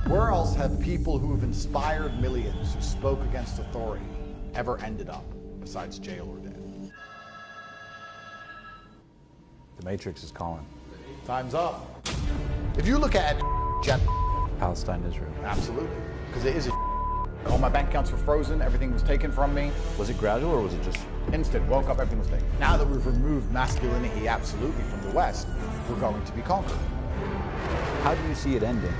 Where else have people who have inspired millions, who spoke against authority, ever ended up besides jail or dead? The Matrix is calling. Time's up. If you look at Palestine-Israel. absolutely, because it is a all my bank accounts were frozen, everything was taken from me. Was it gradual or was it just Instant, woke up, everything was taken. Now that we've removed masculinity absolutely from the West, we're going to be conquered. How do you see it ending?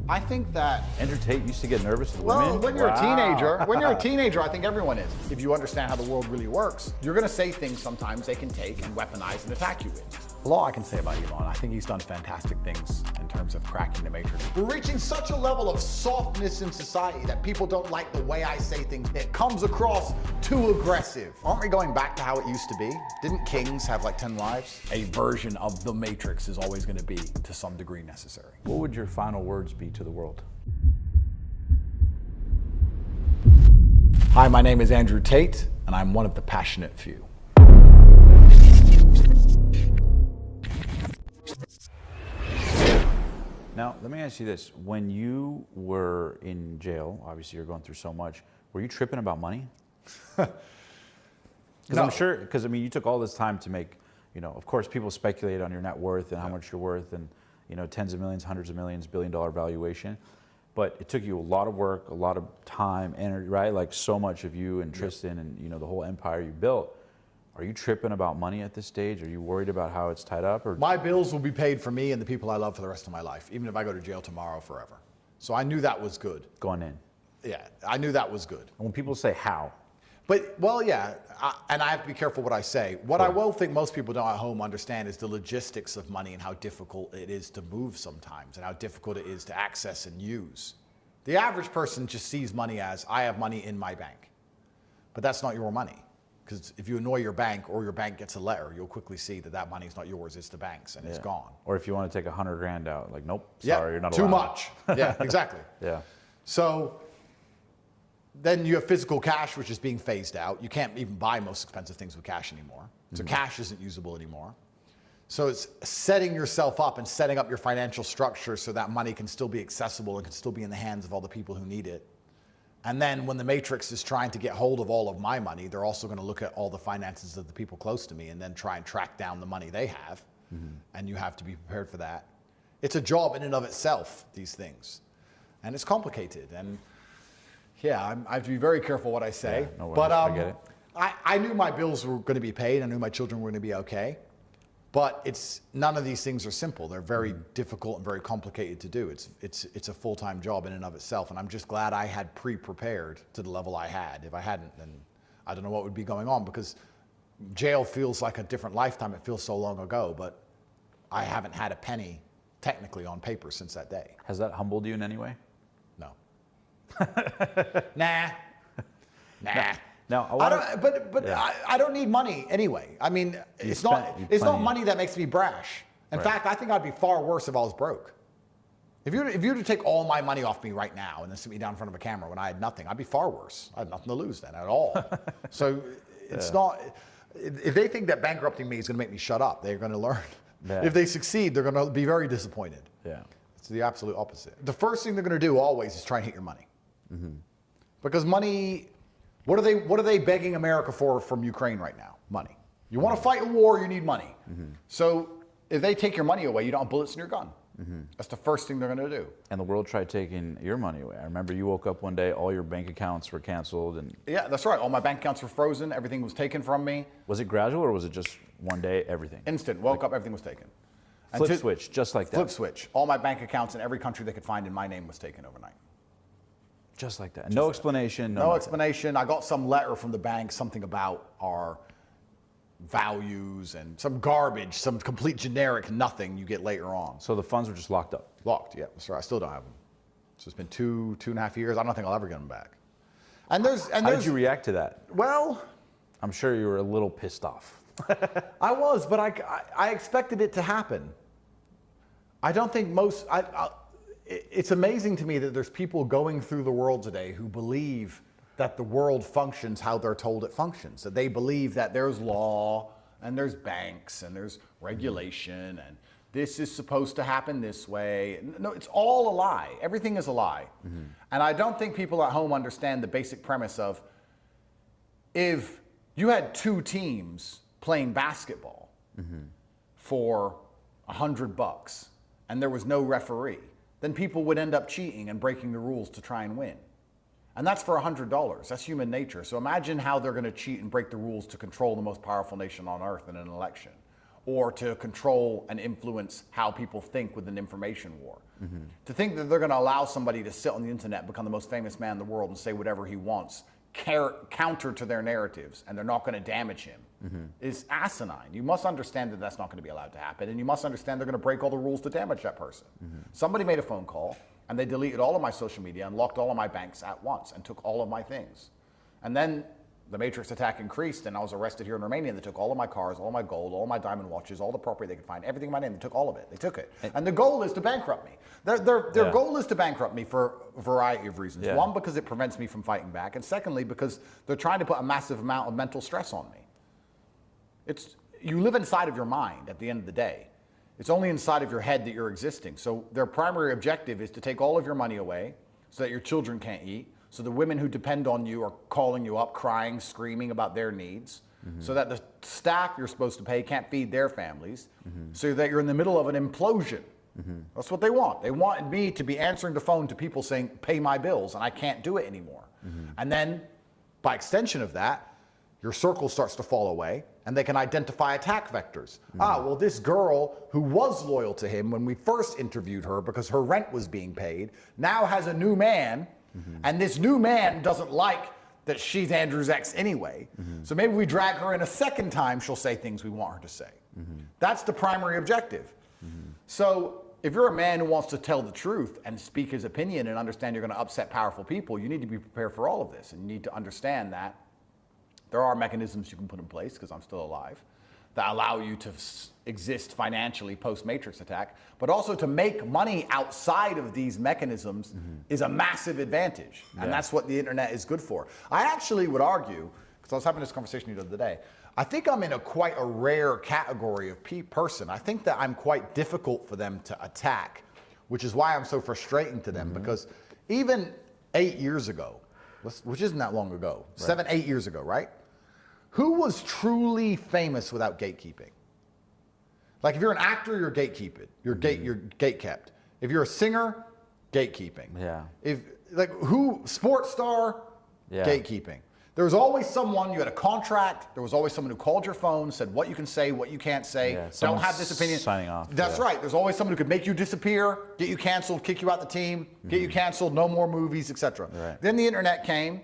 I think that Andrew Tate used to get nervous with well, women? when you're Wow. when you're a teenager, I think everyone is. If you understand how the world really works, you're gonna say things sometimes they can take and weaponize and attack you with. All I can say about Elon, I think he's done fantastic things in terms of cracking the matrix. We're reaching such a level of softness in society that people don't like the way I say things. It comes across too aggressive. Aren't we going back to how it used to be? Didn't kings have like 10 wives? A version of the matrix is always going to be, to some degree, necessary. What would your final words be to the world? Hi, my name is Andrew Tate, and I'm one of the passionate few. Now, let me ask you this. When you were in jail, obviously you're going through so much, were you tripping about money? Because No. I'm sure, because I mean, you took all this time to make, you know, of course people speculate on your net worth and how much you're worth and, you know, tens of millions, hundreds of millions, billion-dollar valuation. But it took you a lot of work, a lot of time, energy, right? Like so much of you and Tristan and, you know, the whole empire you built. Are you tripping about money at this stage? Are you worried about how it's tied up? Or My bills will be paid for me and the people I love for the rest of my life, even if I go to jail tomorrow forever. So I knew that was good. going in? Yeah, I knew that was good. And when people say how, But, well, yeah, and I have to be careful what I say. What I will think most people don't at home understand is the logistics of money and how difficult it is to move sometimes and how difficult it is to access and use. The average person just sees money as, I have money in my bank. But that's not your money. Because if you annoy your bank or your bank gets a letter, you'll quickly see that that money's not yours, it's the bank's, and it's gone. or if you want to take 100 grand out, like, nope, Yeah, sorry, you're not too allowed. much. Yeah, exactly. Yeah. So then you have physical cash, which is being phased out. You can't even buy most expensive things with cash anymore. So cash isn't usable anymore. So it's setting yourself up and setting up your financial structure so that money can still be accessible and can still be in the hands of all the people who need it. And then when the Matrix is trying to get hold of all of my money, they're also going to look at all the finances of the people close to me and then try and track down the money they have. And you have to be prepared for that. It's a job in and of itself, these things. And it's complicated. And yeah, I have to be very careful what I say. Yeah, no worries. But I get it. I knew my bills were going to be paid. I knew my children were going to be okay. But none of these things are simple. They're very difficult and very complicated to do. It's a full-time job in and of itself. And I'm just glad I had pre-prepared to the level I had. If I hadn't, then I don't know what would be going on, because jail feels like a different lifetime. It feels so long ago, but I haven't had a penny technically on paper since that day. Has that humbled you in any way? No. Nah. Now, I don't need money anyway. I mean, it's not money that makes me brash. In fact, I think I'd be far worse if I was broke. If you were to take all my money off me right now and then sit me down in front of a camera when I had nothing, I'd be far worse. I had nothing to lose then at all. So it's not. If they think that bankrupting me is going to make me shut up, they're going to learn. Yeah. If they succeed, they're going to be very disappointed. Yeah. It's the absolute opposite. The first thing they're going to do always is try and hit your money. Because money. What are they begging America for from Ukraine right now? Money. You want to fight a war, you need money. So if they take your money away, you don't have bullets in your gun. That's the first thing they're going to do. And the world tried taking your money away. I remember you woke up one day, all your bank accounts were canceled. And Yeah, that's right. All my bank accounts were frozen. Everything was taken from me. was it gradual or was it just one day, everything? Instant. Woke up, everything was taken. Flip switch, just like that. Flip switch. All my bank accounts in every country they could find in my name was taken overnight. Just like that. No explanation. No nothing. explanation. I got some letter from the bank, something about our values and some garbage, some complete generic nothing you get later on. So the funds were just locked up. Locked, yeah. Sorry, I still don't have them. So it's been two and a half years. I don't think I'll ever get them back. And How did you react to that? Well, I'm sure you were a little pissed off. I was, but I expected it to happen. I don't think most. It's amazing to me that there's people going through the world today who believe that the world functions how they're told it functions. That they believe that there's law and there's banks and there's regulation and this is supposed to happen this way. No, it's all a lie. Everything is a lie. And I don't think people at home understand the basic premise of, if you had two teams playing basketball for $100 and there was no referee, then people would end up cheating and breaking the rules to try and win. And that's for $100. That's human nature. So imagine how they're going to cheat and break the rules to control the most powerful nation on earth in an election, or to control and influence how people think with an information war. To think that they're going to allow somebody to sit on the internet and become the most famous man in the world and say whatever he wants, counter to their narratives, and they're not going to damage him, is asinine. You must understand that that's not going to be allowed to happen, and you must understand they're going to break all the rules to damage that person. Somebody made a phone call, and they deleted all of my social media and locked all of my banks at once and took all of my things. And then the Matrix attack increased, and I was arrested here in Romania. They took all of my cars, all my gold, all my diamond watches, all the property they could find, everything in my name. They took all of it. They took it. And the goal is to bankrupt me. Their goal is to bankrupt me for a variety of reasons. One, because it prevents me from fighting back. And secondly, because they're trying to put a massive amount of mental stress on me. You live inside of your mind at the end of the day. It's only inside of your head that you're existing. So their primary objective is to take all of your money away so that your children can't eat. So the women who depend on you are calling you up, crying, screaming about their needs, so that the staff you're supposed to pay can't feed their families, so that you're in the middle of an implosion. That's what they want. They wanted me to be answering the phone to people saying, pay my bills, and I can't do it anymore. And then, by extension of that, your circle starts to fall away, and they can identify attack vectors. Well, this girl who was loyal to him when we first interviewed her because her rent was being paid, now has a new man, and this new man doesn't like that she's Andrew's ex anyway. So maybe we drag her in a second time, she'll say things we want her to say. That's the primary objective. So if you're a man who wants to tell the truth and speak his opinion and understand you're going to upset powerful people, you need to be prepared for all of this. And you need to understand that there are mechanisms you can put in place, because I'm still alive, that allow you to exist financially post-Matrix attack, but also to make money outside of these mechanisms is a massive advantage. And that's what the internet is good for. I actually would argue, because I was having this conversation the other day, I think I'm in quite a rare category of person. I think that I'm quite difficult for them to attack, which is why I'm so frustrating to them, because even 8 years ago, which isn't that long ago, 7, 8 years ago, right? Who was truly famous without gatekeeping? Like if you're an actor, you're gatekeeped. You're gatekept. If you're a singer, gatekeeping. If sports star, gatekeeping. There was always someone, you had a contract, there was always someone who called your phone, said what you can say, what you can't say, don't have this opinion. Signing off. That's right. There's always someone who could make you disappear, get you canceled, kick you out the team, get you canceled, no more movies, etc. Then the internet came,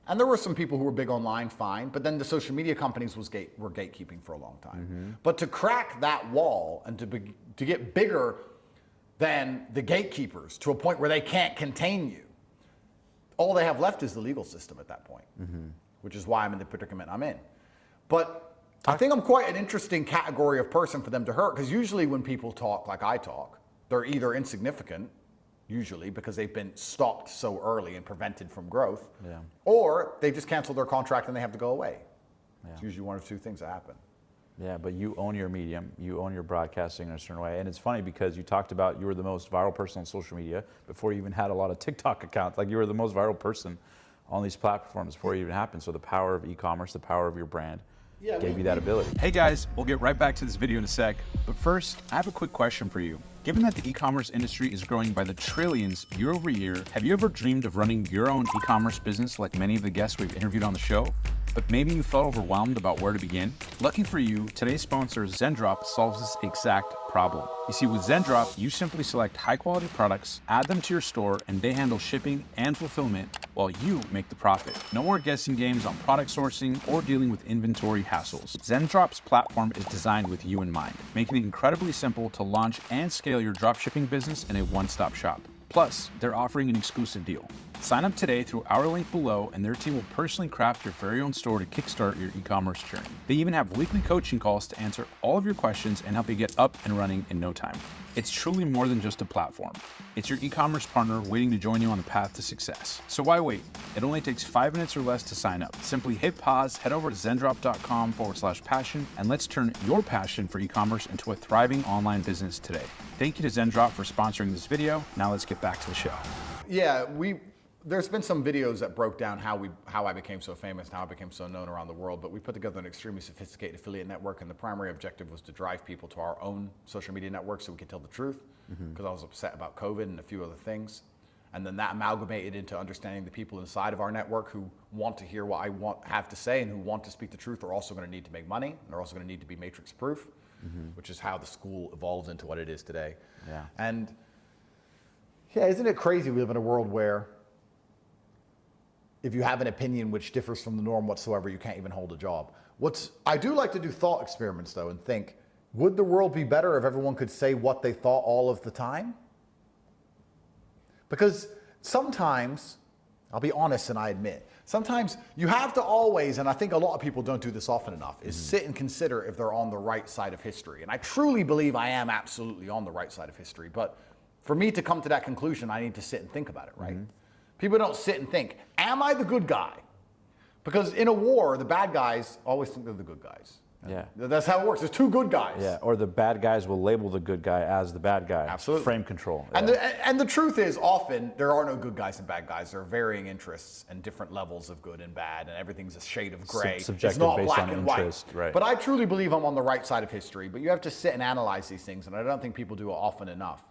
and there were some people who were big online, fine, but then the social media companies were gatekeeping for a long time. But to crack that wall and to get bigger than the gatekeepers to a point where they can't contain you, all they have left is the legal system at that point, which is why I'm in the predicament I'm in. But I think I'm quite an interesting category of person for them to hurt, because usually when people talk like I talk, they're either insignificant, usually because they've been stopped so early and prevented from growth, or they just canceled their contract and they have to go away. It's usually one of two things that happen. Yeah, but you own your medium, you own your broadcasting in a certain way. And it's funny because you talked about you were the most viral person on social media before you even had a lot of TikTok accounts. Like you were the most viral person on these platforms before it even happened. So the power of e-commerce, the power of your brand gave you that ability. Hey guys, we'll get right back to this video in a sec. But first, I have a quick question for you. Given that the e-commerce industry is growing by the trillions year over year, have you ever dreamed of running your own e-commerce business like many of the guests we've interviewed on the show? But maybe you felt overwhelmed about where to begin? Lucky for you, today's sponsor, Zendrop, solves this exact problem. You see, with Zendrop, you simply select high-quality products, add them to your store, and they handle shipping and fulfillment while you make the profit. No more guessing games on product sourcing or dealing with inventory hassles. Zendrop's platform is designed with you in mind, making it incredibly simple to launch and scale your dropshipping business in a one-stop shop. Plus, they're offering an exclusive deal. Sign up today through our link below, and their team will personally craft your very own store to kickstart your e-commerce journey. They even have weekly coaching calls to answer all of your questions and help you get up and running in no time. It's truly more than just a platform. It's your e-commerce partner waiting to join you on the path to success. So why wait? It only takes 5 minutes or less to sign up. Simply hit pause, head over to zendrop.com/passion, and let's turn your passion for e-commerce into a thriving online business today. Thank you to Zendrop for sponsoring this video. Now let's get back to the show. Yeah, there's been some videos that broke down how I became so famous and how I became so known around the world, but we put together an extremely sophisticated affiliate network, and the primary objective was to drive people to our own social media network so we could tell the truth, because I was upset about COVID and a few other things. And then that amalgamated into understanding the people inside of our network who want to hear what I have to say and who want to speak the truth are also going to need to make money, and they're also going to need to be matrix proof, which is how the school evolved into what it is today. Yeah. And Yeah, isn't it crazy we live in a world where if you have an opinion which differs from the norm whatsoever, you can't even hold a job. I do like to do thought experiments though and think, would the world be better if everyone could say what they thought all of the time? Because sometimes, I'll be honest and I admit, sometimes you have to always, and I think a lot of people don't do this often enough, is sit and consider if they're on the right side of history. And I truly believe I am absolutely on the right side of history, but for me to come to that conclusion, I need to sit and think about it, right? People don't sit and think, am I the good guy? Because in a war, the bad guys always think they're the good guys. Yeah. That's how it works. There's two good guys. Yeah, or the bad guys will label the good guy as the bad guy. Absolutely. Frame control. And, Yeah. and the truth is, often, there are no good guys and bad guys. There are varying interests and different levels of good and bad, and everything's a shade of gray. Subjective it's not based black on and interest, white. right. But I truly believe I'm on the right side of history, but you have to sit and analyze these things, and I don't think people do it often enough.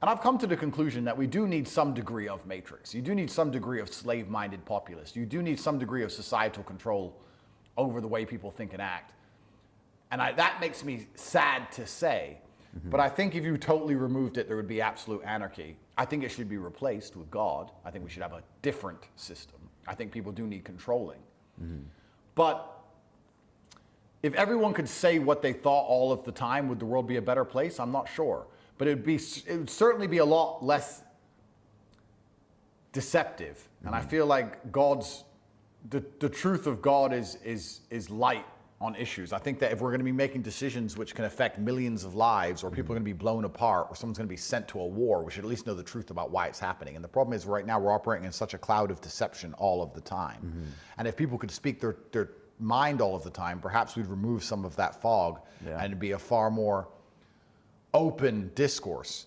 And I've come to the conclusion that we do need some degree of matrix. You do need some degree of slave-minded populace. You do need some degree of societal control over the way people think and act. And that makes me sad to say, but I think if you totally removed it, there would be absolute anarchy. I think it should be replaced with God. I think we should have a different system. I think people do need controlling. But if everyone could say what they thought all of the time, would the world be a better place? I'm not sure. But it would certainly be a lot less deceptive. And I feel like the truth of God is light on issues. I think that if we're going to be making decisions which can affect millions of lives, or people are going to be blown apart, or someone's going to be sent to a war, we should at least know the truth about why it's happening. And the problem is right now we're operating in such a cloud of deception all of the time. And if people could speak their mind all of the time, perhaps we'd remove some of that fog and it'd be a far more open discourse.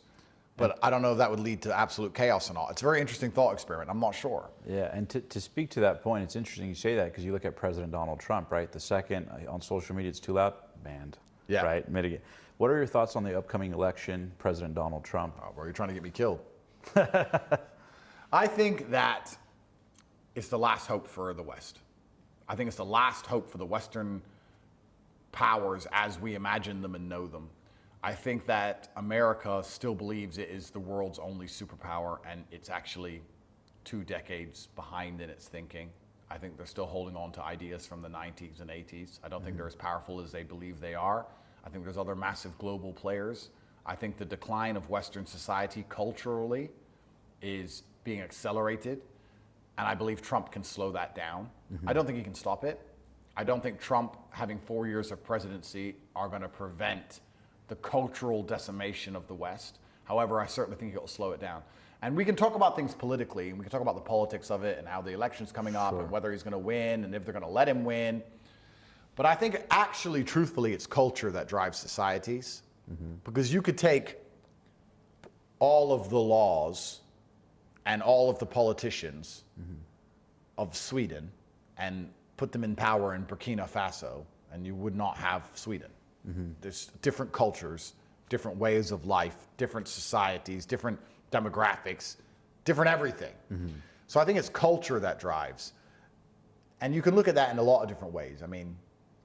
But I don't know if that would lead to absolute chaos or not. It's a very interesting thought experiment. I'm not sure. Yeah, and to speak to that point, it's interesting you say that, because you look at President Donald Trump, right? The second on social media it's too loud, banned. Yeah. Right? Mitigate. What are your thoughts on the upcoming election, President Donald Trump? Oh, bro, you're trying to get me killed. I think that it's the last hope for the West. I think it's the last hope for the Western powers as we imagine them and know them. I think that America still believes it is the world's only superpower, and it's actually 2 decades behind in its thinking. I think they're still holding on to ideas from the 90s and 80s. I don't think they're as powerful as they believe they are. I think there's other massive global players. I think the decline of Western society culturally is being accelerated, and I believe Trump can slow that down. I don't think he can stop it. I don't think Trump having 4 years of presidency are going to prevent the cultural decimation of the West. However, I certainly think it'll slow it down. And we can talk about things politically, and we can talk about the politics of it and how the election's coming up and whether he's going to win and if they're going to let him win. But I think actually, truthfully, it's culture that drives societies. Because you could take all of the laws and all of the politicians of Sweden and put them in power in Burkina Faso, and you would not have Sweden. There's different cultures, different ways of life, different societies, different demographics, different everything. So I think it's culture that drives. And you can look at that in a lot of different ways. I mean,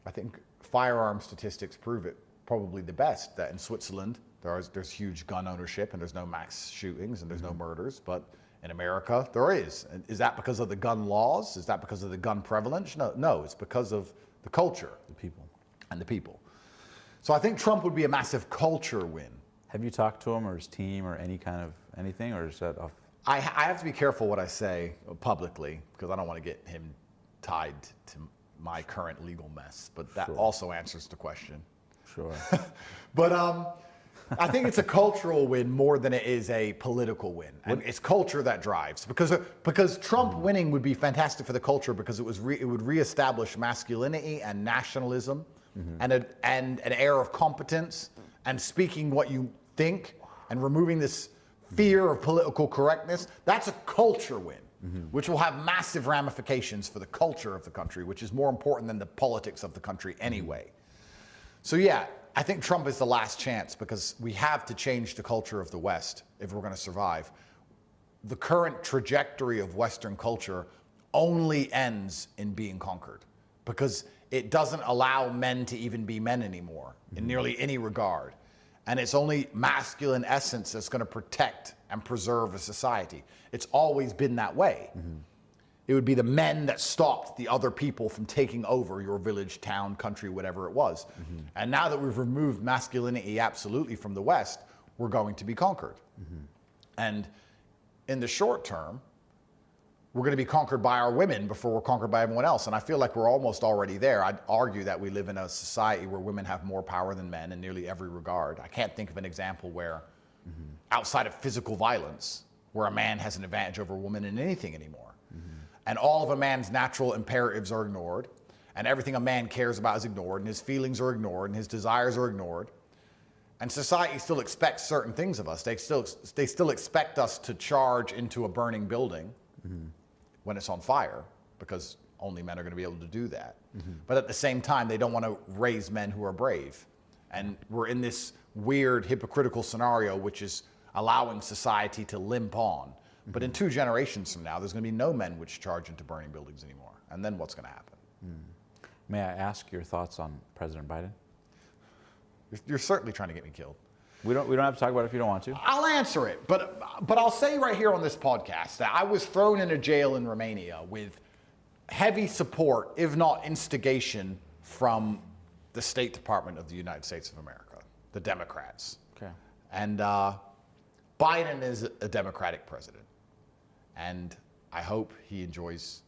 I think firearm statistics prove it probably the best, that in Switzerland, there's huge gun ownership and there's no mass shootings and there's no murders, but in America, there is. And is that because of the gun laws? Is that because of the gun prevalence? No, it's because of the culture. The people. And the people. So I think Trump would be a massive culture win. Have you talked to him or his team or any kind of anything, or is that off? I have to be careful what I say publicly because I don't want to get him tied to my current legal mess, but that also answers the question. Sure. But I think it's a cultural win more than it is a political win. And it's culture that drives. Because Trump winning would be fantastic for the culture because it would reestablish masculinity and nationalism and an air of competence and speaking what you think and removing this fear of political correctness. That's a culture win, which will have massive ramifications for the culture of the country, which is more important than the politics of the country anyway. So yeah, I think Trump is the last chance because we have to change the culture of the West if we're going to survive. The current trajectory of Western culture only ends in being conquered because it doesn't allow men to even be men anymore in nearly any regard. And it's only masculine essence that's going to protect and preserve a society. It's always been that way. It would be the men that stopped the other people from taking over your village, town, country, whatever it was. And now that we've removed masculinity absolutely from the West, we're going to be conquered. And in the short term, we're going to be conquered by our women before we're conquered by everyone else. And I feel like we're almost already there. I'd argue that we live in a society where women have more power than men in nearly every regard. I can't think of an example where, outside of physical violence, where a man has an advantage over a woman in anything anymore. And all of a man's natural imperatives are ignored, and everything a man cares about is ignored, and his feelings are ignored, and his desires are ignored. And society still expects certain things of us. They still expect us to charge into a burning building when it's on fire, because only men are going to be able to do that. But at the same time, they don't want to raise men who are brave. And we're in this weird hypocritical scenario, which is allowing society to limp on. But in 2 generations from now, there's going to be no men which charge into burning buildings anymore. And then what's going to happen? May I ask your thoughts on President Biden? You're certainly trying to get me killed. We don't have to talk about it if you don't want to. I'll answer it, but I'll say right here on this podcast that I was thrown into jail in Romania with heavy support, if not instigation, from the State Department of the United States of America, the Democrats. Okay. And Biden is a Democratic president. And I hope he enjoys,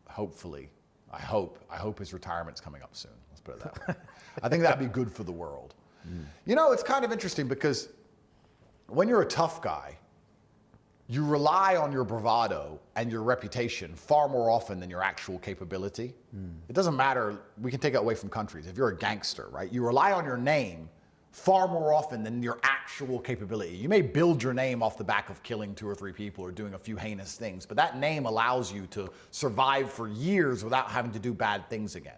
hopefully, I hope his retirement's coming up soon. Let's put it that way. I think that'd be good for the world. You know, it's kind of interesting because when you're a tough guy, you rely on your bravado and your reputation far more often than your actual capability. It doesn't matter, we can take it away from countries. If you're a gangster, right, you rely on your name far more often than your actual capability. You may build your name off the back of killing 2 or 3 people or doing a few heinous things, but that name allows you to survive for years without having to do bad things again.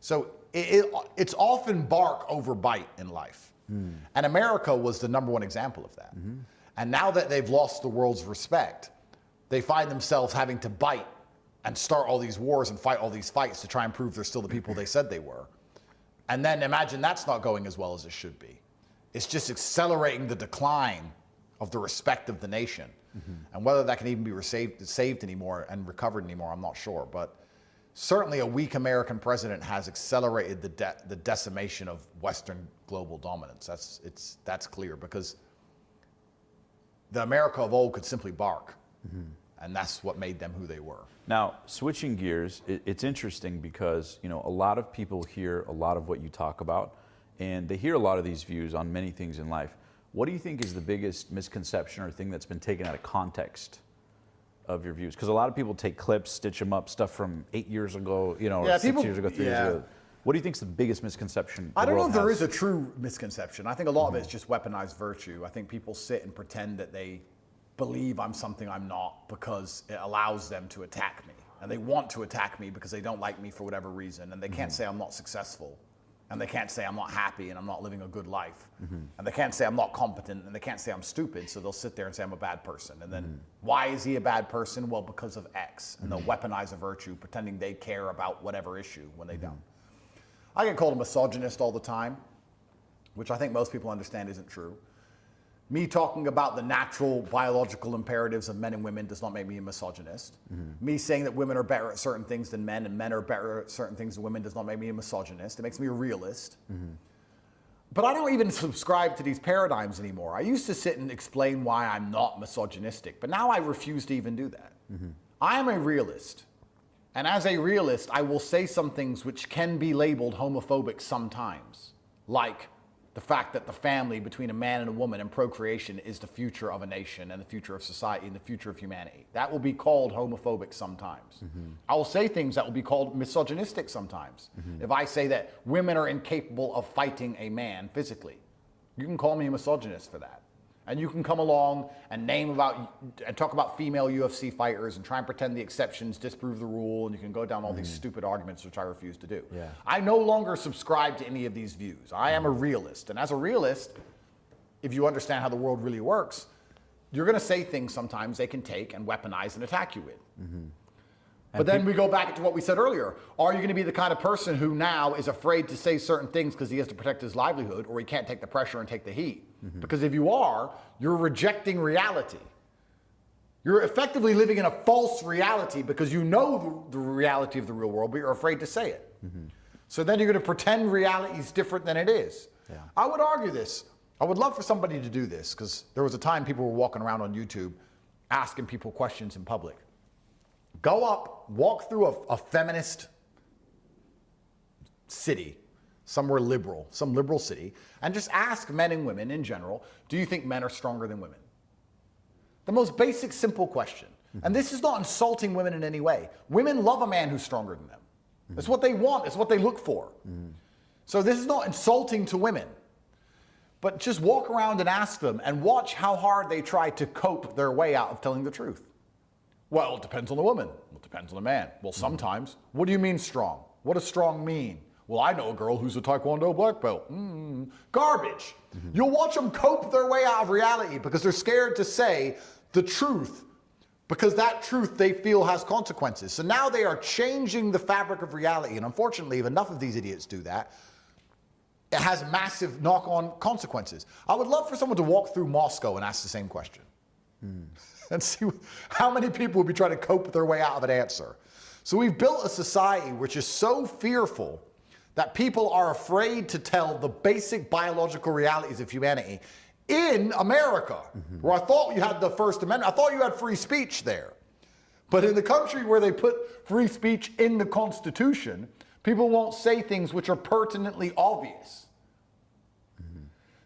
So it's often bark over bite in life. And America was the #1 example of that. And now that they've lost the world's respect, they find themselves having to bite and start all these wars and fight all these fights to try and prove they're still the people they said they were. And then imagine that's not going as well as it should be. It's just accelerating the decline of the respect of the nation. And whether that can even be saved anymore and recovered anymore, I'm not sure. But certainly a weak American president has accelerated the decimation of Western global dominance. That's clear because the America of old could simply bark. And that's what made them who they were. Now, switching gears, it's interesting because, you know, a lot of people hear a lot of what you talk about, and they hear a lot of these views on many things in life. What do you think is the biggest misconception or thing that's been taken out of context of your views? Because a lot of people take clips, stitch them up, stuff from 8 years ago, you know, or 6 years ago, 3 years ago. What do you think is the biggest misconception? I don't know if there is a true misconception. I think a lot of it is just weaponized virtue. I think people sit and pretend that they believe I'm something I'm not because it allows them to attack me. And they want to attack me because they don't like me for whatever reason. And they can't say I'm not successful. And they can't say I'm not happy and I'm not living a good life. And they can't say I'm not competent and they can't say I'm stupid. So they'll sit there and say I'm a bad person. And then why is he a bad person? Well, because of X. And they'll weaponize a virtue pretending they care about whatever issue when they don't. I get called a misogynist all the time, which I think most people understand isn't true. Me talking about the natural biological imperatives of men and women does not make me a misogynist. Me saying that women are better at certain things than men and men are better at certain things than women does not make me a misogynist. It makes me a realist. But I don't even subscribe to these paradigms anymore. I used to sit and explain why I'm not misogynistic, but now I refuse to even do that. I am a realist. And as a realist, I will say some things which can be labeled homophobic sometimes, like the fact that the family between a man and a woman and procreation is the future of a nation and the future of society and the future of humanity. That will be called homophobic sometimes. I will say things that will be called misogynistic sometimes. If I say that women are incapable of fighting a man physically, you can call me a misogynist for that. And you can come along and talk about female UFC fighters and try and pretend the exceptions disprove the rule, and you can go down all these stupid arguments, which I refuse to do. Yeah. I no longer subscribe to any of these views. I am a realist. And as a realist, if you understand how the world really works, you're going to say things sometimes they can take and weaponize and attack you with. But then we go back to what we said earlier. Are you going to be the kind of person who now is afraid to say certain things because he has to protect his livelihood, or he can't take the pressure and take the heat? Because if you are, you're rejecting reality. You're effectively living in a false reality because you know the reality of the real world, but you're afraid to say it. So then you're going to pretend reality is different than it is. I would argue this. I would love for somebody to do this, because there was a time people were walking around on YouTube asking people questions in public. Go up, walk through a feminist city, somewhere liberal, some liberal city, and just ask men and women in general, do you think men are stronger than women? The most basic, simple question. And this is not insulting women in any way. Women love a man who's stronger than them. It's what they want, it's what they look for. So this is not insulting to women. But just walk around and ask them and watch how hard they try to cope their way out of telling the truth. Well, it depends on the woman. Well, it depends on the man. Well, sometimes. What do you mean strong? What does strong mean? Well, I know a girl who's a Taekwondo black belt. Garbage. You'll watch them cope their way out of reality because they're scared to say the truth, because that truth they feel has consequences. So now they are changing the fabric of reality. And unfortunately, if enough of these idiots do that, it has massive knock-on consequences. I would love for someone to walk through Moscow and ask the same question. And see how many people would be trying to cope their way out of an answer. So we've built a society which is so fearful that people are afraid to tell the basic biological realities of humanity in America, where I thought you had the First Amendment. I thought you had free speech there. But in the country where they put free speech in the Constitution, people won't say things which are pertinently obvious.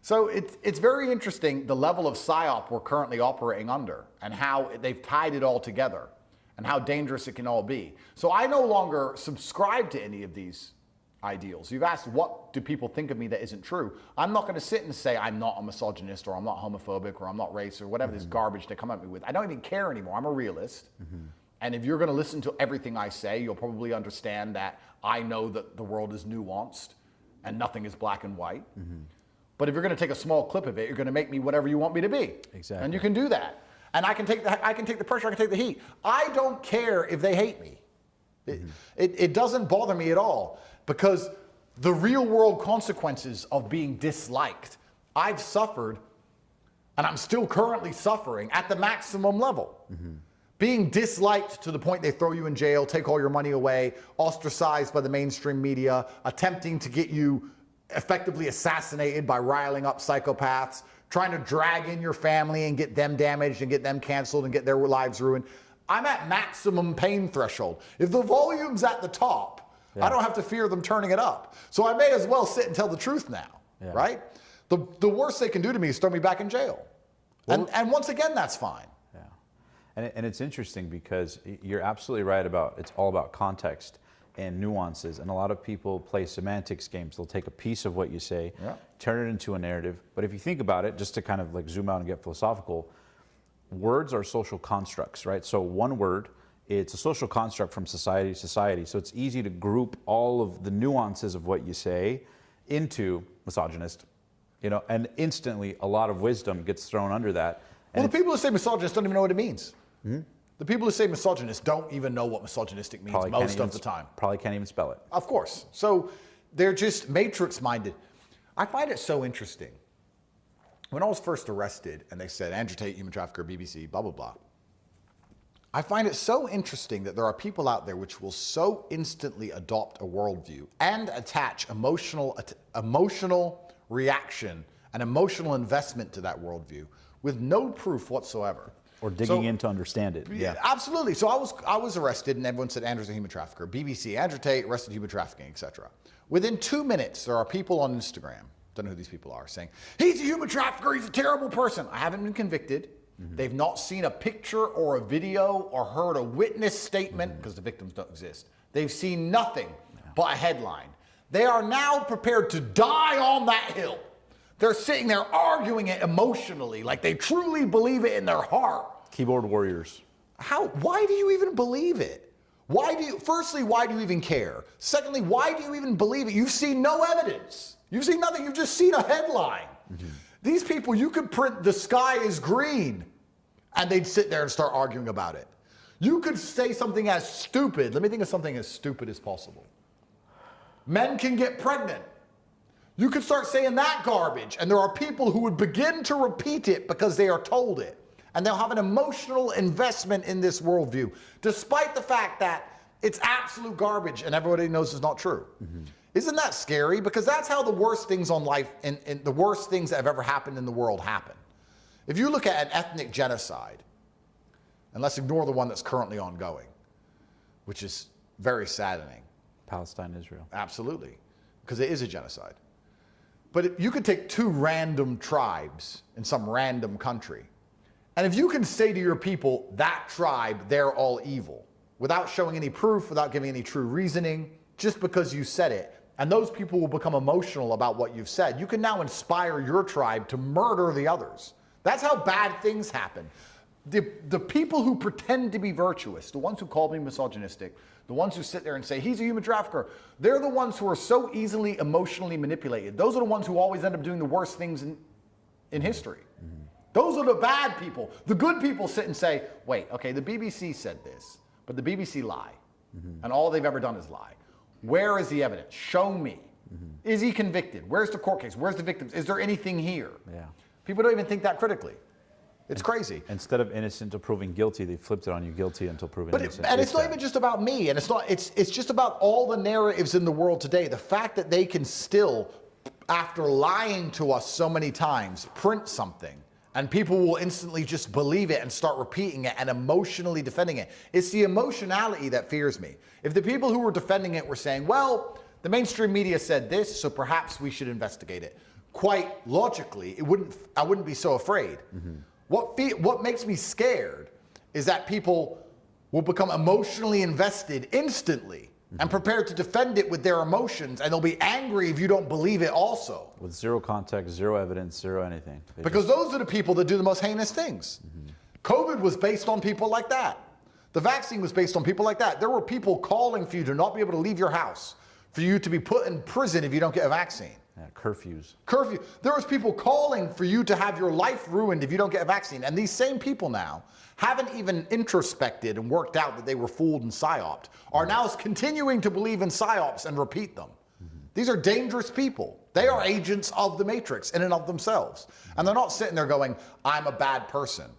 So it's very interesting, the level of PSYOP we're currently operating under and how they've tied it all together and how dangerous it can all be. So I no longer subscribe to any of these ideals. You've asked, what do people think of me that isn't true? I'm not going to sit and say I'm not a misogynist or I'm not homophobic or I'm not racist or whatever this garbage they come at me with. I don't even care anymore. I'm a realist. And if you're going to listen to everything I say, you'll probably understand that I know that the world is nuanced and nothing is black and white. But if you're going to take a small clip of it, you're going to make me whatever you want me to be. Exactly. And you can do that. And I can take the pressure, I can take the heat. I don't care if they hate me. It doesn't bother me at all, because the real world consequences of being disliked, I've suffered, and I'm still currently suffering at the maximum level. Being disliked to the point they throw you in jail, take all your money away, ostracized by the mainstream media, attempting to get you effectively assassinated by riling up psychopaths, trying to drag in your family and get them damaged and get them canceled and get their lives ruined. I'm at maximum pain threshold. If the volume's at the top, I don't have to fear them turning it up. So I may as well sit and tell the truth now, right? The worst they can do to me is throw me back in jail. Well, and once again, that's fine. And it's interesting because you're absolutely right about, it's all about context and nuances. And a lot of people play semantics games. They'll take a piece of what you say, turn it into a narrative. But if you think about it, just to kind of like zoom out and get philosophical, words are social constructs, right? So one word, it's a social construct from society to society. So it's easy to group all of the nuances of what you say into misogynist, you know, and instantly a lot of wisdom gets thrown under that. Well, the people who say misogynist don't even know what it means. The people who say misogynist don't even know what misogynistic means most of the time. Probably can't even spell it. Of course. So they're just matrix-minded. I find it so interesting. When I was first arrested and they said, Andrew Tate, human trafficker, BBC, blah, blah, blah. I find it so interesting that there are people out there which will so instantly adopt a worldview and attach emotional reaction, an emotional investment to that worldview with no proof whatsoever. Or digging in to understand it. Yeah, absolutely. So I was arrested, and everyone said Andrew's a human trafficker. BBC, Andrew Tate arrested human trafficking, etc. Within 2 minutes, there are people on Instagram, don't know who these people are, saying he's a human trafficker, he's a terrible person. I haven't been convicted. They've not seen a picture or a video or heard a witness statement because the victims don't exist. They've seen nothing but a headline. They are now prepared to die on that hill. They're sitting there arguing it emotionally, like they truly believe it in their heart. Keyboard warriors. Why do you even believe it? Firstly, why do you even care? Secondly, why do you even believe it? You've seen no evidence. You've seen nothing. You've just seen a headline. These people, you could print "the sky is green" and they'd sit there and start arguing about it. You could say something as stupid. Let me think of something as stupid as possible. Men can get pregnant. You could start saying that garbage, and there are people who would begin to repeat it because they are told it. And they'll have an emotional investment in this worldview, despite the fact that it's absolute garbage and everybody knows it's not true. Isn't that scary? Because that's how the worst things on life and the worst things that have ever happened in the world happen. If you look at an ethnic genocide, and let's ignore the one that's currently ongoing, which is very saddening. Palestine-Israel. Absolutely, because it is a genocide. But you could take two random tribes in some random country, and if you can say to your people, that tribe, they're all evil, without showing any proof, without giving any true reasoning, just because you said it, and those people will become emotional about what you've said, you can now inspire your tribe to murder the others. That's how bad things happen. The people who pretend to be virtuous, the ones who call me misogynistic, the ones who sit there and say, he's a human trafficker, they're the ones who are so easily emotionally manipulated. Those are the ones who always end up doing the worst things in history. Those are the bad people. The good people sit and say, wait, okay, the BBC said this, but the BBC lie. And all they've ever done is lie. Where is the evidence? Show me. Is he convicted? Where's the court case? Where's the victims? Is there anything here? Yeah. People don't even think that critically. It's crazy. Instead of innocent until proven guilty, they flipped it on you guilty until proven innocent. And it's not even just about me, and it's just about all the narratives in the world today. The fact that they can still, after lying to us so many times, print something, and people will instantly just believe it and start repeating it and emotionally defending it. It's the emotionality that fears me. If the people who were defending it were saying, well, the mainstream media said this, so perhaps we should investigate it, quite logically, I wouldn't be so afraid. What makes me scared is that people will become emotionally invested instantly and prepared to defend it with their emotions, and they'll be angry if you don't believe it also. With zero context, zero evidence, zero anything. Because those are the people that do the most heinous things. COVID was based on people like that. The vaccine was based on people like that. There were people calling for you to not be able to leave your house, for you to be put in prison if you don't get a vaccine. Yeah, curfews. There was people calling for you to have your life ruined if you don't get a vaccine. And these same people now haven't even introspected and worked out that they were fooled and psyoped, are now continuing to believe in psyops and repeat them. These are dangerous people. They are agents of the Matrix in and of themselves. And they're not sitting there going, I'm a bad person.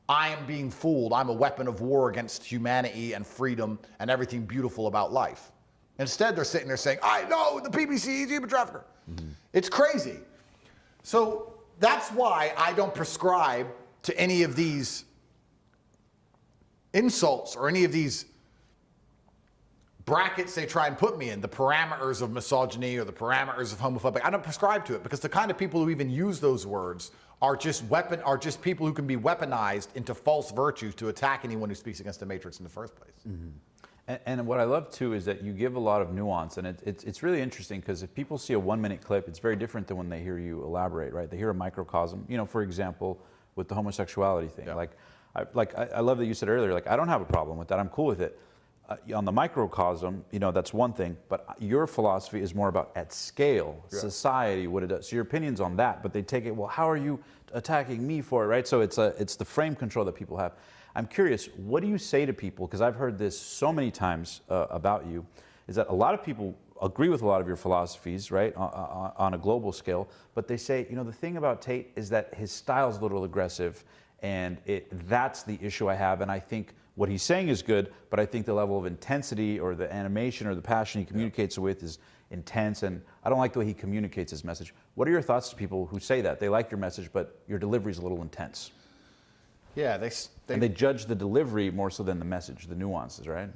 I am being fooled. I'm a weapon of war against humanity and freedom and everything beautiful about life. Instead, they're sitting there saying, I know the BBC is a human trafficker. It's crazy. So that's why I don't prescribe to any of these insults or any of these brackets they try and put me in, the parameters of misogyny or the parameters of homophobic. I don't prescribe to it because the kind of people who even use those words are just people who can be weaponized into false virtues to attack anyone who speaks against the Matrix in the first place. And what I love too is that you give a lot of nuance, and it's really interesting because if people see a 1-minute clip, it's very different than when they hear you elaborate, right? They hear a microcosm, you know, for example, with the homosexuality thing. Yeah. I love that you said earlier, like, I don't have a problem with that. I'm cool with it. On the microcosm, you know, that's one thing, but your philosophy is more about at scale, society, what it does. So your opinion's on that, but they take it, well, how are you attacking me for it, right? So it's the frame control that people have. I'm curious, what do you say to people, because I've heard this so many times about you, is that a lot of people agree with a lot of your philosophies, right, on a global scale, but they say, you know, the thing about Tate is that his style's a little aggressive, And that's the issue I have. And I think what he's saying is good, but I think the level of intensity or the animation or the passion he communicates with is intense. And I don't like the way he communicates his message. What are your thoughts to people who say that? They like your message, but your delivery is a little intense. Yeah, and they judge the delivery more so than the message, the nuances, right?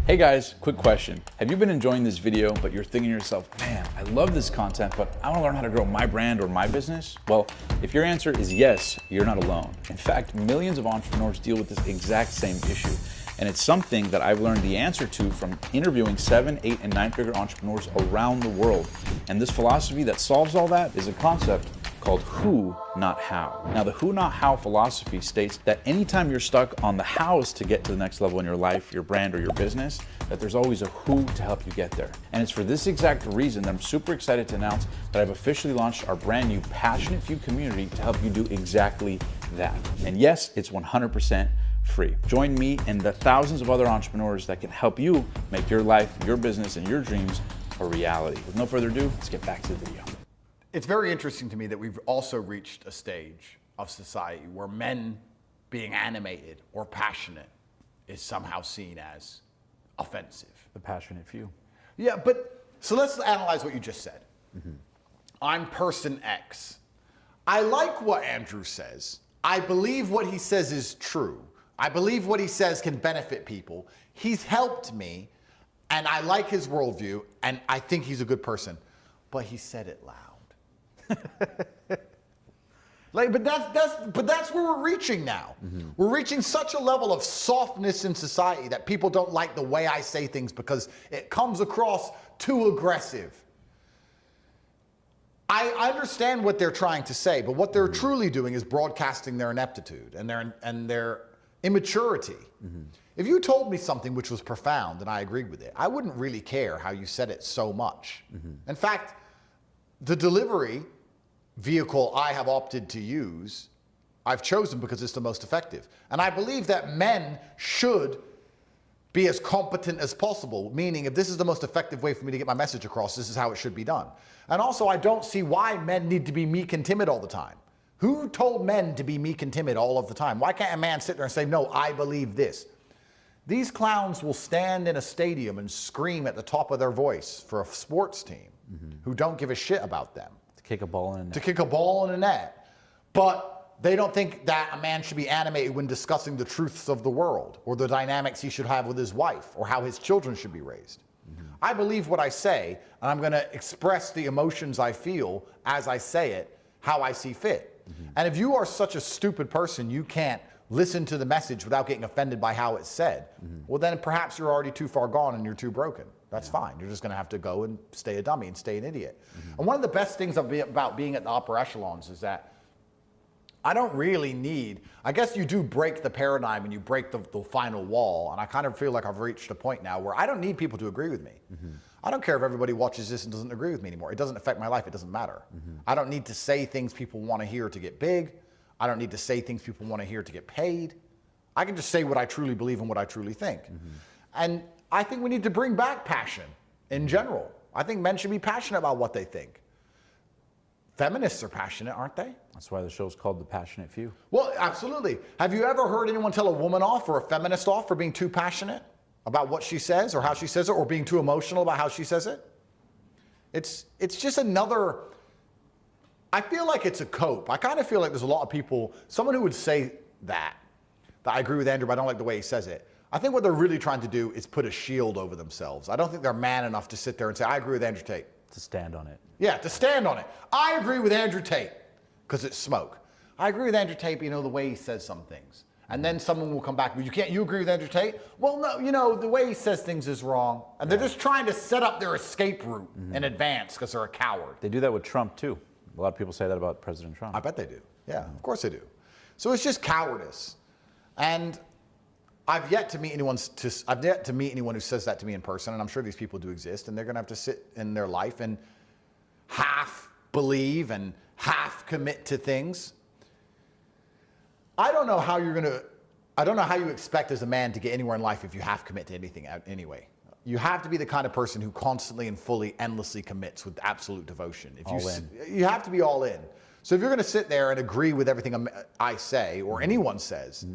Hey guys, quick question. Have you been enjoying this video, but you're thinking to yourself, man, I love this content, but I want to learn how to grow my brand or my business? Well, if your answer is yes, you're not alone. In fact, millions of entrepreneurs deal with this exact same issue. And it's something that I've learned the answer to from interviewing 7, 8, and 9-figure entrepreneurs around the world. And this philosophy that solves all that is a concept called who, not how. Now, the who, not how philosophy states that anytime you're stuck on the hows to get to the next level in your life, your brand, or your business, that there's always a who to help you get there. And it's for this exact reason that I'm super excited to announce that I've officially launched our brand new Passionate Few community to help you do exactly that. And yes, it's 100% free. Join me and the thousands of other entrepreneurs that can help you make your life, your business, and your dreams a reality. With no further ado, let's get back to the video. It's very interesting to me that we've also reached a stage of society where men being animated or passionate is somehow seen as offensive. The passionate few. Yeah, but so let's analyze what you just said. I'm person X. I like what Andrew says. I believe what he says is true. I believe what he says can benefit people. He's helped me, and I like his worldview, and I think he's a good person. But he said it loud. But that's where we're reaching now. We're reaching such a level of softness in society that people don't like the way I say things because it comes across too aggressive. I understand what they're trying to say, but what they're truly doing is broadcasting their ineptitude and their immaturity. If you told me something which was profound and I agreed with it, I wouldn't really care how you said it so much. In fact, the delivery vehicle I have opted to use, I've chosen because it's the most effective. And I believe that men should be as competent as possible, meaning if this is the most effective way for me to get my message across, this is how it should be done. And also, I don't see why men need to be meek and timid all the time. Who told men to be meek and timid all of the time? Why can't a man sit there and say, no, I believe this? These clowns will stand in a stadium and scream at the top of their voice for a sports team who don't give a shit about them. To kick a ball in a net. To kick a ball in a net. But they don't think that a man should be animated when discussing the truths of the world or the dynamics he should have with his wife or how his children should be raised. I believe what I say, and I'm going to express the emotions I feel as I say it, how I see fit. And if you are such a stupid person, you can't listen to the message without getting offended by how it's said, well, then perhaps you're already too far gone and you're too broken. That's fine. You're just going to have to go and stay a dummy and stay an idiot. And one of the best things about being at the upper echelons is that I don't really need, I guess you do break the paradigm and you break the final wall. And I kind of feel like I've reached a point now where I don't need people to agree with me. I don't care if everybody watches this and doesn't agree with me anymore. It doesn't affect my life. It doesn't matter. I don't need to say things people want to hear to get big. I don't need to say things people want to hear to get paid. I can just say what I truly believe and what I truly think. And I think we need to bring back passion in general. I think men should be passionate about what they think. Feminists are passionate, aren't they? That's why the show's called The Passionate Few. Well, absolutely. Have you ever heard anyone tell a woman off or a feminist off for being too passionate about what she says or how she says it, or being too emotional about how she says it? It's just another, I feel like it's a cope. I kind of feel like there's a lot of people, someone who would say that I agree with Andrew, but I don't like the way he says it. I think what they're really trying to do is put a shield over themselves. I don't think they're man enough to sit there and say, I agree with Andrew Tate. To stand on it. Yeah, to stand on it. I agree with Andrew Tate, because it's smoke. I agree with Andrew Tate, the way he says some things. And then someone will come back, well, you agree with Andrew Tate? Well, no, the way he says things is wrong. And they're just trying to set up their escape route in advance because they're a coward. They do that with Trump too. A lot of people say that about President Trump. I bet they do. Yeah, of course they do. So it's just cowardice. And I've yet to meet anyone who says that to me in person, and I'm sure these people do exist, and they're going to have to sit in their life and half believe and half commit to things. I don't know how you expect as a man to get anywhere in life if you half commit to anything anyway. You have to be the kind of person who constantly and fully, endlessly commits with absolute devotion. You have to be all in. So if you're going to sit there and agree with everything I say or anyone says,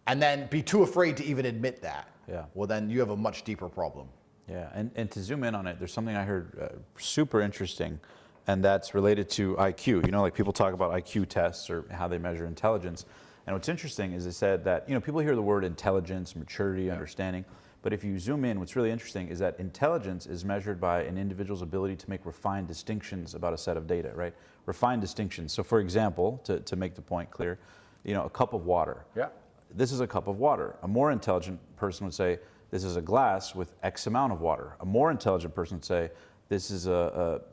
and then be too afraid to even admit that, well, then you have a much deeper problem. Yeah, and to zoom in on it, there's something I heard super interesting, and that's related to IQ. You know, like people talk about IQ tests or how they measure intelligence. And what's interesting is they said that, you know, people hear the word intelligence, maturity, understanding, but if you zoom in, what's really interesting is that intelligence is measured by an individual's ability to make refined distinctions about a set of data, right? Refined distinctions. So for example, to make the point clear, you know, a cup of water. Yeah. This is a cup of water. A more intelligent person would say, this is a glass with X amount of water. A more intelligent person would say, this is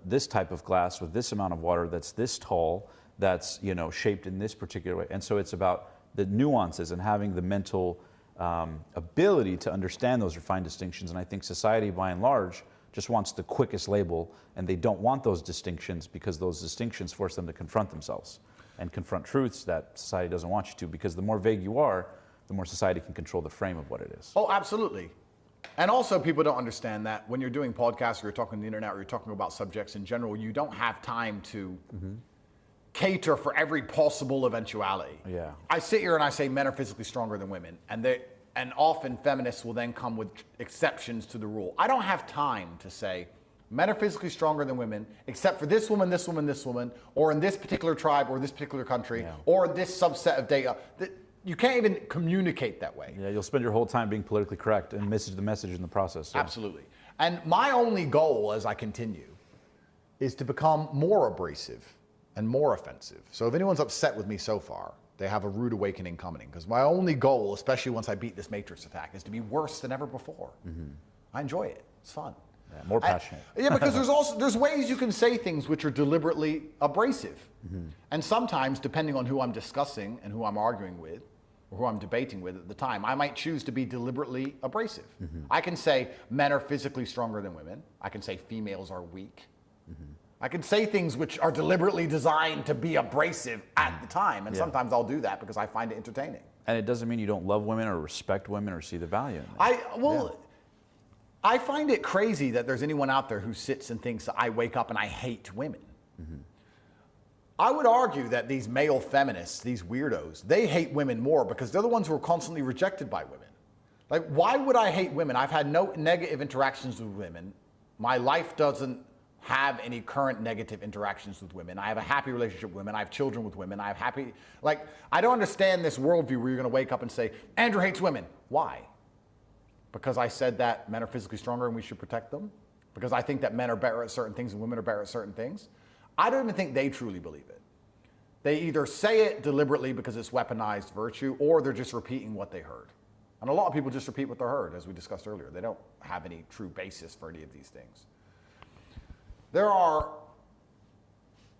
this type of glass with this amount of water that's this tall, that's, you know, shaped in this particular way. And so it's about the nuances and having the mental ability to understand those refined distinctions. And I think society, by and large, just wants the quickest label, and they don't want those distinctions because those distinctions force them to confront themselves and confront truths that society doesn't want you to, because the more vague you are, the more society can control the frame of what it is. Oh, absolutely. And also, people don't understand that when you're doing podcasts or you're talking on the internet or you're talking about subjects in general, you don't have time to cater for every possible eventuality. Yeah. I sit here and I say men are physically stronger than women, and often feminists will then come with exceptions to the rule. I don't have time to say men are physically stronger than women, except for this woman, this woman, this woman, or in this particular tribe or this particular country, or this subset of data. You can't even communicate that way. Yeah, you'll spend your whole time being politically correct and miss the message in the process. So. Absolutely. And my only goal as I continue is to become more abrasive and more offensive. So if anyone's upset with me so far, they have a rude awakening coming. Because my only goal, especially once I beat this Matrix attack, is to be worse than ever before. I enjoy it. It's fun. Yeah, more passionate. Because there's ways you can say things which are deliberately abrasive. And sometimes, depending on who I'm discussing and who I'm arguing with, or who I'm debating with at the time, I might choose to be deliberately abrasive. I can say men are physically stronger than women. I can say females are weak. I can say things which are deliberately designed to be abrasive at the time, and sometimes I'll do that because I find it entertaining. And it doesn't mean you don't love women or respect women or see the value in them. I find it crazy that there's anyone out there who sits and thinks that I wake up and I hate women. I would argue that these male feminists, these weirdos, they hate women more because they're the ones who are constantly rejected by women. Like, why would I hate women? I've had no negative interactions with women. My life doesn't have any current negative interactions with women. I have a happy relationship with women. I have children with women. I don't understand this worldview where you're going to wake up and say, Andrew hates women. Why? Because I said that men are physically stronger and we should protect them? Because I think that men are better at certain things and women are better at certain things? I don't even think they truly believe it. They either say it deliberately because it's weaponized virtue, or they're just repeating what they heard. And a lot of people just repeat what they heard, as we discussed earlier. They don't have any true basis for any of these things. There are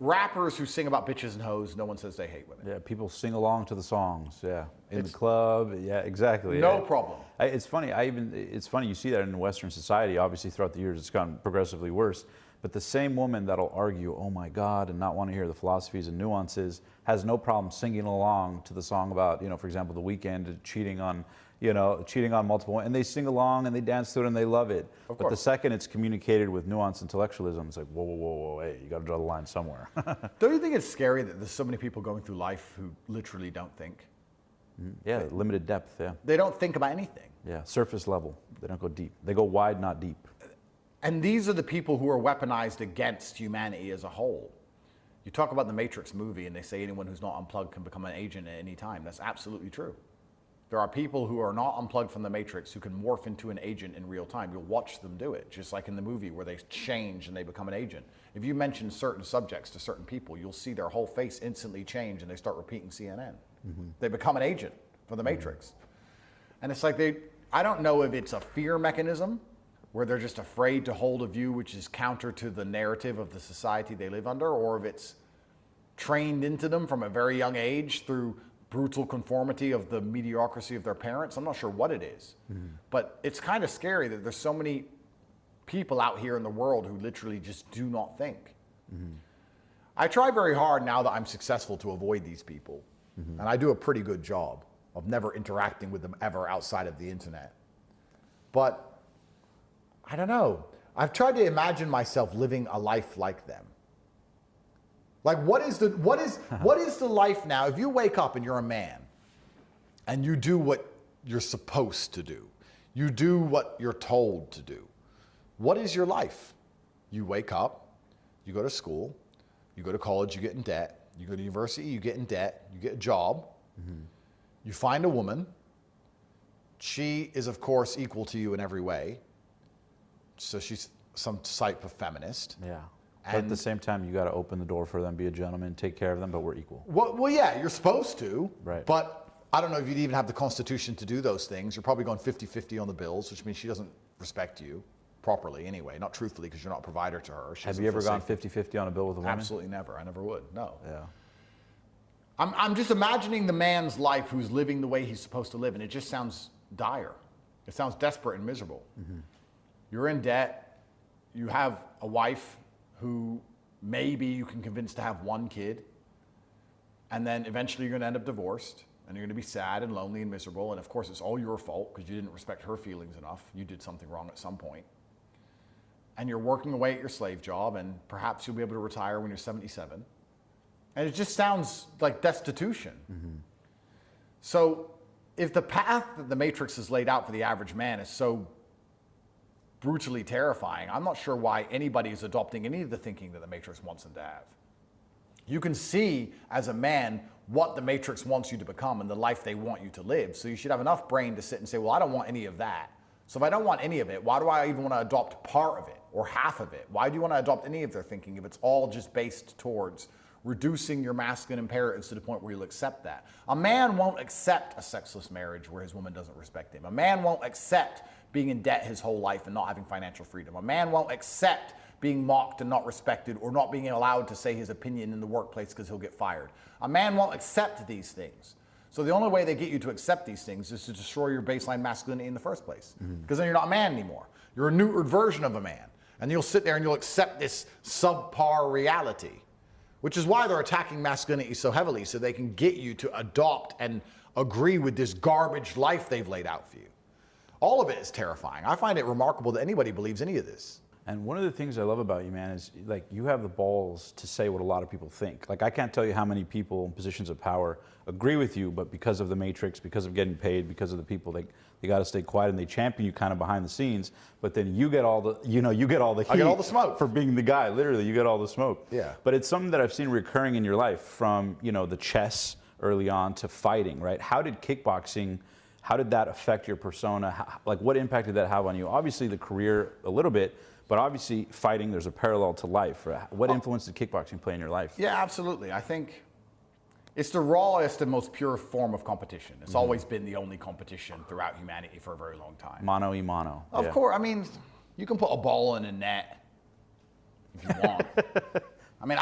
rappers who sing about bitches and hoes. No one says they hate women. Yeah, people sing along to the songs. Yeah, in the club. Yeah, exactly. No problem. It's funny. It's funny you see that in Western society. Obviously, throughout the years, it's gotten progressively worse. But the same woman that'll argue, "Oh my God," and not want to hear the philosophies and nuances, has no problem singing along to the song about, you know, for example, The Weeknd cheating on multiple women, and they sing along and they dance to it and they love it. But the second it's communicated with nuance intellectualism, it's like, whoa, whoa, whoa, whoa, hey, you got to draw the line somewhere. Don't you think it's scary that there's so many people going through life who literally don't think? Yeah, limited depth. Yeah. They don't think about anything. Yeah, surface level. They don't go deep. They go wide, not deep. And these are the people who are weaponized against humanity as a whole. You talk about the Matrix movie and they say anyone who's not unplugged can become an agent at any time. That's absolutely true. There are people who are not unplugged from the Matrix who can morph into an agent in real time. You'll watch them do it, just like in the movie where they change and they become an agent. If you mention certain subjects to certain people, you'll see their whole face instantly change and they start repeating CNN. They become an agent for the Matrix. And it's like I don't know if it's a fear mechanism where they're just afraid to hold a view which is counter to the narrative of the society they live under, or if it's trained into them from a very young age through brutal conformity of the mediocrity of their parents. I'm not sure what it is. But it's kind of scary that there's so many people out here in the world who literally just do not think. I try very hard now that I'm successful to avoid these people. And I do a pretty good job of never interacting with them ever outside of the internet. But I don't know. I've tried to imagine myself living a life like them. Like, what is the life now? If you wake up and you're a man and you do what you're supposed to do, you do what you're told to do, what is your life? You wake up, you go to school, you go to college, you get in debt, you go to university, you get in debt, you get a job, you find a woman. She is, of course, equal to you in every way. So she's some type of feminist. Yeah. But at the same time, you got to open the door for them, be a gentleman, take care of them, but we're equal. Well, yeah, you're supposed to. Right. But I don't know if you'd even have the constitution to do those things. You're probably going 50-50 on the bills, which means she doesn't respect you properly anyway, not truthfully, because you're not a provider to her. Have you ever gone 50-50 on a bill with a woman? Absolutely never. I never would. No. Yeah. I'm just imagining the man's life who's living the way he's supposed to live, and it just sounds dire. It sounds desperate and miserable. You're in debt. You have a wife who maybe you can convince to have one kid, and then eventually you're going to end up divorced, and you're going to be sad and lonely and miserable, and of course it's all your fault because you didn't respect her feelings enough. You did something wrong at some point. And you're working away at your slave job, and perhaps you'll be able to retire when you're 77. And it just sounds like destitution. So if the path that the Matrix has laid out for the average man is so brutally terrifying, I'm not sure why anybody is adopting any of the thinking that the Matrix wants them to have. You can see as a man what the Matrix wants you to become and the life they want you to live. So you should have enough brain to sit and say, well, I don't want any of that. So if I don't want any of it, why do I even want to adopt part of it or half of it? Why do you want to adopt any of their thinking if it's all just based towards reducing your masculine imperatives to the point where you'll accept that? A man won't accept a sexless marriage where his woman doesn't respect him. A man won't accept being in debt his whole life and not having financial freedom. A man won't accept being mocked and not respected, or not being allowed to say his opinion in the workplace because he'll get fired. A man won't accept these things. So the only way they get you to accept these things is to destroy your baseline masculinity in the first place. Because then you're not a man anymore. You're a neutered version of a man. And you'll sit there and you'll accept this subpar reality, which is why they're attacking masculinity so heavily, so they can get you to adopt and agree with this garbage life they've laid out for you. All of it is terrifying. I find it remarkable that anybody believes any of this. And one of the things I love about you, man, is like you have the balls to say what a lot of people think. Like I can't tell you how many people in positions of power agree with you, but because of the Matrix, because of getting paid, because of the people, they got to stay quiet and they champion you kind of behind the scenes. But then you get all the, you get all the heat. I get all the smoke for being the guy. Literally, you get all the smoke. Yeah. But it's something that I've seen recurring in your life, from the chess early on to fighting. Right? How did kickboxing? How did that affect your persona? Like what impact did that have on you? Obviously, the career a little bit. But obviously, fighting, there's a parallel to life. What influence did kickboxing play in your life? Yeah, absolutely. I think it's the rawest and most pure form of competition. It's always been the only competition throughout humanity for a very long time. Mano y mano. Of course. I mean, you can put a ball in a net if you want. I mean,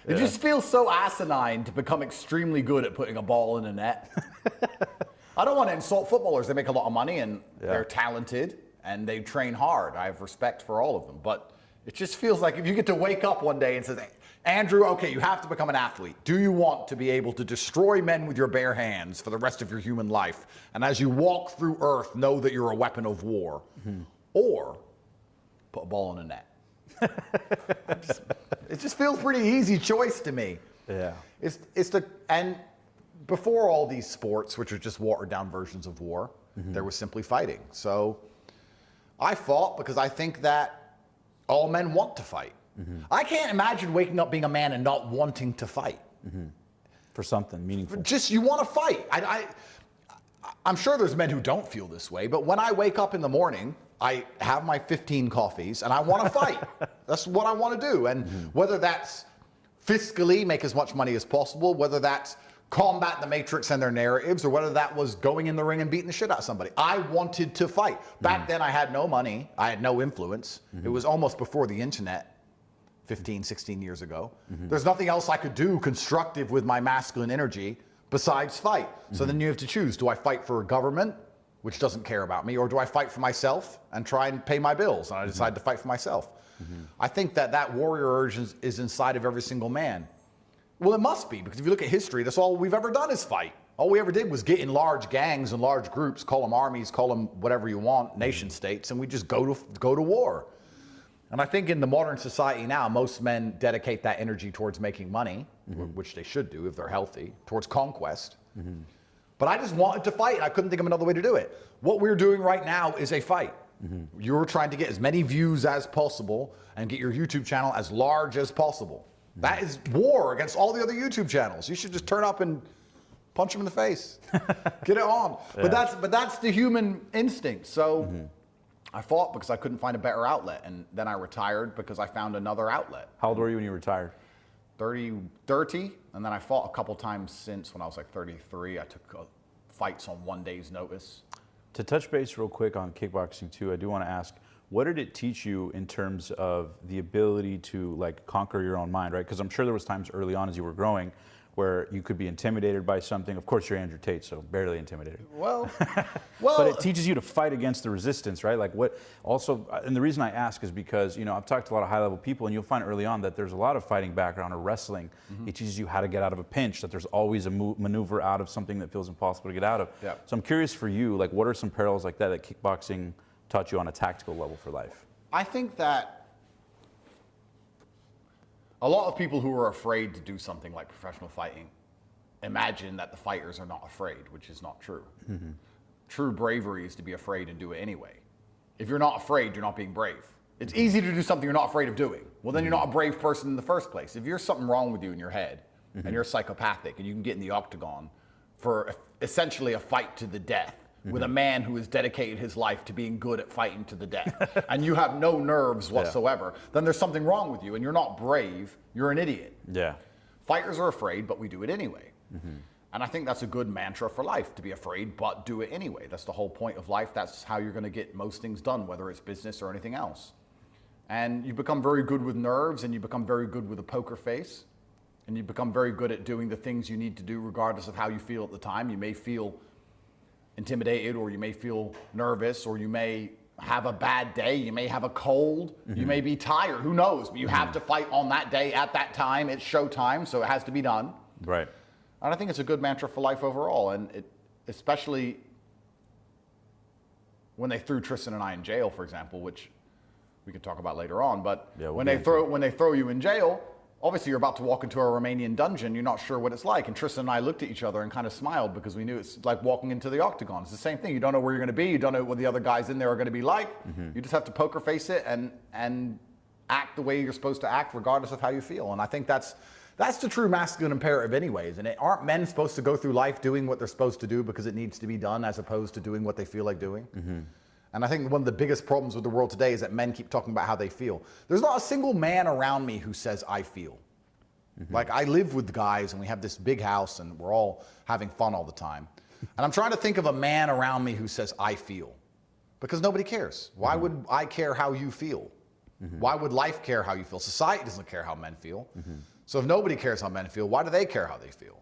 it just feels so asinine to become extremely good at putting a ball in a net. I don't want to insult footballers. They make a lot of money and they're talented. And they train hard. I have respect for all of them. But it just feels like if you get to wake up one day and say, Andrew, okay, you have to become an athlete. Do you want to be able to destroy men with your bare hands for the rest of your human life? And as you walk through Earth, know that you're a weapon of war. Or put a ball in a net. It just feels pretty easy choice to me. Yeah. And before all these sports, which are just watered down versions of war, there was simply fighting. So I fought because I think that all men want to fight. I can't imagine waking up being a man and not wanting to fight. For something meaningful. Just, you want to fight. I'm sure there's men who don't feel this way, but when I wake up in the morning, I have my 15 coffees and I want to fight. That's what I want to do. And whether that's fiscally make as much money as possible, whether that's combat the Matrix and their narratives, or whether that was going in the ring and beating the shit out of somebody. I wanted to fight. Back then I had no money. I had no influence. It was almost before the internet, 15, 16 years ago. There's nothing else I could do constructive with my masculine energy besides fight. So then you have to choose. Do I fight for a government, which doesn't care about me, or do I fight for myself and try and pay my bills? And I decide to fight for myself. I think that warrior urge is inside of every single man. Well, it must be, because if you look at history, that's all we've ever done is fight. All we ever did was get in large gangs and large groups, call them armies, call them whatever you want, nation states, and we just go to war. And I think in the modern society now, most men dedicate that energy towards making money, which they should do if they're healthy, towards conquest. But I just wanted to fight. I couldn't think of another way to do it. What we're doing right now is a fight. You're trying to get as many views as possible and get your YouTube channel as large as possible. That is war against all the other YouTube channels. You should just turn up and punch them in the face. Get it on. Yeah. But that's the human instinct. So I fought because I couldn't find a better outlet. And then I retired because I found another outlet. How old were you when you retired? 30, and then I fought a couple times since when I was like 33. I took fights on 1 day's notice. To touch base real quick on kickboxing too, I do want to ask, what did it teach you in terms of the ability to like conquer your own mind, right? Because I'm sure there was times early on as you were growing where you could be intimidated by something. Of course, you're Andrew Tate, so barely intimidated. Well, but it teaches you to fight against the resistance, right? Like what also, and the reason I ask is because, you know, I've talked to a lot of high level people and you'll find early on that there's a lot of fighting background or wrestling. It teaches you how to get out of a pinch, that there's always a maneuver out of something that feels impossible to get out of. Yeah. So I'm curious for you, like what are some parallels like that kickboxing taught you on a tactical level for life? I think that a lot of people who are afraid to do something like professional fighting imagine that the fighters are not afraid, which is not true. True bravery is to be afraid and do it anyway. If you're not afraid, you're not being brave. It's easy to do something you're not afraid of doing. Well, then you're not a brave person in the first place. If there's something wrong with you in your head and you're psychopathic and you can get in the octagon for essentially a fight to the death, with a man who has dedicated his life to being good at fighting to the death, and you have no nerves whatsoever, then there's something wrong with you, and you're not brave, you're an idiot. Yeah. Fighters are afraid, but we do it anyway. And I think that's a good mantra for life, to be afraid, but do it anyway. That's the whole point of life. That's how you're gonna get most things done, whether it's business or anything else. And you become very good with nerves, and you become very good with a poker face, and you become very good at doing the things you need to do regardless of how you feel at the time. You may feel intimidated, or you may feel nervous, or you may have a bad day, you may have a cold, you may be tired, who knows? But you have to fight on that day at that time. It's show time, so it has to be done. Right. And I think it's a good mantra for life overall, and it, especially when they threw Tristan and I in jail, for example, which we could talk about later on. But when they throw you in jail, obviously you're about to walk into a Romanian dungeon. You're not sure what it's like. And Tristan and I looked at each other and kind of smiled because we knew it's like walking into the octagon. It's the same thing. You don't know where you're going to be. You don't know what the other guys in there are going to be like. You just have to poker face it and act the way you're supposed to act, regardless of how you feel. And I think that's the true masculine imperative anyways. And aren't men supposed to go through life doing what they're supposed to do because it needs to be done, as opposed to doing what they feel like doing? And I think one of the biggest problems with the world today is that men keep talking about how they feel. There's not a single man around me who says, I feel. Like, I live with guys and we have this big house and we're all having fun all the time. And I'm trying to think of a man around me who says, I feel. Because nobody cares. Why would I care how you feel? Why would life care how you feel? Society doesn't care how men feel. So if nobody cares how men feel, why do they care how they feel?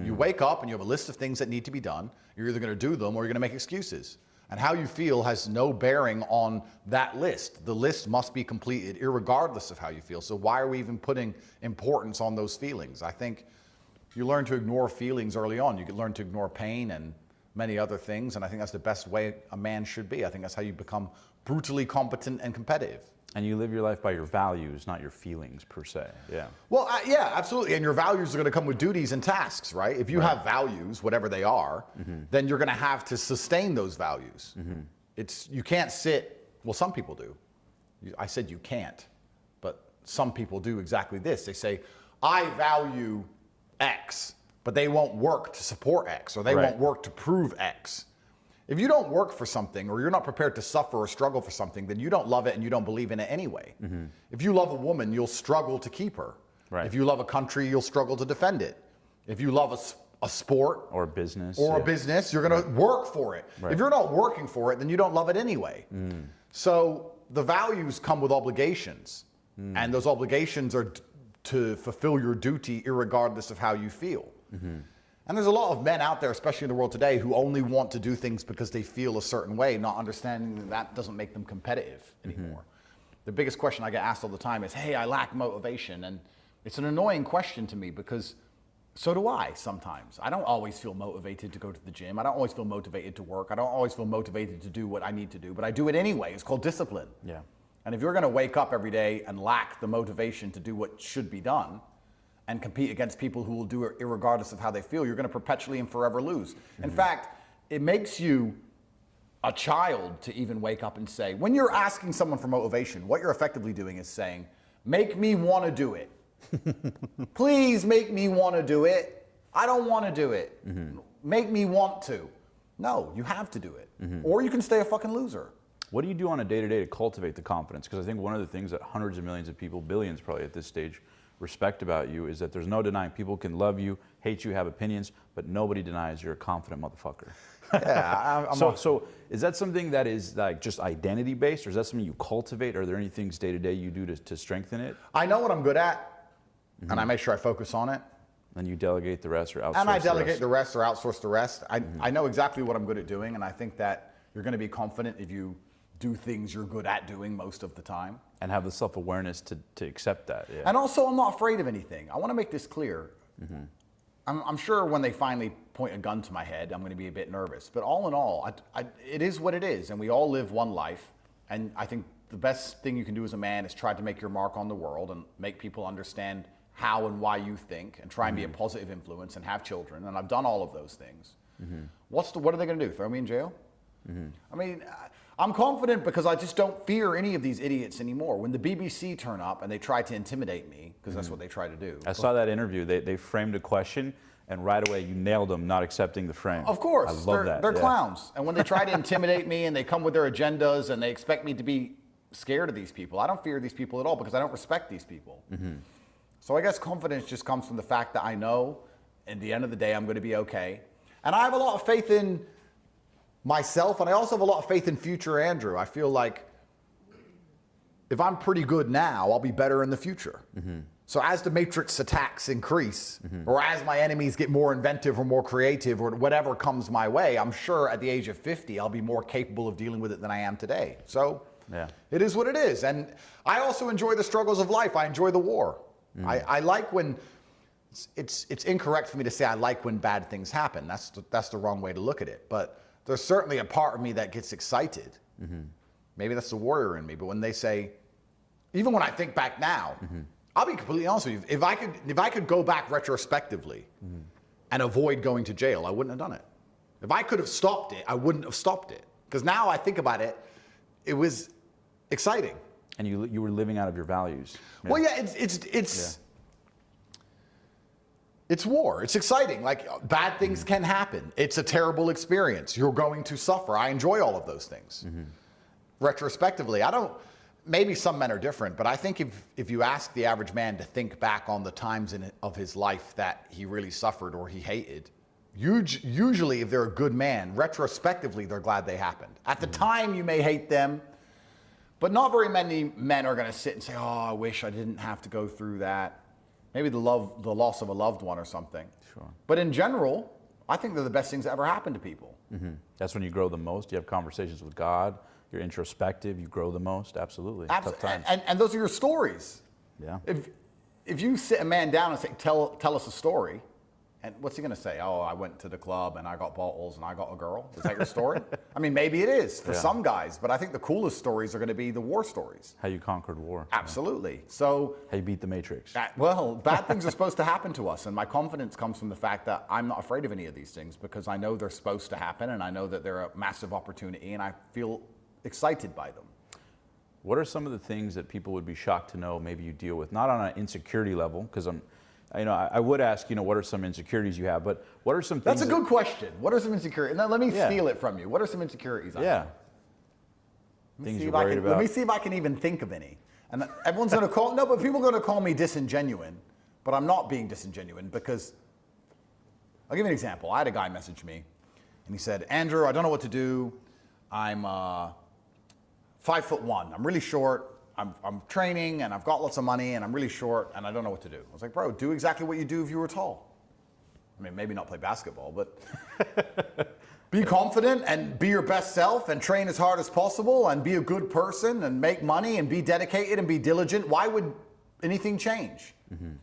You wake up and you have a list of things that need to be done. You're either going to do them or you're going to make excuses. And how you feel has no bearing on that list. The list must be completed irregardless of how you feel. So why are we even putting importance on those feelings? I think you learn to ignore feelings early on. You can learn to ignore pain and many other things. And I think that's the best way a man should be. I think that's how you become brutally competent and competitive. And you live your life by your values, not your feelings per se. Yeah. Well, yeah, absolutely. And your values are going to come with duties and tasks, right? If you have values, whatever they are, then you're going to have to sustain those values. You can't sit, well, some people do. I said you can't, but some people do exactly this. They say, I value X, but they won't work to support X, or they won't work to prove X. If you don't work for something, or you're not prepared to suffer or struggle for something, then you don't love it and you don't believe in it anyway. If you love a woman, you'll struggle to keep her. If you love a country, you'll struggle to defend it. If you love a sport or a business, a business, you're going to work for it. If you're not working for it, then you don't love it anyway. So the values come with obligations, and those obligations are to fulfill your duty irregardless of how you feel. And there's a lot of men out there, especially in the world today, who only want to do things because they feel a certain way, not understanding that that doesn't make them competitive anymore. The biggest question I get asked all the time is, hey, I lack motivation. And it's an annoying question to me because so do I sometimes. I don't always feel motivated to go to the gym. I don't always feel motivated to work. I don't always feel motivated to do what I need to do, but I do it anyway. It's called discipline. Yeah. And if you're going to wake up every day and lack the motivation to do what should be done and compete against people who will do it irregardless of how they feel, you're going to perpetually and forever lose. In fact, it makes you a child to even wake up and say, when you're asking someone for motivation, what you're effectively doing is saying, make me want to do it. Please make me want to do it. I don't want to do it. Make me want to. No, you have to do it. Or you can stay a fucking loser. What do you do on a day-to-day to cultivate the confidence? Because I think one of the things that hundreds of millions of people, billions probably at this stage, respect about you is that there's no denying people can love you, hate you, have opinions, but nobody denies you're a confident motherfucker. Yeah, So is that something that is like just identity-based, or is that something you cultivate? Are there any things day-to-day you do to strengthen it? I know what I'm good at, and I make sure I focus on it. And you delegate the rest or outsource And I delegate the the rest or outsource the rest. I know exactly what I'm good at doing, and I think that you're going to be confident if you do things you're good at doing most of the time. and have the self-awareness to accept that. Yeah. And also, I'm not afraid of anything. I want to make this clear. I'm sure when they finally point a gun to my head, I'm going to be a bit nervous. But all in all, it is what it is, and we all live one life. And I think the best thing you can do as a man is try to make your mark on the world and make people understand how and why you think, and try and be a positive influence and have children. And I've done all of those things. What are they going to do? Throw me in jail? I mean, I'm confident because I just don't fear any of these idiots anymore. When the BBC turn up and they try to intimidate me, because that's what they try to do. I saw that interview. They framed a question, and right away you nailed them not accepting the frame. Of course. I love that. They're clowns. And when they try to intimidate me and they come with their agendas and they expect me to be scared of these people, I don't fear these people at all because I don't respect these people. So I guess confidence just comes from the fact that I know at the end of the day I'm going to be okay. And I have a lot of faith in myself, and I also have a lot of faith in future Andrew. I feel like if I'm pretty good now, I'll be better in the future. So as the Matrix attacks increase, or as my enemies get more inventive or more creative or whatever comes my way, I'm sure at the age of 50, I'll be more capable of dealing with it than I am today. So it is what it is. And I also enjoy the struggles of life. I enjoy the war. I like when, it's incorrect for me to say I like when bad things happen. That's the wrong way to look at it. But there's certainly a part of me that gets excited. Maybe that's the warrior in me. But when they say, even when I think back now, I'll be completely honest with you. If I could go back retrospectively and avoid going to jail, I wouldn't have done it. If I could have stopped it, I wouldn't have stopped it. Because now I think about it, it was exciting. And you were living out of your values. Well, yeah, it's war. It's exciting. Like, bad things can happen. It's a terrible experience. You're going to suffer. I enjoy all of those things. Retrospectively, maybe some men are different, but I think if you ask the average man to think back on the times of his life that he really suffered or he hated, usually if they're a good man, retrospectively, they're glad they happened. At the time, you may hate them, but not very many men are going to sit and say, oh, I wish I didn't have to go through that. Maybe the loss of a loved one or something. Sure. But in general, I think they're the best things that ever happen to people. That's when you grow the most. You have conversations with God. You're introspective. You grow the most. Absolutely. Tough times. And those are your stories. Yeah. If you sit a man down and say, tell us a story, and what's he going to say? Oh, I went to the club and I got bottles and I got a girl. Is that your story? I mean, maybe it is for some guys, but I think the coolest stories are going to be the war stories. How you conquered war. Absolutely. So how you beat the Matrix. Well, bad things are supposed to happen to us, and my confidence comes from the fact that I'm not afraid of any of these things because I know they're supposed to happen, and I know that they're a massive opportunity, and I feel excited by them. What are some of the things that people would be shocked to know maybe you deal with? Not on an insecurity level, because I would ask, what are some insecurities you have, but what are some things? That's a good question. What are some insecurities? Now, let me steal it from you. What are some insecurities? Things you're worried about. Let me see if I can even think of any. And everyone's going to but people are going to call me disingenuous, but I'm not being disingenuous because, I'll give you an example. I had a guy message me, and he said, Andrew, I don't know what to do. I'm 5'1". I'm really short. I'm training and I've got lots of money and I'm really short and I don't know what to do. I was like, bro, do exactly what you do if you were tall. I mean, maybe not play basketball, but be confident and be your best self and train as hard as possible and be a good person and make money and be dedicated and be diligent. Why would anything change?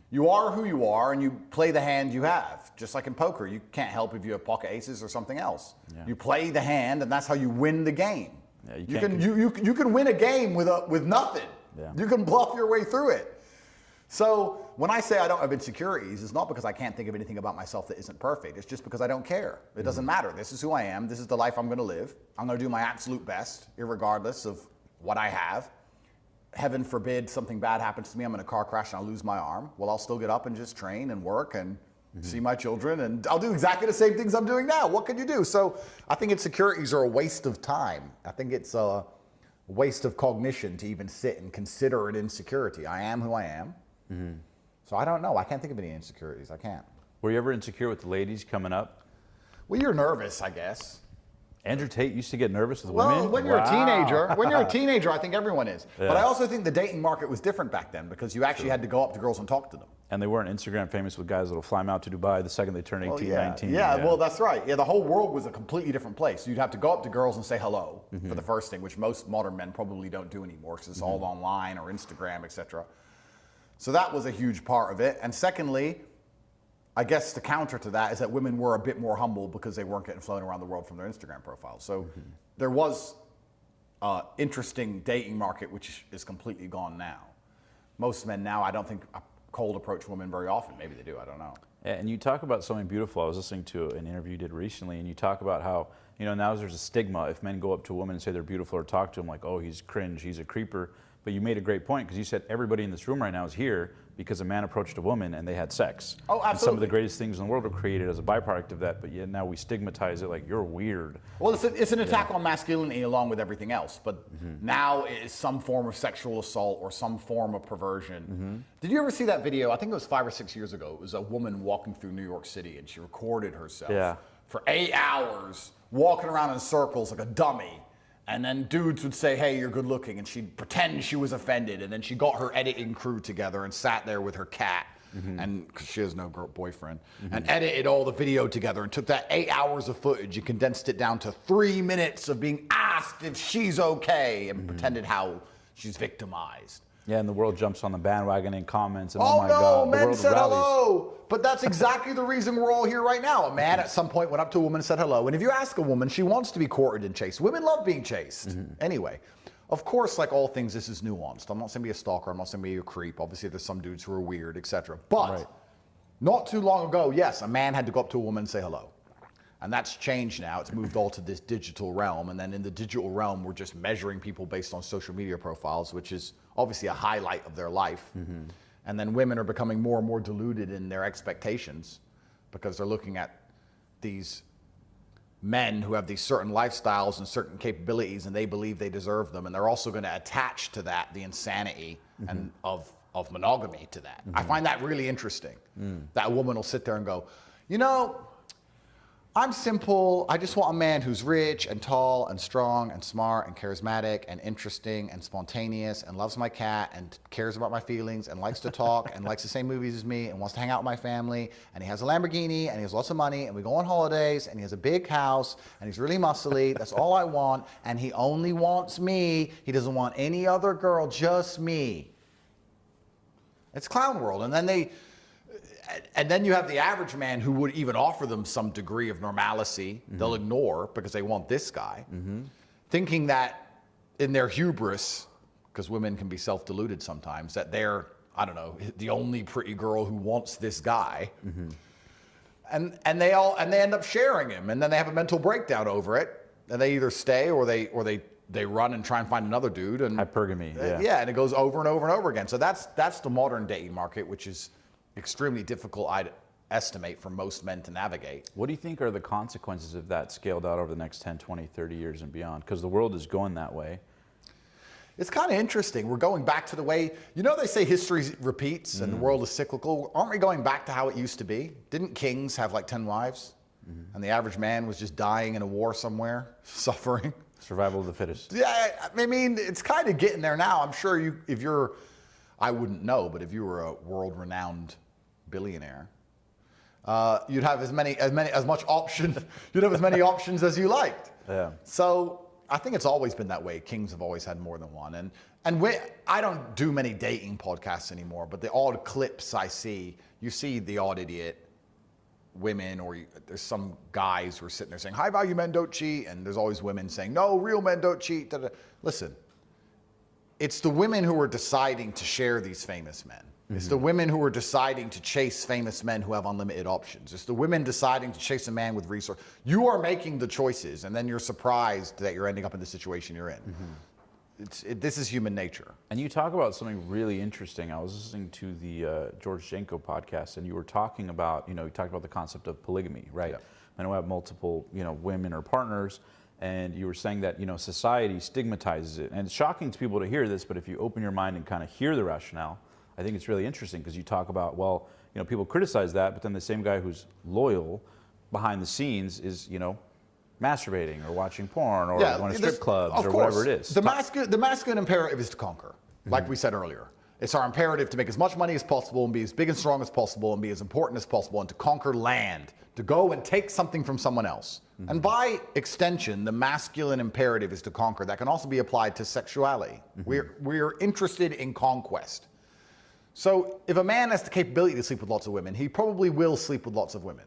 You are who you are and you play the hand you have. Just like in poker, you can't help if you have pocket aces or something else. You play the hand and that's how you win the game. Yeah, you can win a game with nothing. Yeah. You can bluff your way through it. So when I say I don't have insecurities, it's not because I can't think of anything about myself that isn't perfect. It's just because I don't care. It doesn't matter. This is who I am. This is the life I'm going to live. I'm going to do my absolute best, irregardless of what I have. Heaven forbid something bad happens to me. I'm in a car crash and I lose my arm. Well, I'll still get up and just train and work and see my children, and I'll do exactly the same things I'm doing now. What can you do? So I think insecurities are a waste of time. I think it's a waste of cognition to even sit and consider an insecurity. I am who I am. So I don't know. I can't think of any insecurities. I can't. Were you ever insecure with the ladies coming up? Well, you're nervous, I guess. Andrew Tate used to get nervous with women? Well, when you're a teenager, I think everyone is. Yeah. But I also think the dating market was different back then because you actually had to go up to girls and talk to them. And they weren't Instagram famous with guys that'll fly them out to Dubai the second they turn 18, 19. Yeah, well, that's right. Yeah, the whole world was a completely different place. You'd have to go up to girls and say hello for the first thing, which most modern men probably don't do anymore because it's all online or Instagram, etc. So that was a huge part of it. And secondly, I guess the counter to that is that women were a bit more humble because they weren't getting flown around the world from their Instagram profiles. So there was an interesting dating market, which is completely gone now. Most men now, I don't think cold approach women very often. Maybe they do, I don't know. And you talk about something beautiful. I was listening to an interview you did recently, and you talk about how, now there's a stigma if men go up to a woman and say they're beautiful or talk to them like, oh, he's cringe, he's a creeper. But you made a great point because you said everybody in this room right now is here because a man approached a woman and they had sex. Oh, absolutely. And some of the greatest things in the world were created as a byproduct of that, but yet now we stigmatize it like you're weird. Well, it's an attack on masculinity along with everything else, but now it is some form of sexual assault or some form of perversion. Did you ever see that video? I think it was 5 or 6 years ago. It was a woman walking through New York City and she recorded herself for 8 hours walking around in circles like a dummy. And then dudes would say, hey, you're good looking. And she'd pretend she was offended. And then she got her editing crew together and sat there with her cat. And because she has no boyfriend. And edited all the video together and took that 8 hours of footage and condensed it down to 3 minutes of being asked if she's okay and pretended how she's victimized. Yeah, and the world jumps on the bandwagon in comments. And oh my no, God, the men world said rallies. hello. But that's exactly the reason we're all here right now. A man at some point went up to a woman and said hello. And if you ask a woman, she wants to be courted and chased. Women love being chased. Anyway, of course, like all things, this is nuanced. I'm not saying be a stalker. I'm not saying be a creep. Obviously, there's some dudes who are weird, etc. But not too long ago, yes, a man had to go up to a woman and say hello. And that's changed now. It's moved all to this digital realm. And then in the digital realm, we're just measuring people based on social media profiles, which is obviously a highlight of their life. And then women are becoming more and more deluded in their expectations because they're looking at these men who have these certain lifestyles and certain capabilities and they believe they deserve them. And they're also going to attach to that the insanity and of monogamy to that. I find that really interesting. That a woman will sit there and go, I'm simple. I just want a man who's rich and tall and strong and smart and charismatic and interesting and spontaneous and loves my cat and cares about my feelings and likes to talk and likes the same movies as me and wants to hang out with my family and he has a Lamborghini and he has lots of money and we go on holidays and he has a big house and he's really muscly. That's all I want. And he only wants me. He doesn't want any other girl, just me. It's clown world. And then you have the average man who would even offer them some degree of normalcy. They'll ignore because they want this guy, thinking that in their hubris, because women can be self-deluded sometimes, that they're, I don't know, the only pretty girl who wants this guy. And they end up sharing him, and then they have a mental breakdown over it, and they either stay or they run and try and find another dude. And hypergamy. And it goes over and over and over again. So that's the modern dating market, which is extremely difficult, I'd estimate, for most men to navigate. What do you think are the consequences of that scaled out over the next 10, 20, 30 years and beyond? Because the world is going that way. It's kind of interesting. We're going back to the way, they say history repeats and the world is cyclical. Aren't we going back to how it used to be? Didn't kings have like 10 wives? And the average man was just dying in a war somewhere, suffering? Survival of the fittest. Yeah, I mean, it's kind of getting there now. I'm sure if you're, I wouldn't know, but if you were a world-renowned billionaire, you'd have as many options as you liked. Yeah. So I think it's always been that way. Kings have always had more than one. And I don't do many dating podcasts anymore, but the odd clips I see, you see the odd idiot women, or there's some guys who are sitting there saying, high value men don't cheat, and there's always women saying, no, real men don't cheat. Da, da. Listen, it's the women who are deciding to share these famous men. It's the women who are deciding to chase famous men who have unlimited options. It's the women deciding to chase a man with resources. You are making the choices, and then you're surprised that you're ending up in the situation you're in. This is human nature. And you talk about something really interesting. I was listening to the George Janko podcast, and you were talking about, you talked about the concept of polygamy, right? Yeah. And we have multiple, women or partners, and you were saying that, society stigmatizes it. And it's shocking to people to hear this, but if you open your mind and kind of hear the rationale, I think it's really interesting, because you talk about, well, people criticize that, but then the same guy who's loyal behind the scenes is, masturbating or watching porn or going to strip clubs or whatever it is. The masculine imperative is to conquer, like we said earlier. It's our imperative to make as much money as possible and be as big and strong as possible and be as important as possible and to conquer land, to go and take something from someone else. And by extension, the masculine imperative is to conquer. That can also be applied to sexuality. We're interested in conquest. So if a man has the capability to sleep with lots of women, he probably will sleep with lots of women.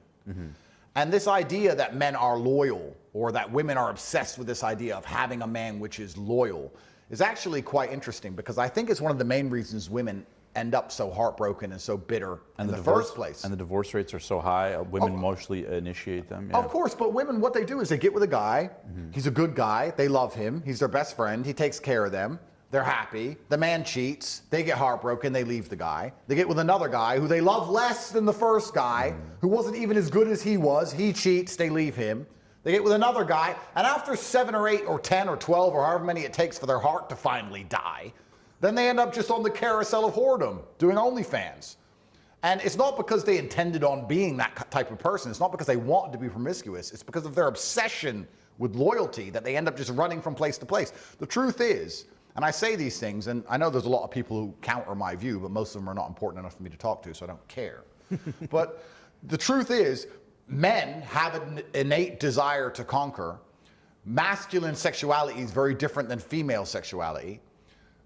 And this idea that men are loyal, or that women are obsessed with this idea of having a man which is loyal, is actually quite interesting, because I think it's one of the main reasons women end up so heartbroken and so bitter in the first place. And the divorce rates are so high, women mostly initiate them. Yeah. Of course, but women, what they do is they get with a guy, he's a good guy, they love him, he's their best friend, he takes care of them. They're happy. The man cheats. They get heartbroken. They leave the guy. They get with another guy who they love less than the first guy, who wasn't even as good as he was. He cheats. They leave him. They get with another guy. And after 7 or 8 or 10 or 12 or however many it takes for their heart to finally die, then they end up just on the carousel of whoredom, doing OnlyFans. And it's not because they intended on being that type of person. It's not because they wanted to be promiscuous. It's because of their obsession with loyalty that they end up just running from place to place. The truth is, and I say these things, and I know there's a lot of people who counter my view, but most of them are not important enough for me to talk to, so I don't care. But the truth is, men have an innate desire to conquer. Masculine sexuality is very different than female sexuality.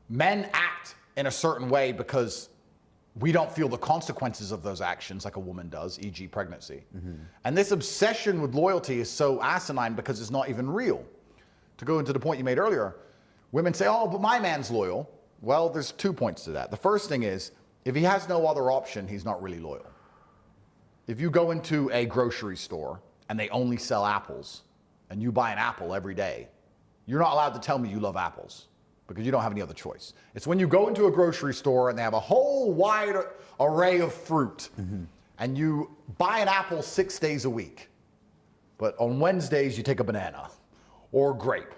Men act in a certain way because we don't feel the consequences of those actions like a woman does, e.g. pregnancy. And this obsession with loyalty is so asinine because it's not even real. To go into the point you made earlier, women say, oh, but my man's loyal. Well, there's 2 points to that. The first thing is, if he has no other option, he's not really loyal. If you go into a grocery store and they only sell apples, and you buy an apple every day, you're not allowed to tell me you love apples, because you don't have any other choice. It's when you go into a grocery store and they have a whole wide array of fruit, and you buy an apple 6 days a week, but on Wednesdays you take a banana or grape.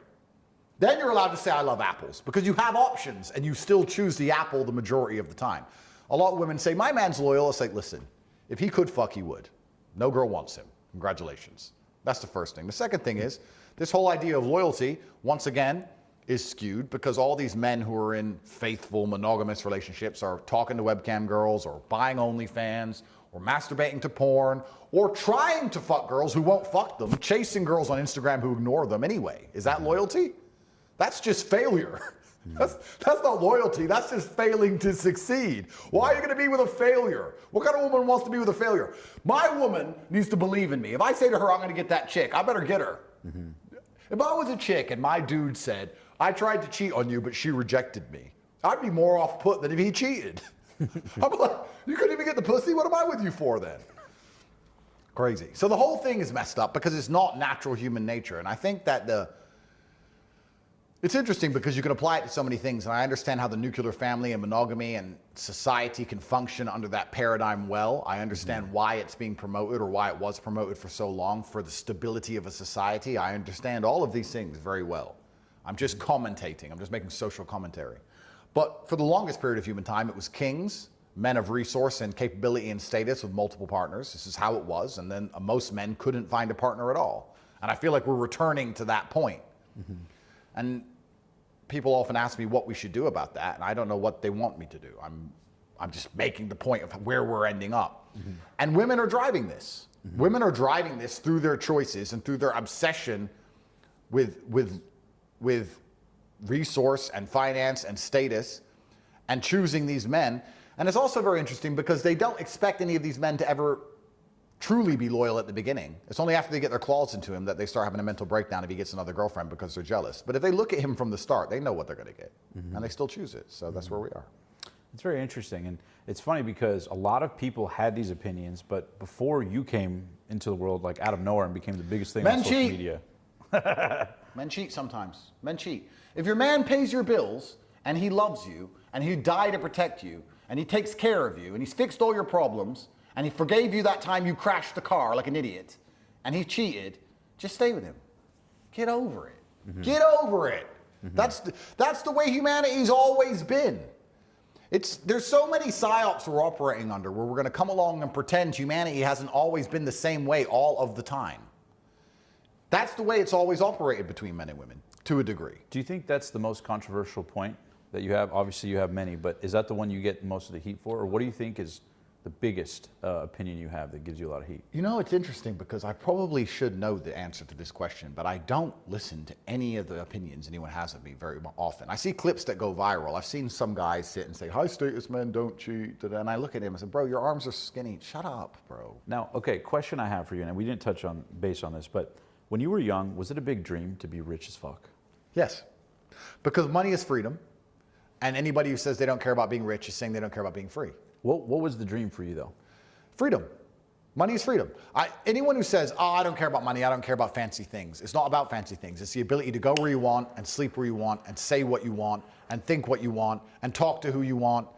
Then you're allowed to say, I love apples, because you have options and you still choose the apple the majority of the time. A lot of women say, my man's loyal. It's like, listen, if he could fuck, he would. No girl wants him. Congratulations. That's the first thing. The second thing is, this whole idea of loyalty, once again, is skewed because all these men who are in faithful, monogamous relationships are talking to webcam girls or buying OnlyFans or masturbating to porn or trying to fuck girls who won't fuck them, chasing girls on Instagram who ignore them anyway. Is that loyalty? That's just failure. That's not loyalty. That's just failing to succeed. Why are you going to be with a failure? What kind of woman wants to be with a failure? My woman needs to believe in me. If I say to her, I'm going to get that chick, I better get her. If I was a chick and my dude said, I tried to cheat on you, but she rejected me, I'd be more off put than if he cheated. I'm like, you couldn't even get the pussy? What am I with you for then? Crazy. So the whole thing is messed up because it's not natural human nature. And I think that it's interesting because you can apply it to so many things, and I understand how the nuclear family and monogamy and society can function under that paradigm well. I understand why it's being promoted or why it was promoted for so long for the stability of a society. I understand all of these things very well. I'm just commentating. I'm just making social commentary. But for the longest period of human time, it was kings, men of resource and capability and status with multiple partners. This is how it was. And then most men couldn't find a partner at all. And I feel like we're returning to that point. And people often ask me what we should do about that, and I don't know what they want me to do. I'm just making the point of where we're ending up. And women are driving this. Women are driving this through their choices and through their obsession with resource and finance and status and choosing these men. And it's also very interesting because they don't expect any of these men to ever truly be loyal at the beginning. It's only after they get their claws into him that they start having a mental breakdown if he gets another girlfriend because they're jealous. But if they look at him from the start, they know what they're going to get, and they still choose it. So that's where we are. It's very interesting, and it's funny because a lot of people had these opinions, but before you came into the world, like out of nowhere, and became the biggest thing on social media. Men cheat sometimes. Men cheat. If your man pays your bills and he loves you and he'd die to protect you and he takes care of you and he's fixed all your problems and he forgave you that time you crashed the car like an idiot and he cheated, just stay with him. Get over it. Get over it. That's the way humanity's always been. There's so many psyops we're operating under where we're going to come along and pretend humanity hasn't always been the same way all of the time. That's the way it's always operated between men and women, to a degree. Do you think that's the most controversial point that you have? Obviously, you have many, but is that the one you get most of the heat for? Or what do you think is the biggest opinion you have that gives you a lot of heat? You know, it's interesting because I probably should know the answer to this question, but I don't listen to any of the opinions anyone has of me very often. I see clips that go viral. I've seen some guys sit and say, high status men don't cheat. And I look at him and say, bro, your arms are skinny. Shut up, bro. Now, okay, question I have for you, and we didn't touch on base on this, but when you were young, was it a big dream to be rich as fuck? Yes, because money is freedom, and anybody who says they don't care about being rich is saying they don't care about being free. What was the dream for you, though? Freedom. Money is freedom. Anyone who says, oh, I don't care about money, I don't care about fancy things. It's not about fancy things. It's the ability to go where you want and sleep where you want and say what you want and think what you want and talk to who you want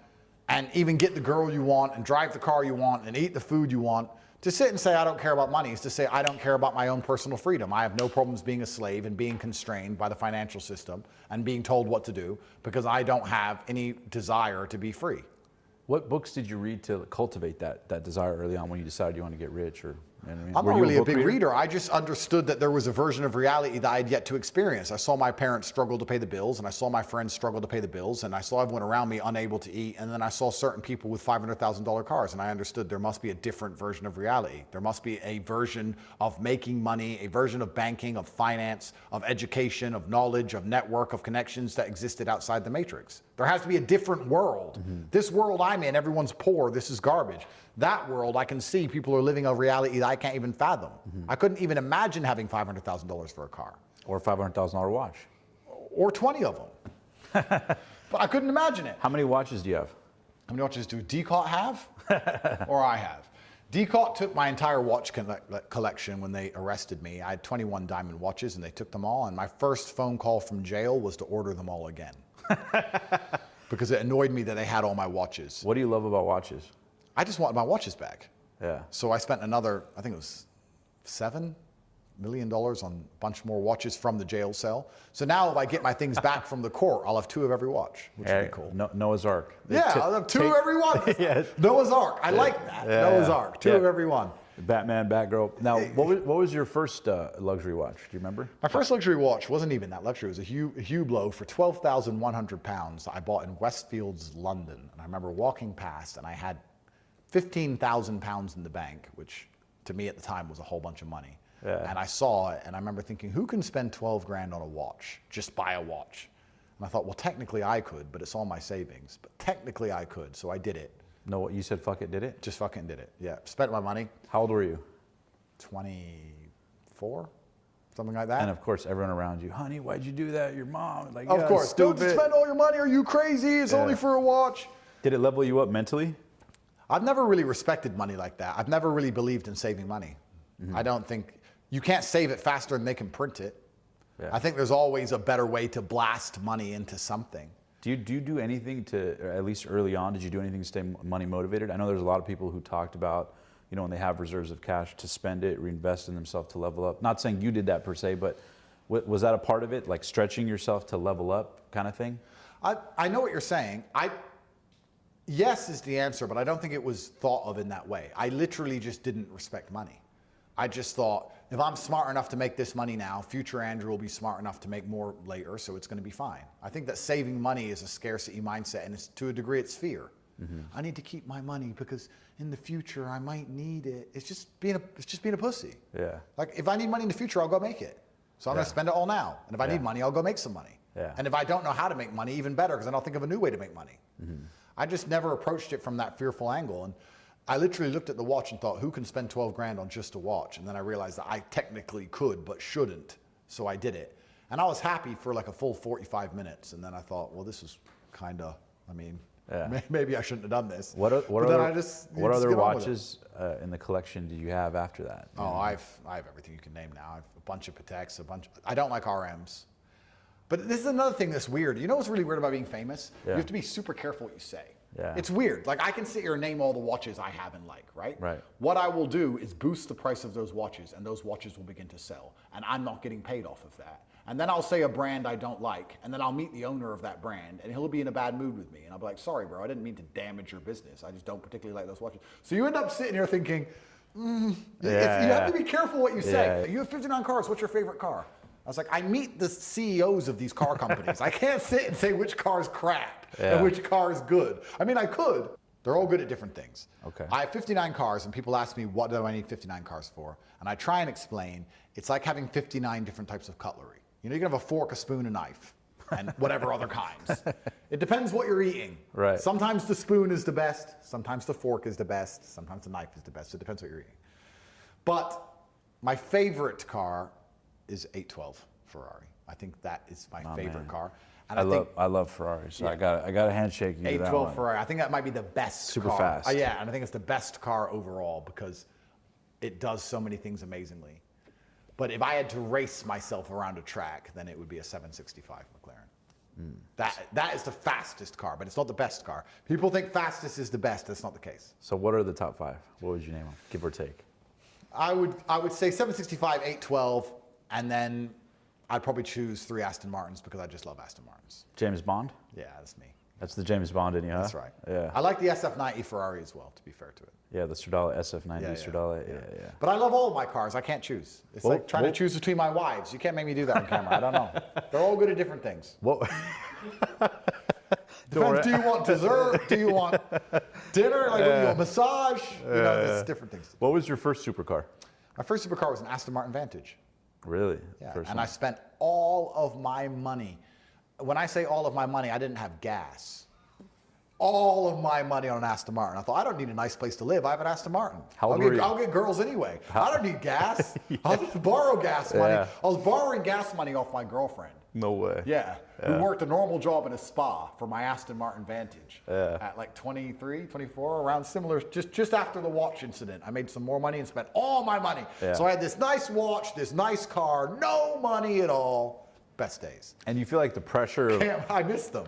and even get the girl you want and drive the car you want and eat the food you want. To sit and say, I don't care about money is to say, I don't care about my own personal freedom. I have no problems being a slave and being constrained by the financial system and being told what to do because I don't have any desire to be free. What books did you read to cultivate that desire early on when you decided you want to get rich? Or, you know what I mean? I'm not really a big reader. I just understood that there was a version of reality that I had yet to experience. I saw my parents struggle to pay the bills, and I saw my friends struggle to pay the bills, and I saw everyone around me unable to eat, and then I saw certain people with $500,000 cars, and I understood there must be a different version of reality. There must be a version of making money, a version of banking, of finance, of education, of knowledge, of network, of connections that existed outside the matrix. There has to be a different world. This world I'm in, everyone's poor, this is garbage. That world, I can see people are living a reality that I can't even fathom. I couldn't even imagine having $500,000 for a car. Or a $500,000 watch. Or 20 of them. But I couldn't imagine it. How many watches do you have? How many watches do Decot have? Or I have? Decot took my entire watch collection when they arrested me. I had 21 diamond watches and they took them all. And my first phone call from jail was to order them all again. Because it annoyed me that they had all my watches. What do you love about watches? I just wanted my watches back. Yeah. So I spent another, I think it was $7 million on a bunch more watches from the jail cell. So now if I get my things back from the court, I'll have 2 of every watch, which would be cool. Noah's Ark. Yeah, I'll have 2 of every one. Yes. Noah's Ark. I like that. Yeah, Noah's Ark. 2 of every one. Batman, Batgirl. Now, what was your first luxury watch? Do you remember? My first luxury watch wasn't even that luxury. It was a Hublot for 12,100 pounds I bought in Westfields, London. And I remember walking past and I had 15,000 pounds in the bank, which to me at the time was a whole bunch of money. Yeah. And I saw it and I remember thinking, who can spend 12 grand on a watch? Just buy a watch. And I thought, well, technically I could, but it's all my savings. But technically I could, so I did it. No, what you said, fuck it, did it? Just fucking did it, yeah. Spent my money. How old were you? 24, something like that. And of course, everyone around you, honey, why'd you do that? Your mom, like, of course, stupid. Don't spend all your money. Are you crazy? It's only for a watch. Did it level you up mentally? I've never really respected money like that. I've never really believed in saving money. I don't think, you can't save it faster than they can print it. Yeah. I think there's always a better way to blast money into something. Do you do anything to, or at least early on, did you do anything to stay money motivated? I know there's a lot of people who talked about, you know, when they have reserves of cash to spend it, reinvest in themselves to level up. Not saying you did that per se, but was that a part of it? Like stretching yourself to level up kind of thing? I know what you're saying. Yes is the answer, but I don't think it was thought of in that way. I literally just didn't respect money. I just thought, if I'm smart enough to make this money now, future Andrew will be smart enough to make more later, so it's going to be fine. I think that saving money is a scarcity mindset, and to a degree it's fear. I need to keep my money because in the future I might need it. It's just being a pussy. Yeah. Like if I need money in the future, I'll go make it. So I'm going to spend it all now. And if I need money, I'll go make some money. Yeah. And if I don't know how to make money, even better, because then I'll think of a new way to make money. I just never approached it from that fearful angle. And I literally looked at the watch and thought, who can spend 12 grand on just a watch? And then I realized that I technically could, but shouldn't. So I did it. And I was happy for like a full 45 minutes. And then I thought, well, this is kind of, I mean, maybe I shouldn't have done this. What other watches in the collection do you have after that? Oh, I have everything you can name now. I have a bunch of Pateks, I don't like RMs. But this is another thing that's weird. You know what's really weird about being famous? Yeah. You have to be super careful what you say. Yeah. It's weird. Like I can sit here and name all the watches I have and like, right? Right. What I will do is boost the price of those watches and those watches will begin to sell. And I'm not getting paid off of that. And then I'll say a brand I don't like, and then I'll meet the owner of that brand, and he'll be in a bad mood with me. And I'll be like, sorry, bro, I didn't mean to damage your business. I just don't particularly like those watches. So you end up sitting here thinking, you have to be careful what you say. Yeah. You have 59 cars, what's your favorite car? I was like, I meet the CEOs of these car companies. I can't sit and say which car is crap and which car is good. I mean, I could. They're all good at different things. Okay. I have 59 cars, and people ask me, what do I need 59 cars for? And I try and explain, it's like having 59 different types of cutlery. You know, you can have a fork, a spoon, a knife, and whatever other kinds. It depends what you're eating. Right. Sometimes the spoon is the best. Sometimes the fork is the best. Sometimes the knife is the best. So it depends what you're eating. But my favorite car is 812 Ferrari. I think that is my favorite car. And I love Ferrari, so I got a handshake you to that 812 one. Ferrari. I think that might be the best Super car. fast. Yeah, and I think it's the best car overall because it does so many things amazingly. But if I had to race myself around a track, then it would be a 765 McLaren. That is the fastest car, but it's not the best car. People think fastest is the best. That's not the case. So what are the top 5? What would you name them, give or take? I would say 765, 812, and then I'd probably choose 3 Aston Martins because I just love Aston Martins. James Bond? Yeah, that's me. That's the James Bond in you, huh? That's right. Yeah. I like the SF90 Ferrari as well, to be fair to it. Yeah, the Stradale SF90 Stradale. Yeah. But I love all of my cars. I can't choose. It's like trying to choose between my wives. You can't make me do that on camera. I don't know. They're all good at different things. What? Depends, do you want dessert? Do you want dinner? Like, do you want massage? You know, it's different things. What was your first supercar? My first supercar was an Aston Martin Vantage. Really? Yeah, and I spent all of my money. When I say all of my money, I didn't have gas. All of my money on an Aston Martin. I thought, I don't need a nice place to live. I have an Aston Martin. I'll get girls anyway. I don't need gas. I'll just borrow gas money. I was borrowing gas money off my girlfriend. No way. Yeah. We worked a normal job in a spa for my Aston Martin Vantage. At like 23, 24, around similar, just after the watch incident. I made some more money and spent all my money. So I had this nice watch, this nice car, no money at all. Best days. And you feel like the pressure of... I missed them.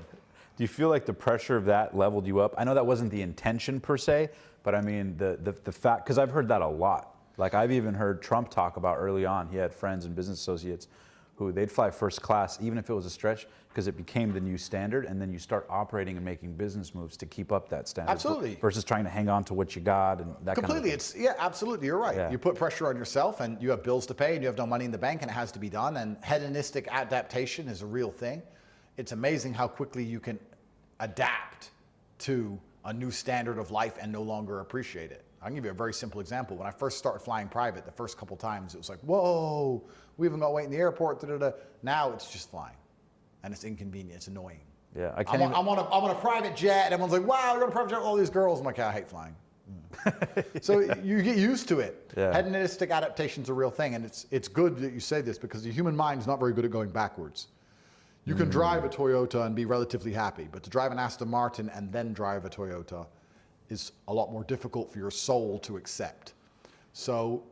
Do you feel like the pressure of that leveled you up? I know that wasn't the intention per se, but I mean the fact, because I've heard that a lot. Like I've even heard Trump talk about early on, he had friends and business associates who they'd fly first class, even if it was a stretch, because it became the new standard, and then you start operating and making business moves to keep up that standard. Absolutely. Versus trying to hang on to what you got and that Completely. kind of thing. Yeah, absolutely. You're right. Yeah. You put pressure on yourself and you have bills to pay and you have no money in the bank and it has to be done. And hedonistic adaptation is a real thing. It's amazing how quickly you can adapt to a new standard of life and no longer appreciate it. I'll give you a very simple example. When I first started flying private, the first couple times it was like, whoa, we haven't got to wait in the airport. Now it's just flying, and it's inconvenient. It's annoying. Yeah, I'm on a private jet, and everyone's like, wow, you're on a private jet with all these girls. I'm like, yeah, I hate flying. So you get used to it. Yeah. Hedonistic adaptation is a real thing, and it's good that you say this because the human mind is not very good at going backwards. You can drive a Toyota and be relatively happy, but to drive an Aston Martin and then drive a Toyota is a lot more difficult for your soul to accept. So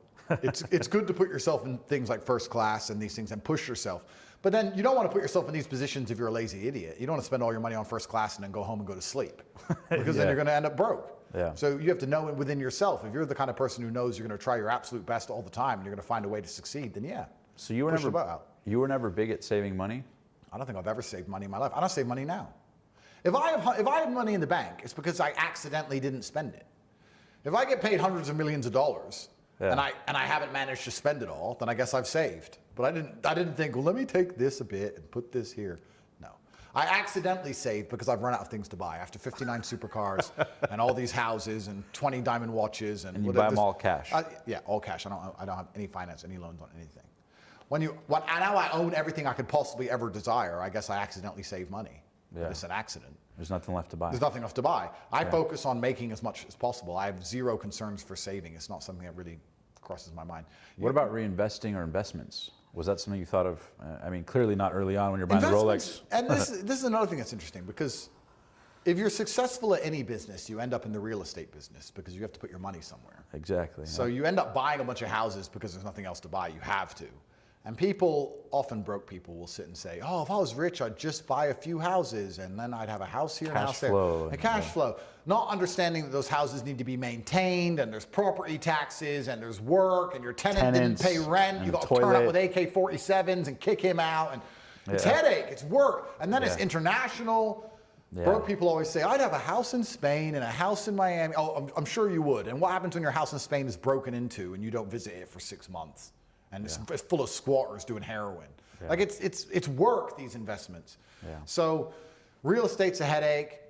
it's good to put yourself in things like first class and these things and push yourself. But then you don't want to put yourself in these positions if you're a lazy idiot. You don't want to spend all your money on first class and then go home and go to sleep because then you're going to end up broke. Yeah. So you have to know it within yourself. If you're the kind of person who knows you're going to try your absolute best all the time and you're going to find a way to succeed, then yeah. So you were never big at saving money? I don't think I've ever saved money in my life. I don't save money now. If I have money in the bank, it's because I accidentally didn't spend it. If I get paid hundreds of millions of dollars and I haven't managed to spend it all, then I guess I've saved. But I didn't think, well, let me take this a bit and put this here. No. I accidentally saved because I've run out of things to buy. After 59 supercars and all these houses and 20 diamond watches and you buy them all cash. Yeah, all cash. I don't have any finance, any loans on anything. Now I own everything I could possibly ever desire, I guess I accidentally save money. if it's an accident. There's nothing left to buy. There's nothing left to buy. I focus on making as much as possible. I have zero concerns for saving. It's not something that really crosses my mind. What about reinvesting or investments? Was that something you thought of? I mean, clearly not early on when you're buying the Rolex. And this is another thing that's interesting, because if you're successful at any business, you end up in the real estate business because you have to put your money somewhere. Exactly. So you end up buying a bunch of houses because there's nothing else to buy. You have to. And people, often broke people, will sit and say, oh, if I was rich, I'd just buy a few houses and then I'd have a house here and a house there. And cash flow. Not understanding that those houses need to be maintained, and there's property taxes, and there's work, and your tenant didn't pay rent. You got to turn up with AK-47s and kick him out. And it's headache, it's work. And then it's international. Broke people always say, I'd have a house in Spain and a house in Miami. Oh, I'm sure you would. And what happens when your house in Spain is broken into and you don't visit it for 6 months? And it's full of squatters doing heroin. Like it's work, these investments. So real estate's a headache.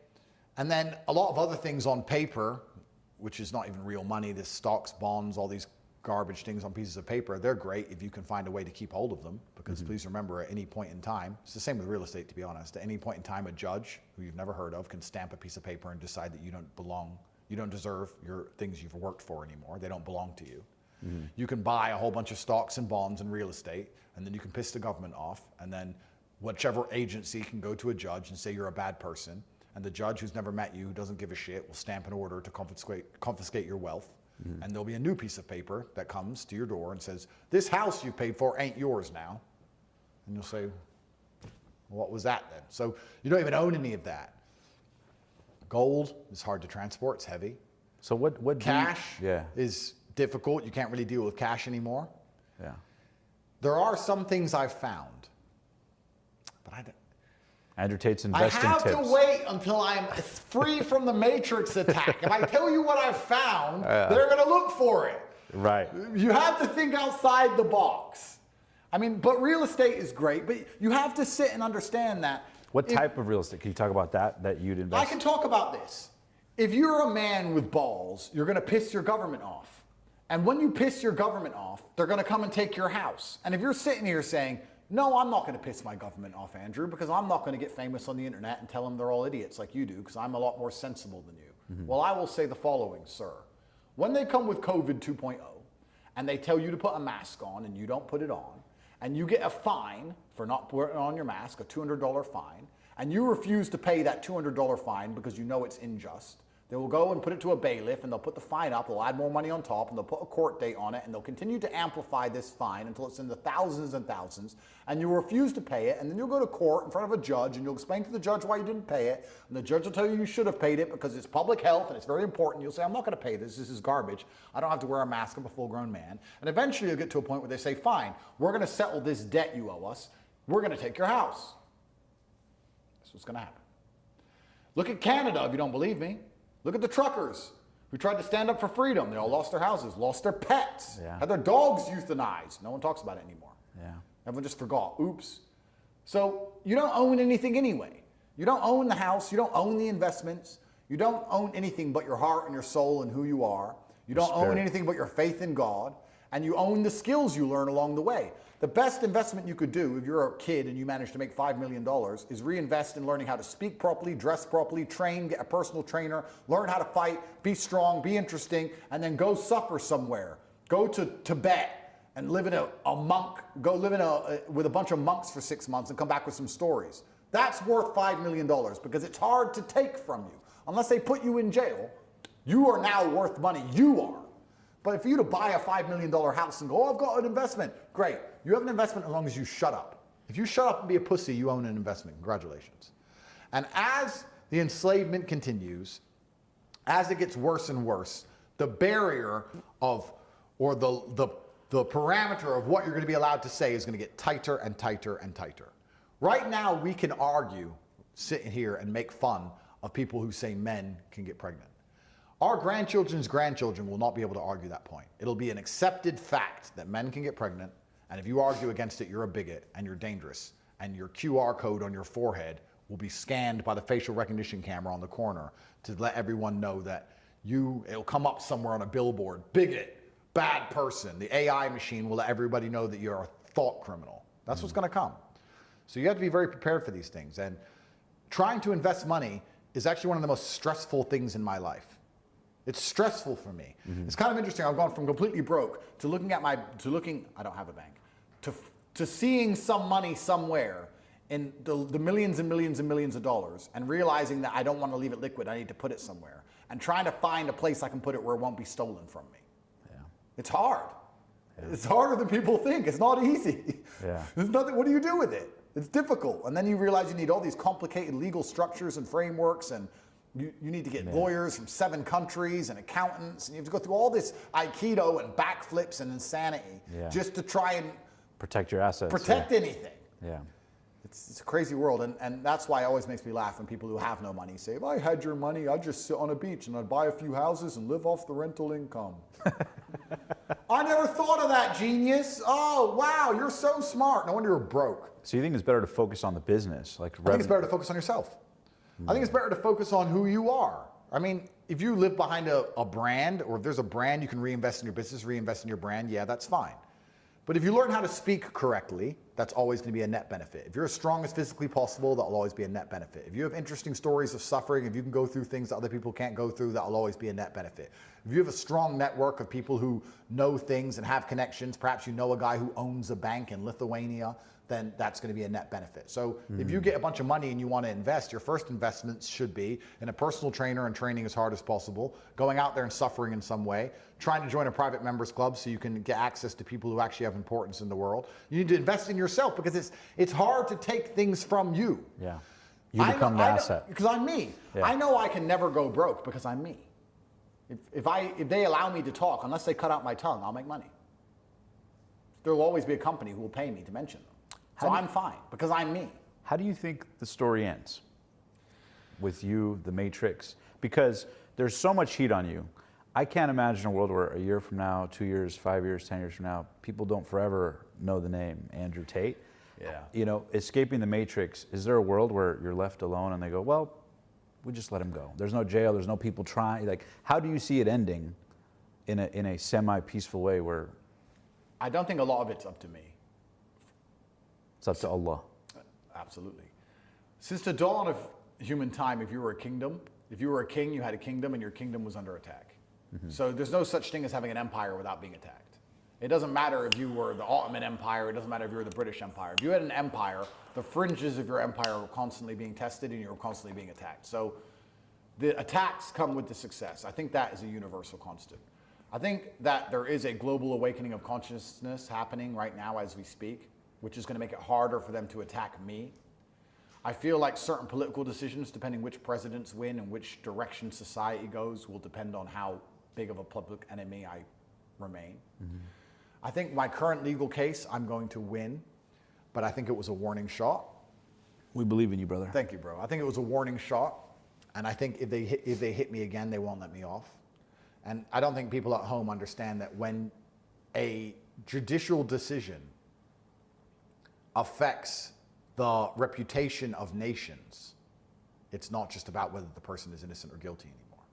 And then a lot of other things on paper, which is not even real money, this stocks, bonds, all these garbage things on pieces of paper, they're great if you can find a way to keep hold of them. Because please remember, at any point in time, it's the same with real estate, to be honest, at any point in time, a judge who you've never heard of can stamp a piece of paper and decide that you don't belong, you don't deserve your things you've worked for anymore. They don't belong to you. You can buy a whole bunch of stocks and bonds and real estate, and then you can piss the government off, and then whichever agency can go to a judge and say you're a bad person, and the judge who's never met you, who doesn't give a shit, will stamp an order to confiscate your wealth. And there'll be a new piece of paper that comes to your door and says, this house you paid for ain't yours now. And you'll say, what was that then? So you don't even own any of that. Gold is hard to transport, it's heavy. So what cash is difficult. You can't really deal with cash anymore. There are some things I've found, but I don't. Andrew Tate's investing tips. I have tips. to wait until I'm free from the Matrix attack. If I tell you what I've found, they're going to look for it. Right. You have to think outside the box. I mean, but real estate is great, but you have to sit and understand that. What type of real estate? Can you talk about that you'd invest? I can talk about this. If you're a man with balls, you're going to piss your government off. And when you piss your government off, they're going to come and take your house. And if you're sitting here saying, no, I'm not going to piss my government off, Andrew, because I'm not going to get famous on the internet and tell them they're all idiots like you do, because I'm a lot more sensible than you. Well, I will say the following, sir. When they come with COVID 2.0 and they tell you to put a mask on and you don't put it on, and you get a fine for not putting on your mask, a $200 fine, and you refuse to pay that $200 fine because you know it's unjust, they will go and put it to a bailiff, and they'll put the fine up, they'll add more money on top, and they'll put a court date on it, and they'll continue to amplify this fine until it's in the thousands and thousands, and you refuse to pay it, and then you'll go to court in front of a judge, and you'll explain to the judge why you didn't pay it, and the judge will tell you you should have paid it because it's public health, and it's very important. You'll say, I'm not going to pay this is garbage. I don't have to wear a mask, I'm a full-grown man. And eventually you'll get to a point where they say, fine, we're going to settle this debt you owe us. We're going to take your house. That's what's going to happen. Look at Canada if you don't believe me. Look at the truckers who tried to stand up for freedom. They all lost their houses, lost their pets, had their dogs euthanized. No one talks about it anymore. Everyone just forgot. Oops. So you don't own anything anyway. You don't own the house. You don't own the investments. You don't own anything but your heart and your soul and who you are. You don't own anything but your faith in God. And you own the skills you learn along the way. The best investment you could do if you're a kid and you manage to make $5 million is reinvest in learning how to speak properly, dress properly, train, get a personal trainer, learn how to fight, be strong, be interesting, and then go suffer somewhere. Go to Tibet and live in a monk, go live in with a bunch of monks for 6 months and come back with some stories. That's worth $5 million because it's hard to take from you. Unless they put you in jail, you are now worth money. You are. But for you to buy a $5 million house and go, oh, I've got an investment, great. You have an investment as long as you shut up. If you shut up and be a pussy, you own an investment. Congratulations. And as the enslavement continues, as it gets worse and worse, the barrier of, or the parameter of what you're going to be allowed to say is going to get tighter and tighter and tighter. Right now, we can argue, sit here and make fun of people who say men can get pregnant. Our grandchildren's grandchildren will not be able to argue that point. It'll be an accepted fact that men can get pregnant, and if you argue against it, you're a bigot and you're dangerous, and your QR code on your forehead will be scanned by the facial recognition camera on the corner to let everyone know that it'll come up somewhere on a billboard, bigot, bad person. The AI machine will let everybody know that you're a thought criminal. That's what's going to come. So you have to be very prepared for these things. And trying to invest money is actually one of the most stressful things in my life. It's stressful for me. It's kind of interesting. I've gone from completely broke to looking at I don't have a bank, to seeing some money somewhere in the millions and millions and millions of dollars and realizing that I don't want to leave it liquid. I need to put it somewhere and trying to find a place I can put it where it won't be stolen from me. Yeah. It's hard. Yeah. It's harder than people think. It's not easy. Yeah. There's nothing. What do you do with it? It's difficult. And then you realize you need all these complicated legal structures and frameworks, and you need to get lawyers from 7 countries and accountants, and you have to go through all this Aikido and backflips and insanity just to try and protect your assets. Protect anything. Yeah. It's a crazy world, and that's why it always makes me laugh when people who have no money say, if I had your money, I'd just sit on a beach and I'd buy a few houses and live off the rental income. I never thought of that, genius. Oh, wow, you're so smart. No wonder you're broke. So you think it's better to focus on the business? I think it's better to focus on yourself. I think it's better to focus on who you are. I mean, if you live behind a brand, or if there's a brand you can reinvest in your business, reinvest in your brand, yeah, that's fine. But if you learn how to speak correctly, that's always going to be a net benefit. If you're as strong as physically possible, that'll always be a net benefit. If you have interesting stories of suffering, if you can go through things that other people can't go through, that'll always be a net benefit. If you have a strong network of people who know things and have connections, perhaps you know a guy who owns a bank in Lithuania, then that's going to be a net benefit. So if you get a bunch of money and you want to invest, your first investments should be in a personal trainer and training as hard as possible, going out there and suffering in some way, trying to join a private members club so you can get access to people who actually have importance in the world. You need to invest in yourself because it's hard to take things from you. Yeah. You become the asset. Because I'm me. Yeah. I know I can never go broke because I'm me. If they allow me to talk, unless they cut out my tongue, I'll make money. There will always be a company who will pay me to mention them. So I'm fine because I'm me. How do you think the story ends with you, the Matrix? Because there's so much heat on you. I can't imagine a world where a year from now, 2 years, 5 years, 10 years from now, people don't forever know the name Andrew Tate. Yeah. You know, escaping the Matrix, is there a world where you're left alone and they go, well, we just let him go. There's no jail, there's no people trying. Like, how do you see it ending in a semi-peaceful way where? I don't think a lot of it's up to me. It's up to Allah. Absolutely. Since the dawn of human time, if you were a kingdom, if you were a king, you had a kingdom and your kingdom was under attack. So there's no such thing as having an empire without being attacked. It doesn't matter if you were the Ottoman Empire, it doesn't matter if you were the British Empire. If you had an empire, the fringes of your empire were constantly being tested and you were constantly being attacked. So the attacks come with the success. I think that is a universal constant. I think that there is a global awakening of consciousness happening right now as we speak, which is going to make it harder for them to attack me. I feel like certain political decisions, depending which presidents win and which direction society goes, will depend on how big of a public enemy I remain. I think my current legal case, I'm going to win, but I think it was a warning shot. We believe in you, brother. Thank you, bro. I think it was a warning shot, and I think if they hit me again, they won't let me off. And I don't think people at home understand that when a judicial decision affects the reputation of nations, it's not just about whether the person is innocent or guilty anymore.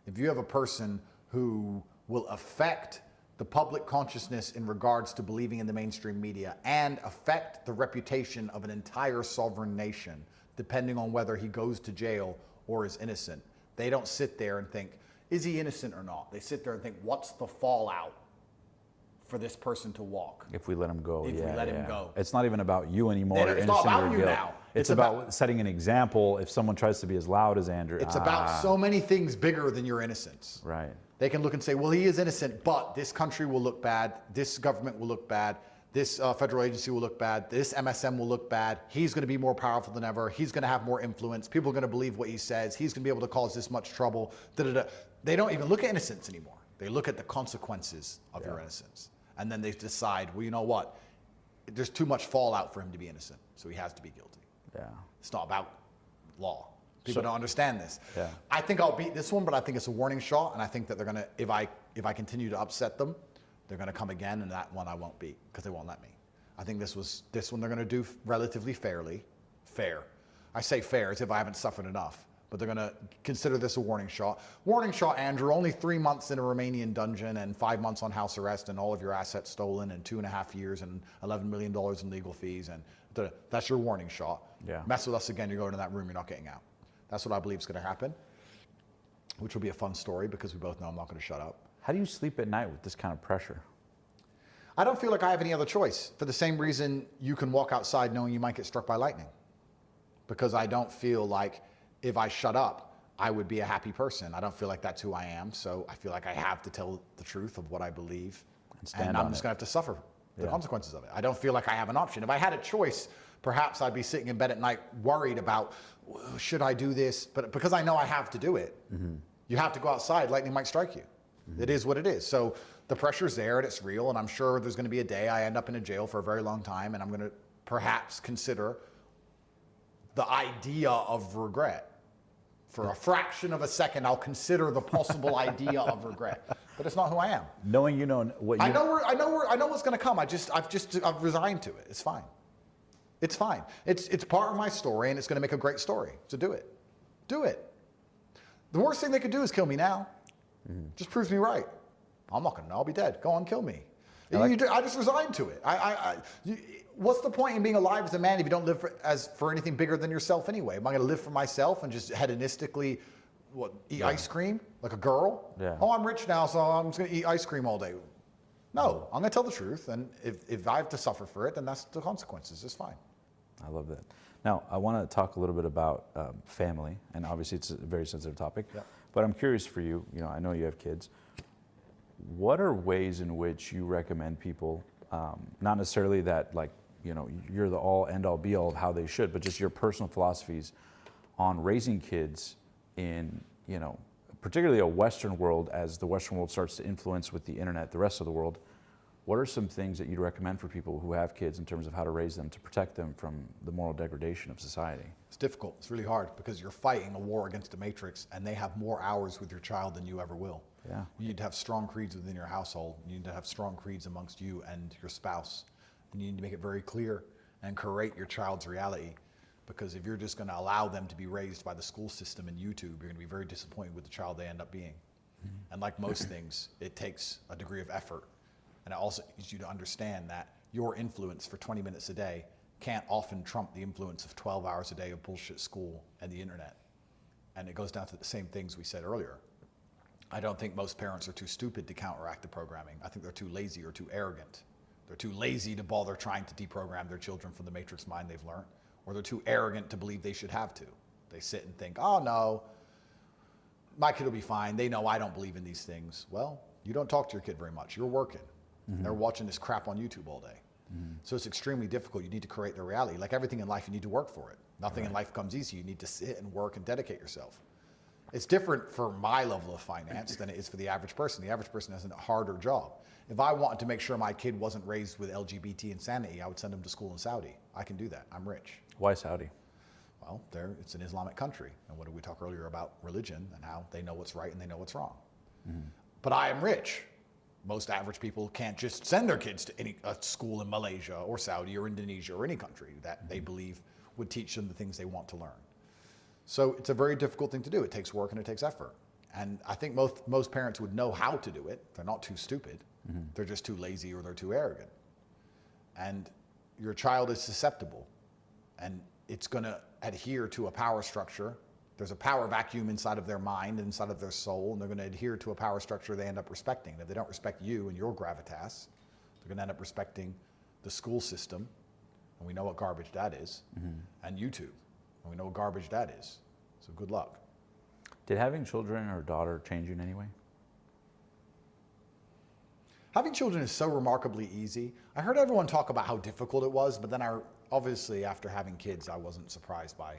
If you have a person who will affect the public consciousness in regards to believing in the mainstream media and affect the reputation of an entire sovereign nation, depending on whether he goes to jail or is innocent, they don't sit there and think, is he innocent or not? They sit there and think, what's the fallout for this person to walk? If we let him go, If we let him go. It's not even about you anymore. It's not about you now. It's about setting an example if someone tries to be as loud as Andrew. It's about so many things bigger than your innocence. Right. They can look and say, well, he is innocent, but this country will look bad, this government will look bad, this federal agency will look bad, this MSM will look bad, he's going to be more powerful than ever, he's going to have more influence, people are going to believe what he says, he's going to be able to cause this much trouble. They don't even look at innocence anymore. They look at the consequences of your innocence. And then they decide, well, you know what? There's too much fallout for him to be innocent, so he has to be guilty. Yeah. It's not about law. People don't understand this. Yeah. I think I'll beat this one, but I think it's a warning shot, and I think that they're gonna, if I continue to upset them, they're gonna come again, and that one I won't beat because they won't let me. I think this one they're gonna do relatively fair. I say fair as if I haven't suffered enough, but they're gonna consider this a warning shot. Warning shot, Andrew, only 3 months in a Romanian dungeon and 5 months on house arrest and all of your assets stolen and 2.5 years and $11 million in legal fees, and That's your warning shot. Yeah. Mess with us again, you're going to that room, you're not getting out. That's what I believe is going to happen, which will be a fun story because we both know I'm not going to shut up. How do you sleep at night with this kind of pressure? I don't feel like I have any other choice, for the same reason you can walk outside knowing you might get struck by lightning. Because I don't feel like if I shut up, I would be a happy person. I don't feel like that's who I am, so I feel like I have to tell the truth of what I believe, and I'm just going to have to suffer the consequences of it. I don't feel like I have an option. If I had a choice, perhaps I'd be sitting in bed at night worried about, should I do this? But because I know I have to do it, you have to go outside, lightning might strike you. It is what it is. So the pressure's there and it's real, and I'm sure there's going to be a day I end up in a jail for a very long time, and I'm going to perhaps consider the idea of regret. For a fraction of a second, I'll consider the possible idea of regret, but it's not who I am. Knowing you know what you I know what's going to come. I've resigned to it. It's fine. It's fine. It's part of my story, and it's going to make a great story. So do it. Do it. The worst thing they could do is kill me now. Just proves me right. I'm not going to know. I'll be dead. Go on, kill me. I just resigned to it. What's the point in being alive as a man if you don't live for anything bigger than yourself anyway? Am I going to live for myself and just hedonistically eat ice cream like a girl? Yeah. Oh, I'm rich now, so I'm just going to eat ice cream all day. No, I'm going to tell the truth, and if I have to suffer for it, then that's the consequences. It's fine. I love that. Now, I want to talk a little bit about family, and obviously it's a very sensitive topic, but I'm curious for you, I know you have kids. What are ways in which you recommend people, not necessarily that you're the all end all be all of how they should, but just your personal philosophies on raising kids in, particularly a Western world, as the Western world starts to influence with the internet, the rest of the world? What are some things that you'd recommend for people who have kids in terms of how to raise them to protect them from the moral degradation of society? It's difficult. It's really hard because you're fighting a war against the matrix, and they have more hours with your child than you ever will. Yeah. You need to have strong creeds within your household. You need to have strong creeds amongst you and your spouse. And you need to make it very clear and curate your child's reality, because if you're just going to allow them to be raised by the school system and YouTube, you're going to be very disappointed with the child they end up being. And like most things, it takes a degree of effort. And it also needs you to understand that your influence for 20 minutes a day can't often trump the influence of 12 hours a day of bullshit school and the internet. And it goes down to the same things we said earlier. I don't think most parents are too stupid to counteract the programming. I think they're too lazy or too arrogant. They're too lazy to bother trying to deprogram their children from the matrix mind they've learned, or they're too arrogant to believe they should have to. They sit and think, oh no, my kid will be fine. They know I don't believe in these things. Well, you don't talk to your kid very much. You're working. They're watching this crap on YouTube all day. So it's extremely difficult. You need to create their reality. Like everything in life, you need to work for it. Nothing in life comes easy. You need to sit and work and dedicate yourself. It's different for my level of finance than it is for the average person. The average person has a harder job. If I wanted to make sure my kid wasn't raised with LGBT insanity, I would send him to school in Saudi. I can do that. I'm rich. Why Saudi? Well, it's an Islamic country. And what did we talk earlier about religion and how they know what's right and they know what's wrong. But I am rich. Most average people can't just send their kids to a school in Malaysia or Saudi or Indonesia or any country that they believe would teach them the things they want to learn. So it's a very difficult thing to do. It takes work and it takes effort. And I think most parents would know how to do it. They're not too stupid. They're just too lazy or they're too arrogant. And your child is susceptible, and it's going to adhere to a power structure. There's a power vacuum inside of their mind, inside of their soul, and they're going to adhere to a power structure they end up respecting. And if they don't respect you and your gravitas, they're going to end up respecting the school system, and we know what garbage that is, and YouTube, and we know what garbage that is. So good luck. Did having children or a daughter change you in any way? Having children is so remarkably easy. I heard everyone talk about how difficult it was, but then obviously after having kids, I wasn't surprised by.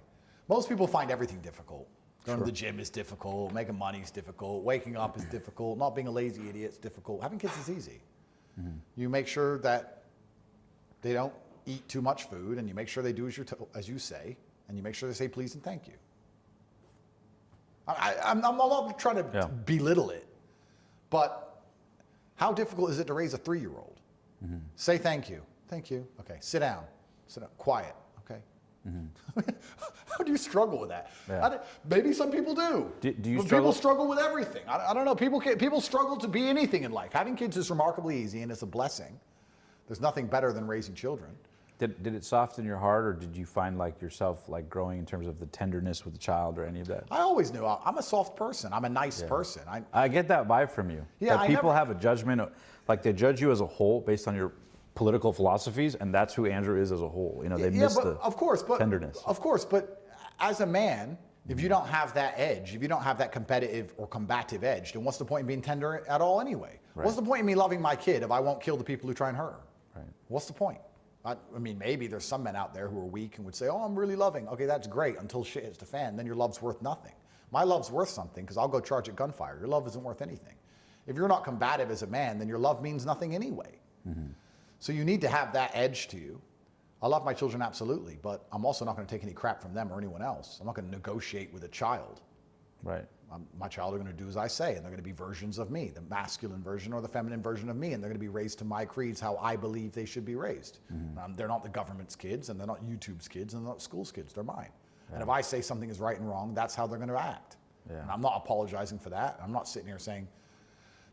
Most people find everything difficult. Going to the gym is difficult, making money is difficult, waking up is difficult, not being a lazy idiot is difficult. Having kids is easy. You make sure that they don't eat too much food, and you make sure they do as you say, and you make sure they say please and thank you. I'm not trying to belittle it, but how difficult is it to raise a 3-year-old? Say thank you. Thank you. Okay, sit down. Sit down. Quiet. Okay. How do you struggle with that? Yeah. Maybe some people do. Do you struggle? People struggle with everything. I don't know. People struggle to be anything in life. Having kids is remarkably easy, and it's a blessing. There's nothing better than raising children. Did it soften your heart, or did you find like yourself like growing in terms of the tenderness with the child or any of that? I always knew I'm a soft person. I'm a nice person. I get that vibe from you. Yeah, that people have a judgment, like they judge you as a whole based on your political philosophies, and that's who Andrew is as a whole. You know, they miss the tenderness. Of course, but as a man, if you don't have that edge, if you don't have that competitive or combative edge, then what's the point in being tender at all anyway? Right. What's the point in me loving my kid if I won't kill the people who try and hurt her? Right. What's the point? I mean, maybe there's some men out there who are weak and would say, oh, I'm really loving. Okay, that's great until shit hits the fan. Then your love's worth nothing. My love's worth something because I'll go charge at gunfire. Your love isn't worth anything. If you're not combative as a man, then your love means nothing anyway. Mm-hmm. So you need to have that edge to you. I love my children, absolutely, but I'm also not going to take any crap from them or anyone else. I'm not going to negotiate with a child. Right. My child are going to do as I say, and they're going to be versions of me, the masculine version or the feminine version of me, and they're going to be raised to my creeds, how I believe they should be raised. Mm-hmm. They're not the government's kids, and they're not YouTube's kids, and they're not school's kids. They're mine. Yeah. And if I say something is right and wrong, that's how they're going to act. Yeah. And I'm not apologizing for that. I'm not sitting here saying,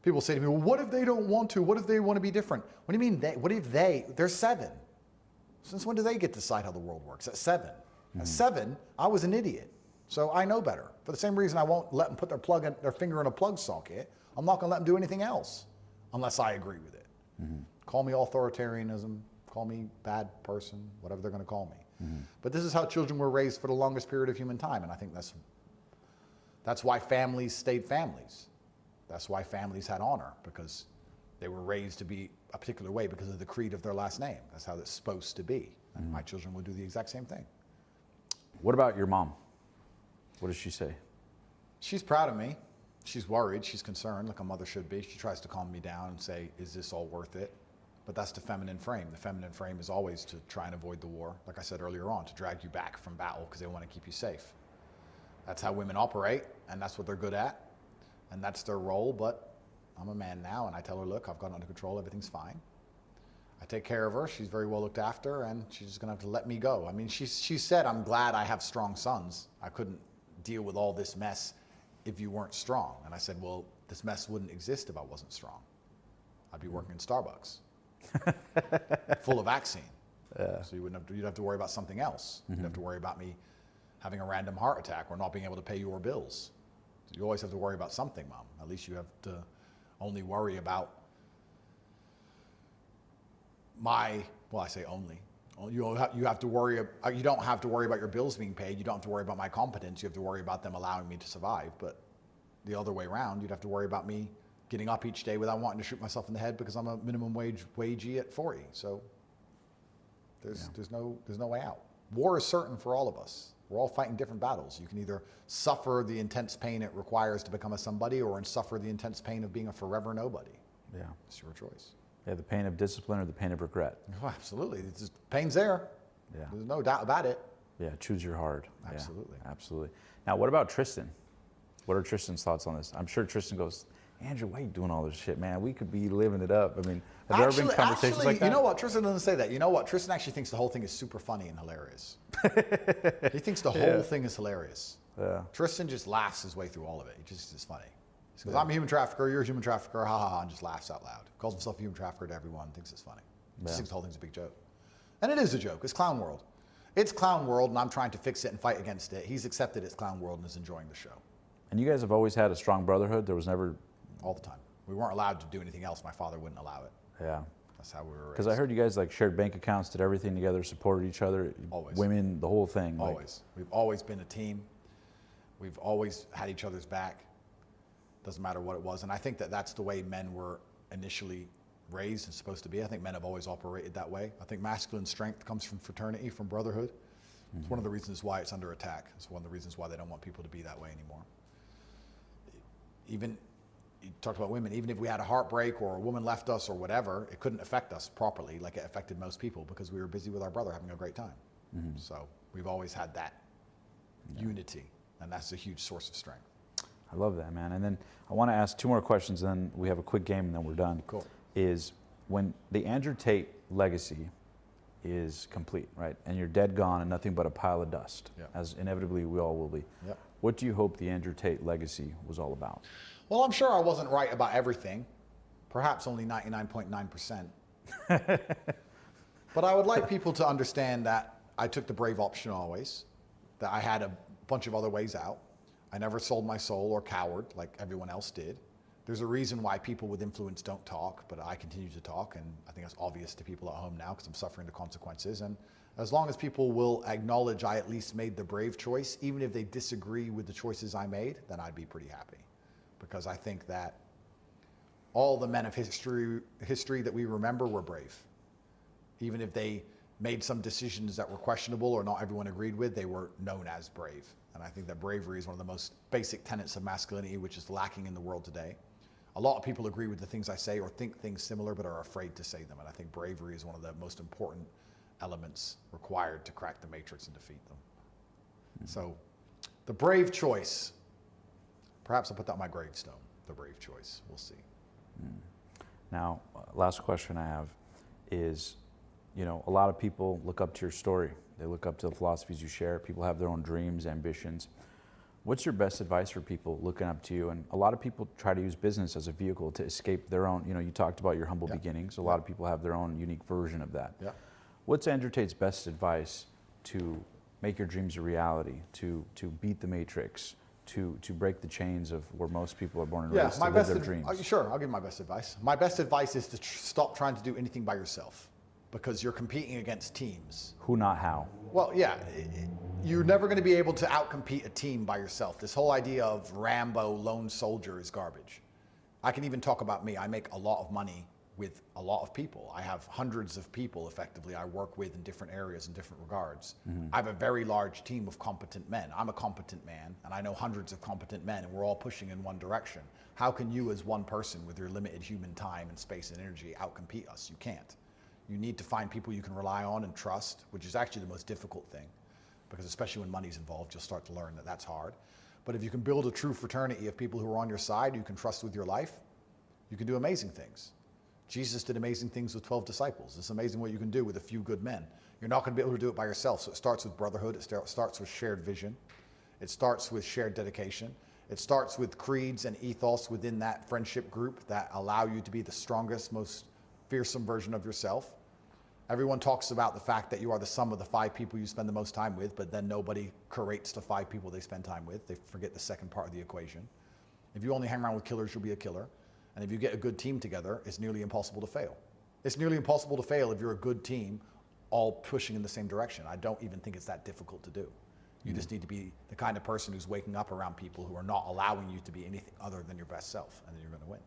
people say to me, well, what if they don't want to? What if they want to be different? What do you mean they? What if they're 7. Since when do they get to decide how the world works? At 7. Mm-hmm. At 7, I was an idiot. So I know better. For the same reason I won't let them put their finger in a plug socket, I'm not going to let them do anything else unless I agree with it. Mm-hmm. Call me authoritarianism, call me bad person, whatever they're going to call me. Mm-hmm. But this is how children were raised for the longest period of human time, and I think that's why families stayed families. That's why families had honor, because they were raised to be a particular way because of the creed of their last name. That's how it's supposed to be. And my children will do the exact same thing. What about your mom? What does she say? She's proud of me. She's worried. She's concerned, like a mother should be. She tries to calm me down and say, is this all worth it? But that's the feminine frame. The feminine frame is always to try and avoid the war, like I said earlier on, to drag you back from battle because they want to keep you safe. That's how women operate, and that's what they're good at, and that's their role. But I'm a man now, and I tell her, look, I've got it under control. Everything's fine. I take care of her. She's very well looked after, and she's just going to have to let me go. I mean, she said, I'm glad I have strong sons. I couldn't deal with all this mess if you weren't strong. And I said, well, this mess wouldn't exist if I wasn't strong. I'd be working in Starbucks, full of vaccine. Yeah. So you'd have to worry about something else. Mm-hmm. You'd have to worry about me having a random heart attack or not being able to pay your bills. So you always have to worry about something, Mom. At least you have to only worry about I say only. You have to worry. You don't have to worry about your bills being paid. You don't have to worry about my competence. You have to worry about them allowing me to survive. But the other way around, you'd have to worry about me getting up each day without wanting to shoot myself in the head because I'm a minimum wagee at 40. So there's no way out. War is certain for all of us. We're all fighting different battles. You can either suffer the intense pain it requires to become a somebody, or suffer the intense pain of being a forever nobody. Yeah, it's your choice. Yeah, the pain of discipline or the pain of regret. Oh, absolutely. Pain's there. Yeah. There's no doubt about it. Yeah, choose your hard. Absolutely. Yeah, absolutely. Now, what about Tristan? What are Tristan's thoughts on this? I'm sure Tristan goes, Andrew, why are you doing all this shit, man? We could be living it up. I mean, have there ever been conversations like that? You know what? Tristan doesn't say that. You know what? Tristan actually thinks the whole thing is super funny and hilarious. He thinks the whole thing is hilarious. Yeah. Tristan just laughs his way through all of it. He just is funny. He goes, I'm a human trafficker, you're a human trafficker, ha ha ha, and just laughs out loud. Calls himself a human trafficker to everyone, thinks it's funny. Just thinks the whole thing's a big joke. And it is a joke. It's clown world. It's clown world, and I'm trying to fix it and fight against it. He's accepted it's clown world and is enjoying the show. And you guys have always had a strong brotherhood? There was never... All the time. We weren't allowed to do anything else. My father wouldn't allow it. Yeah. That's how we were raised. Because I heard you guys like shared bank accounts, did everything together, supported each other. Always. Women, the whole thing. Always. We've always been a team. We've always had each other's back. Doesn't matter what it was. And I think that that's the way men were initially raised and supposed to be. I think men have always operated that way. I think masculine strength comes from fraternity, from brotherhood. Mm-hmm. It's one of the reasons why it's under attack. It's one of the reasons why they don't want people to be that way anymore. Even, you talked about women, even if we had a heartbreak or a woman left us or whatever, it couldn't affect us properly like it affected most people because we were busy with our brother having a great time. Mm-hmm. So we've always had that unity, and that's a huge source of strength. I love that, man. And then I want to ask 2 more questions, and then we have a quick game, and then we're done. Cool. Is when the Andrew Tate legacy is complete, right? And you're dead, gone, and nothing but a pile of dust, as inevitably we all will be. Yep. What do you hope the Andrew Tate legacy was all about? Well, I'm sure I wasn't right about everything. Perhaps only 99.9%. But I would like people to understand that I took the brave option always, that I had a bunch of other ways out. I never sold my soul or cowered like everyone else did. There's a reason why people with influence don't talk, but I continue to talk, and I think that's obvious to people at home now because I'm suffering the consequences. And as long as people will acknowledge I at least made the brave choice, even if they disagree with the choices I made, then I'd be pretty happy. Because I think that all the men of history that we remember were brave. Even if they made some decisions that were questionable or not everyone agreed with, they were known as brave. And I think that bravery is one of the most basic tenets of masculinity, which is lacking in the world today. A lot of people agree with the things I say or think things similar, but are afraid to say them. And I think bravery is one of the most important elements required to crack the matrix and defeat them. So the brave choice, perhaps I'll put that on my gravestone, the brave choice. We'll see. Now, last question I have is, you know, a lot of people look up to your story. They look up to the philosophies you share. People have their own dreams, ambitions. What's your best advice for people looking up to you? And a lot of people try to use business as a vehicle to escape their own, you know, you talked about your humble beginnings. A lot of people have their own unique version of that. Yeah. What's Andrew Tate's best advice to make your dreams a reality, to beat the matrix, to break the chains of where most people are born and raised to live their dreams? Sure, I'll give my best advice. My best advice is to stop trying to do anything by yourself, because you're competing against teams. Who, not how. Well, yeah, you're never going to be able to outcompete a team by yourself. This whole idea of Rambo, lone soldier is garbage. I can even talk about me. I make a lot of money with a lot of people. I have hundreds of people, effectively, I work with in different areas in different regards. I have a very large team of competent men. I'm a competent man, and I know hundreds of competent men, and we're all pushing in one direction. How can you, as one person with your limited human time and space and energy, outcompete us? You can't. You need to find people you can rely on and trust, which is actually the most difficult thing, because especially when money's involved, you'll start to learn that that's hard. But if you can build a true fraternity of people who are on your side, you can trust with your life, you can do amazing things. Jesus did amazing things with 12 disciples. It's amazing what you can do with a few good men. You're not going to be able to do it by yourself. So it starts with brotherhood. It starts with shared vision. It starts with shared dedication. It starts with creeds and ethos within that friendship group that allow you to be the strongest, most fearsome version of yourself. Everyone talks about the fact that you are the sum of the 5 people you spend the most time with, but then nobody curates the 5 people they spend time with. They forget the second part of the equation. If you only hang around with killers, you'll be a killer. And if you get a good team together, it's nearly impossible to fail. It's nearly impossible to fail if you're a good team all pushing in the same direction. I don't even think it's that difficult to do. You just need to be the kind of person who's waking up around people who are not allowing you to be anything other than your best self, and then you're going to win.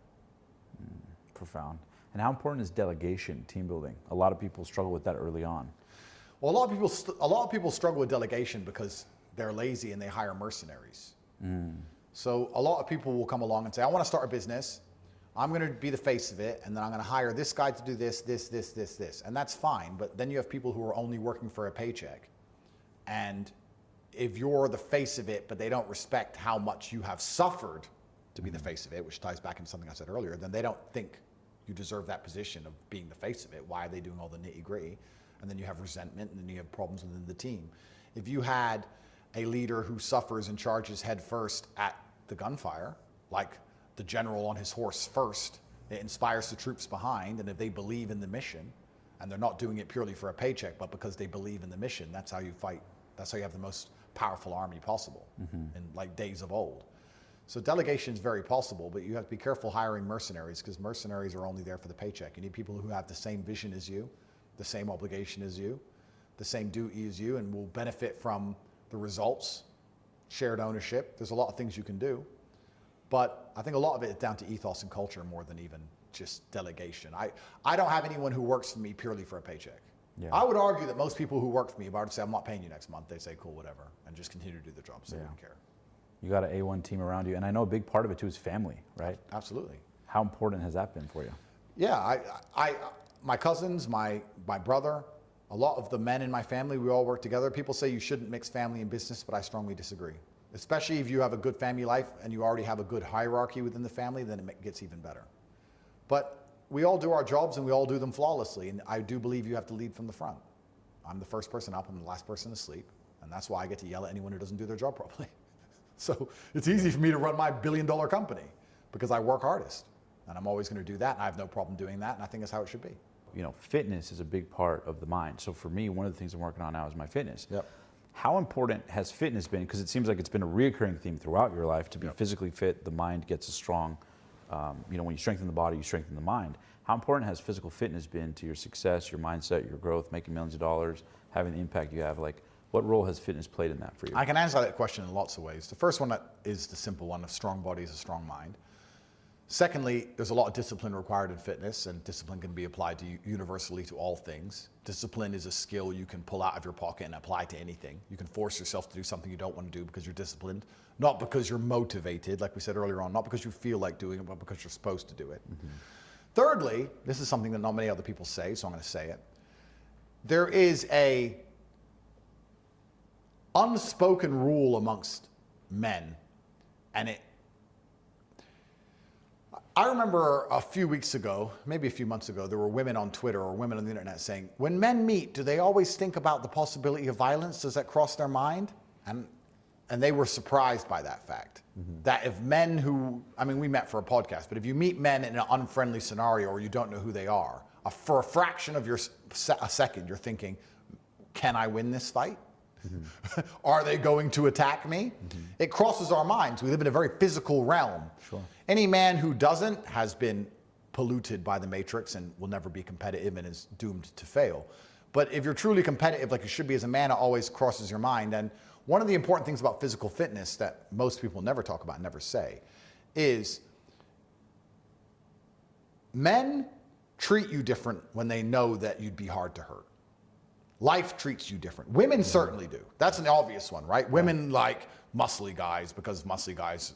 Profound. And how important is delegation, team building? A lot of people struggle with that early on. Well, a lot of people struggle with delegation because they're lazy and they hire mercenaries. So a lot of people will come along and say, I want to start a business. I'm going to be the face of it, and then I'm going to hire this guy to do this. And that's fine, but then you have people who are only working for a paycheck. And if you're the face of it, but they don't respect how much you have suffered to be the face of it, which ties back into something I said earlier, then they don't think you deserve that position of being the face of it. Why are they doing all the nitty-gritty? And then you have resentment, and then you have problems within the team. If you had a leader who suffers and charges head first at the gunfire, like the general on his horse first, it inspires the troops behind, and if they believe in the mission, and they're not doing it purely for a paycheck, but because they believe in the mission, that's how you fight. That's how you have the most powerful army possible in like days of old. So delegation is very possible, but you have to be careful hiring mercenaries, because mercenaries are only there for the paycheck. You need people who have the same vision as you, the same obligation as you, the same duty as you, and will benefit from the results, shared ownership. There's a lot of things you can do. But I think a lot of it is down to ethos and culture more than even just delegation. I don't have anyone who works for me purely for a paycheck. Yeah. I would argue that most people who work for me, if I were to say, I'm not paying you next month, they'd say, cool, whatever, and just continue to do their job, so they wouldn't care. You got an A1 team around you, and I know a big part of it too is family, right? Absolutely. How important has that been for you? Yeah, my cousins, my brother, a lot of the men in my family, we all work together. People say you shouldn't mix family and business, but I strongly disagree. Especially if you have a good family life and you already have a good hierarchy within the family, then it gets even better. But we all do our jobs and we all do them flawlessly, and I do believe you have to lead from the front. I'm the first person up, I'm the last person to sleep, and that's why I get to yell at anyone who doesn't do their job properly. So it's easy for me to run my billion-dollar company because I work hardest, and I'm always going to do that, and I have no problem doing that, and I think that's how it should be. fitness is a big part of the mind. So for me, one of the things I'm working on now is my fitness. Yep. How important has fitness been? Because it seems like it's been a reoccurring theme throughout your life to be physically fit. The mind gets as strong. When you strengthen the body, you strengthen the mind. How important has physical fitness been to your success, your mindset, your growth, making millions of dollars, having the impact you have? Like, what role has fitness played in that for you? I can answer that question in lots of ways. The first one is the simple one: a strong body is a strong mind. Secondly, there's a lot of discipline required in fitness, and discipline can be applied to universally to all things. Discipline is a skill you can pull out of your pocket and apply to anything. You can force yourself to do something you don't want to do because you're disciplined, not because you're motivated, like we said earlier on, not because you feel like doing it, but because you're supposed to do it. Thirdly, this is something that not many other people say, so I'm going to say it. There is a unspoken rule amongst men, and I remember a few weeks ago, maybe a few months ago, there were women on Twitter or women on the internet saying, when men meet, do they always think about the possibility of violence? Does that cross their mind? And they were surprised by that fact. That if men we met for a podcast, but if you meet men in an unfriendly scenario or you don't know who they are, for a fraction of a second, you're thinking, can I win this fight? Are they going to attack me? It crosses our minds. We live in a very physical realm. Sure. Any man who doesn't has been polluted by the matrix and will never be competitive and is doomed to fail. But if you're truly competitive, like you should be as a man, it always crosses your mind. And one of the important things about physical fitness that most people never talk about, never say, is men treat you different when they know that you'd be hard to hurt. Life treats you different. Women certainly do. That's an obvious one, right? Women like muscly guys because muscly guys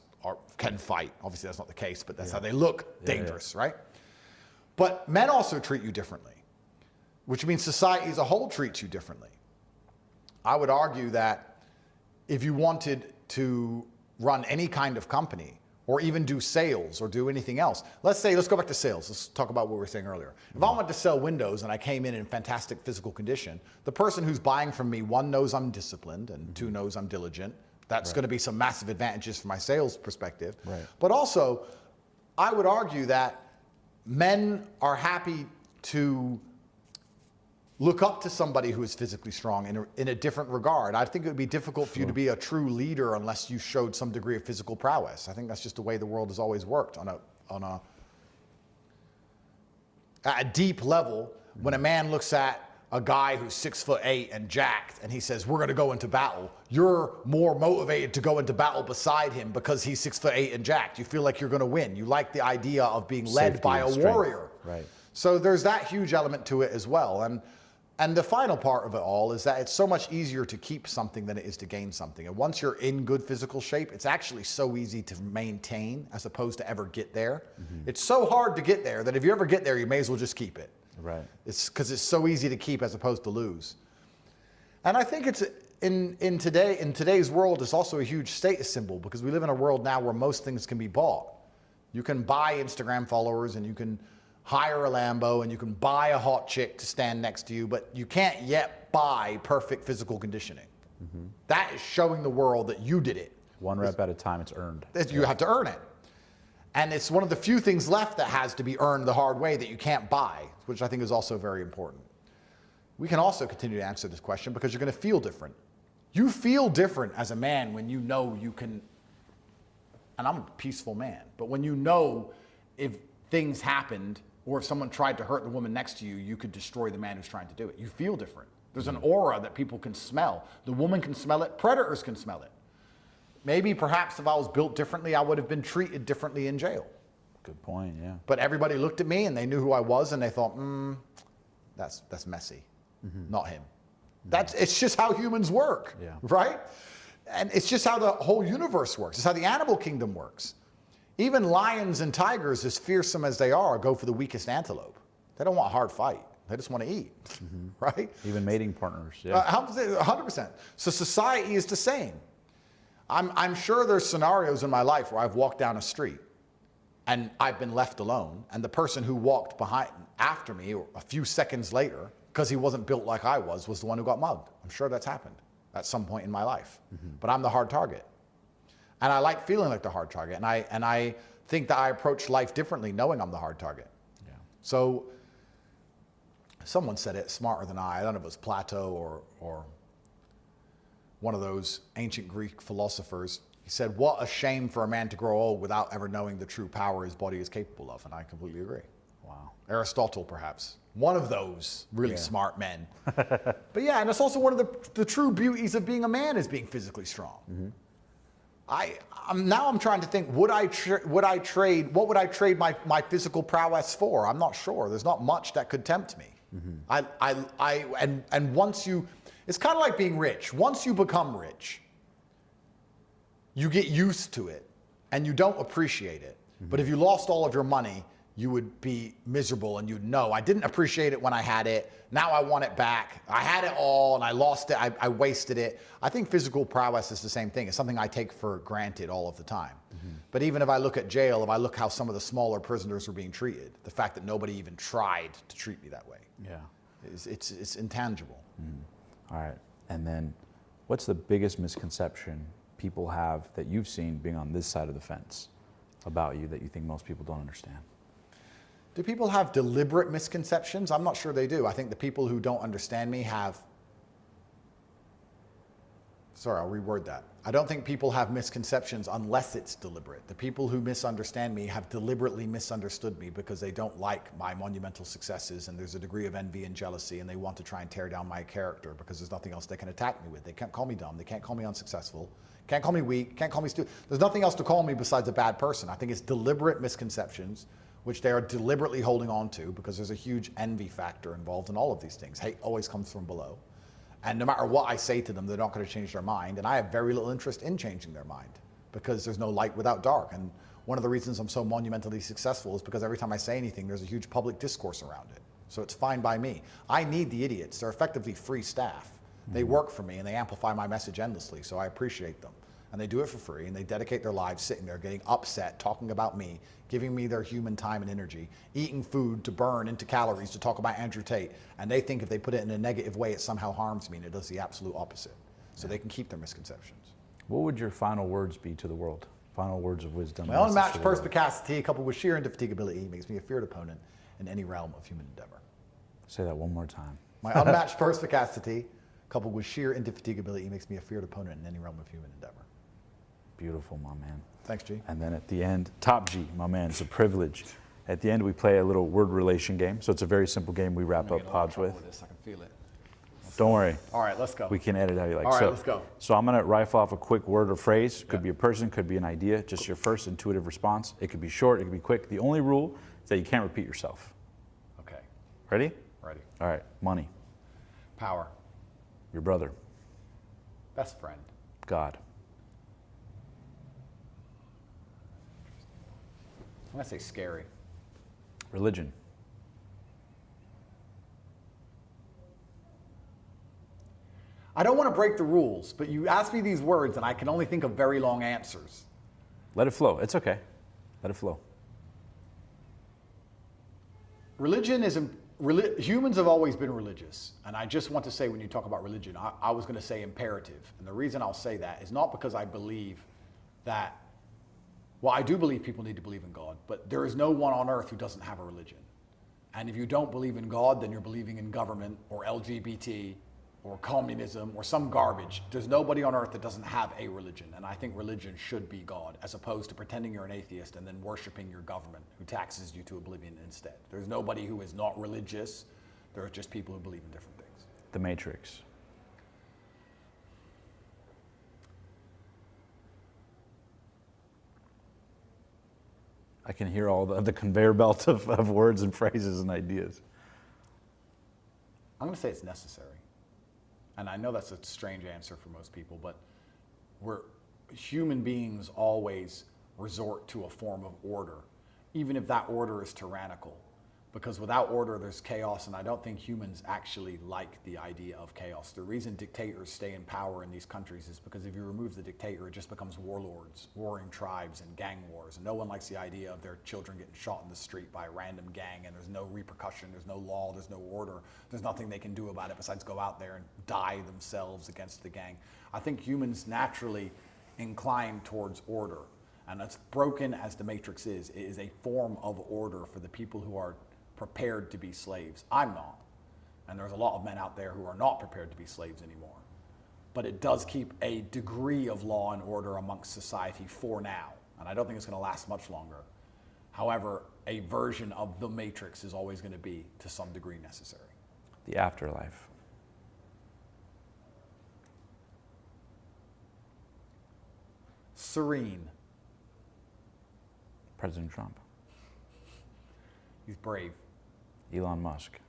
can fight. Obviously, that's not the case, but that's how they look dangerous, right? But men also treat you differently, which means society as a whole treats you differently. I would argue that if you wanted to run any kind of company, or even do sales or do anything else. Let's go back to sales. Let's talk about what we were saying earlier. If I wanted to sell windows and I came in fantastic physical condition, the person who's buying from me, one, knows I'm disciplined, and two, knows I'm diligent. That's going to be some massive advantages from my sales perspective. Right. But also, I would argue that men are happy to look up to somebody who is physically strong in a different regard. I think it would be difficult for you to be a true leader unless you showed some degree of physical prowess. I think that's just the way the world has always worked at a deep level. When a man looks at a guy who's 6'8" and jacked and he says, we're going to go into battle, you're more motivated to go into battle beside him because he's 6'8" and jacked. You feel like you're going to win. You like the idea of being led by a warrior. Right. So there's that huge element to it as well. And the final part of it all is that it's so much easier to keep something than it is to gain something. And once you're in good physical shape, it's actually so easy to maintain as opposed to ever get there. It's so hard to get there that if you ever get there, you may as well just keep it. Right. It's because it's so easy to keep as opposed to lose. And I think it's in today's world, it's also a huge status symbol because we live in a world now where most things can be bought. You can buy Instagram followers and you can hire a Lambo and you can buy a hot chick to stand next to you, but you can't yet buy perfect physical conditioning. That is showing the world that you did it. One rep at a time, it's earned. You have to earn it. And it's one of the few things left that has to be earned the hard way that you can't buy, which I think is also very important. We can also continue to answer this question because you're going to feel different. You feel different as a man when you know you can, and I'm a peaceful man, but when you know if things happened or if someone tried to hurt the woman next to you, you could destroy the man who's trying to do it. You feel different. There's an aura that people can smell. The woman can smell it. Predators can smell it. Maybe perhaps if I was built differently, I would have been treated differently in jail. Good point, yeah. But everybody looked at me and they knew who I was and they thought, that's messy, not him. It's just how humans work, right? And it's just how the whole universe works. It's how the animal kingdom works. Even lions and tigers, as fearsome as they are, go for the weakest antelope. They don't want a hard fight. They just want to eat, right? Even mating partners, yeah. 100%. So society is the same. I'm sure there's scenarios in my life where I've walked down a street and I've been left alone, and the person who walked after me a few seconds later, because he wasn't built like I was the one who got mugged. I'm sure that's happened at some point in my life. But I'm the hard target. And I like feeling like the hard target. And I think that I approach life differently knowing I'm the hard target. Yeah. So someone said it smarter than I don't know if it was Plato or one of those ancient Greek philosophers. He said, what a shame for a man to grow old without ever knowing the true power his body is capable of. And I completely agree. Wow. Aristotle, perhaps. One of those really smart men. But yeah, and it's also one of the true beauties of being a man is being physically strong. I'm trying to think, what would I trade my physical prowess for? I'm not sure. There's not much that could tempt me. And once you, it's kind of like being rich. Once you become rich, you get used to it and you don't appreciate it. But if you lost all of your money, you would be miserable and you'd know, I didn't appreciate it when I had it. Now I want it back. I had it all and I lost it. I wasted it. I think physical prowess is the same thing. It's something I take for granted all of the time. But even if I look at jail, if I look how some of the smaller prisoners were being treated, the fact that nobody even tried to treat me that way, it's intangible. All right. And then what's the biggest misconception people have that you've seen being on this side of the fence about you that you think most people don't understand? Do people have deliberate misconceptions? I'm not sure they do. I think the people who don't understand me have... Sorry, I'll reword that. I don't think people have misconceptions unless it's deliberate. The people who misunderstand me have deliberately misunderstood me because they don't like my monumental successes and there's a degree of envy and jealousy and they want to try and tear down my character because there's nothing else they can attack me with. They can't call me dumb. They can't call me unsuccessful. Can't call me weak. Can't call me stupid. There's nothing else to call me besides a bad person. I think it's deliberate misconceptions which they are deliberately holding on to because there's a huge envy factor involved in all of these things. Hate always comes from below. And no matter what I say to them, they're not going to change their mind. And I have very little interest in changing their mind because there's no light without dark. And one of the reasons I'm so monumentally successful is because every time I say anything, there's a huge public discourse around it. So it's fine by me. I need the idiots. They're effectively free staff. They work for me and they amplify my message endlessly. So I appreciate them. And they do it for free, and they dedicate their lives sitting there getting upset, talking about me, giving me their human time and energy, eating food to burn into calories to talk about Andrew Tate, and they think if they put it in a negative way, it somehow harms me, and it does the absolute opposite. So they can keep their misconceptions. What would your final words be to the world? Final words of wisdom? My unmatched perspicacity, coupled with sheer indefatigability, makes me a feared opponent in any realm of human endeavor. Say that one more time. My unmatched perspicacity, coupled with sheer indefatigability, makes me a feared opponent in any realm of human endeavor. Beautiful, my man. Thanks, G. And then at the end, top G, my man, it's a privilege. At the end, we play a little word relation game. So it's a very simple game we wrap up pods with. I can feel it. Don't worry. All right, let's go. We can edit how you like. All right, let's go. So I'm going to rifle off a quick word or phrase. Could be a person, could be an idea, just your first intuitive response. It could be short, it could be quick. The only rule is that you can't repeat yourself. Okay. Ready? Ready. All right. Money. Power. Your brother. Best friend. God. I'm going to say scary. Religion. I don't want to break the rules, but you ask me these words and I can only think of very long answers. Let it flow. It's okay. Let it flow. Religion is, humans have always been religious. And I just want to say when you talk about religion, I was going to say imperative. And the reason I'll say that is not because I believe that, well, I do believe people need to believe in God, but there is no one on earth who doesn't have a religion. And if you don't believe in God, then you're believing in government or LGBT or communism or some garbage. There's nobody on earth that doesn't have a religion. And I think religion should be God, as opposed to pretending you're an atheist and then worshiping your government who taxes you to oblivion instead. There's nobody who is not religious. There are just people who believe in different things. The Matrix. I can hear all the conveyor belt of words and phrases and ideas. I'm going to say it's necessary. And I know that's a strange answer for most people, but human beings always resort to a form of order, even if that order is tyrannical. Because without order, there's chaos, and I don't think humans actually like the idea of chaos. The reason dictators stay in power in these countries is because if you remove the dictator, it just becomes warlords, warring tribes, and gang wars. And no one likes the idea of their children getting shot in the street by a random gang, and there's no repercussion, there's no law, there's no order, there's nothing they can do about it besides go out there and die themselves against the gang. I think humans naturally incline towards order. And as broken as the Matrix is, it is a form of order for the people who are prepared to be slaves. I'm not. And there's a lot of men out there who are not prepared to be slaves anymore. But it does keep a degree of law and order amongst society for now. And I don't think it's going to last much longer. However, a version of the Matrix is always going to be, to some degree, necessary. The afterlife. Serene. President Trump. He's brave. Elon Musk.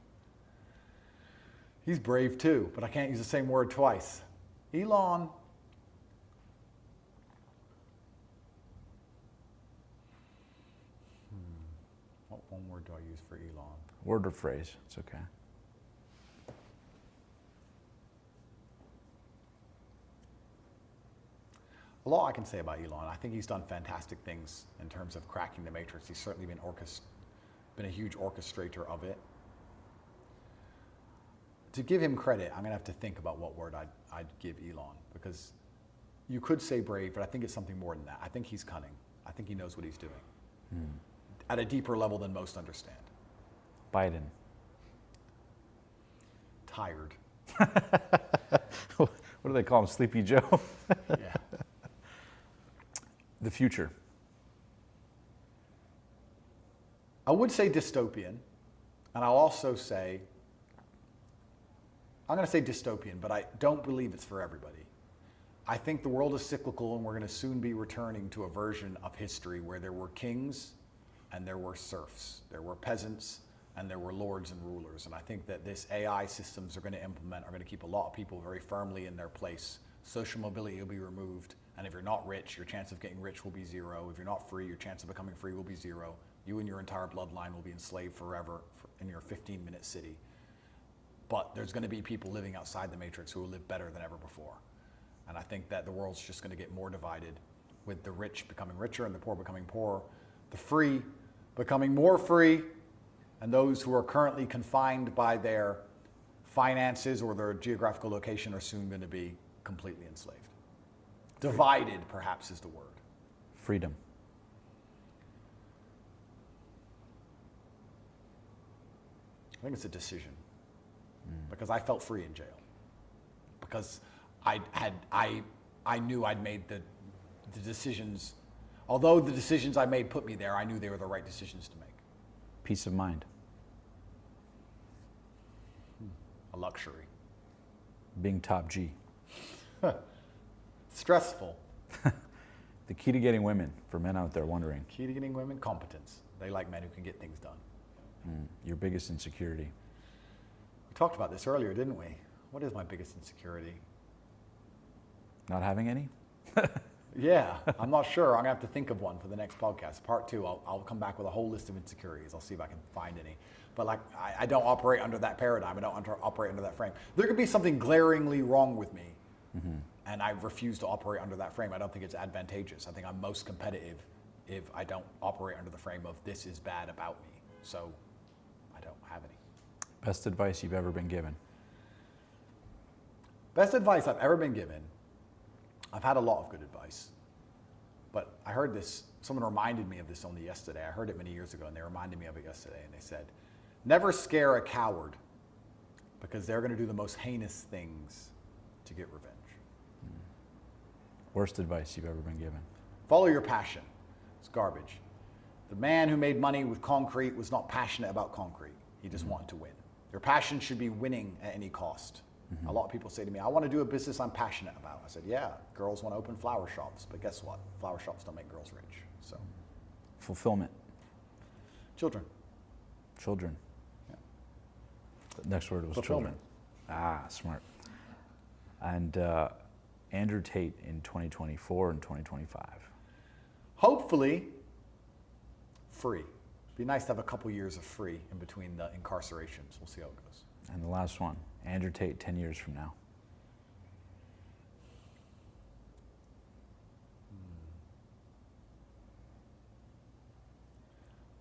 He's brave too, but I can't use the same word twice. Elon. What one word do I use for Elon? Word or phrase, it's okay. A lot I can say about Elon. I think he's done fantastic things in terms of cracking the Matrix. He's certainly been a huge orchestrator of it. To give him credit, I'm going to have to think about what word I'd give Elon, because you could say brave, but I think it's something more than that. I think he's cunning. I think he knows what he's doing at a deeper level than most understand. Biden. Tired. What do they call him? Sleepy Joe? Yeah. The future. I would say dystopian, and I'll also say, I'm going to say dystopian, but I don't believe it's for everybody. I think the world is cyclical, and we're going to soon be returning to a version of history where there were kings and there were serfs. There were peasants and there were lords and rulers. And I think that this AI systems are going to implement are going to keep a lot of people very firmly in their place. Social mobility will be removed. And if you're not rich, your chance of getting rich will be zero. If you're not free, your chance of becoming free will be zero. You and your entire bloodline will be enslaved forever in your 15-minute city. But there's going to be people living outside the Matrix who will live better than ever before. And I think that the world's just going to get more divided, with the rich becoming richer and the poor becoming poorer, the free becoming more free, and those who are currently confined by their finances or their geographical location are soon going to be completely enslaved. Divided, perhaps, is the word. Freedom. I think it's a decision, because I felt free in jail, because I knew I'd made the decisions. Although the decisions I made put me there, I knew they were the right decisions to make. Peace of mind. A luxury. Being top G. Stressful. The key to getting women, for men out there wondering. Key to getting women? Competence. They like men who can get things done. Your biggest insecurity. We talked about this earlier, didn't we? What is my biggest insecurity? Not having any? Yeah, I'm not sure. I'm going to have to think of one for the next podcast. Part 2, I'll come back with a whole list of insecurities. I'll see if I can find any. But like, I don't operate under that paradigm. I don't operate under that frame. There could be something glaringly wrong with me, and I refuse to operate under that frame. I don't think it's advantageous. I think I'm most competitive if I don't operate under the frame of this is bad about me. So I don't have any. Best advice you've ever been given? Best advice I've ever been given. I've had a lot of good advice, but I heard this, someone reminded me of this only yesterday. I heard it many years ago, and they reminded me of it yesterday, and they said, never scare a coward, because they're going to do the most heinous things to get revenge. Worst advice you've ever been given? Follow your passion. It's garbage. The man who made money with concrete was not passionate about concrete. He just wanted to win. Your passion should be winning at any cost. A lot of people say to me, I want to do a business I'm passionate about. I said, yeah, girls want to open flower shops, but guess what? Flower shops don't make girls rich. So, Fulfillment. children. Children. Yeah. The next word was Fulfillment. children. Ah, smart. And Andrew Tate in 2024 and 2025. Hopefully, free. Be nice to have a couple years of free in between the incarcerations. We'll see how it goes. And the last one, Andrew Tate 10 years from now.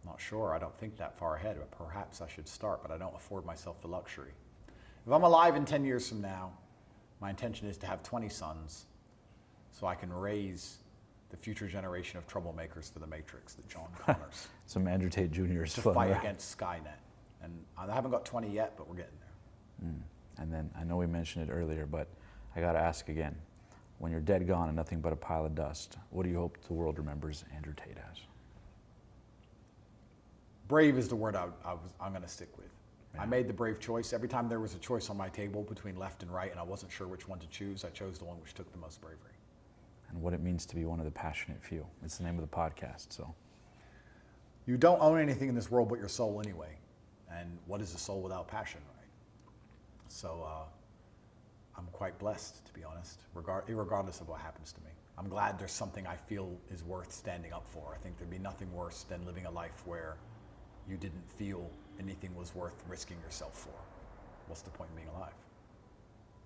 Not sure. I don't think that far ahead, but perhaps I should start, but I don't afford myself the luxury. If I'm alive in 10 years from now, my intention is to have 20 sons so I can raise the future generation of troublemakers for the Matrix, the John Connors, Some Andrew Tate Jr.'s to floating fight around. against Skynet. And I haven't got 20 yet, but we're getting there. And then I know we mentioned it earlier, but I got to ask again. When you're dead gone and nothing but a pile of dust, what do you hope the world remembers Andrew Tate as? Brave is the word I'm going to stick with. I made the brave choice. Every time there was a choice on my table between left and right and I wasn't sure which one to choose, I chose the one which took the most bravery. And what it means to be one of the passionate few. It's the name of the podcast, so. You don't own anything in this world but your soul anyway. And what is a soul without passion, right? So I'm quite blessed, to be honest, regardless of what happens to me. I'm glad there's something I feel is worth standing up for. I think there'd be nothing worse than living a life where you didn't feel anything was worth risking yourself for. What's the point in being alive?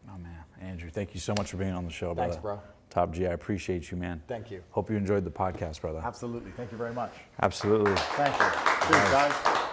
Oh man, Andrew, thank you so much for being on the show, brother. Thanks, bro. Top G, I appreciate you, man. Thank you. Hope you enjoyed the podcast, brother. Absolutely. Thank you very much. Absolutely. Thank you. Cheers, guys.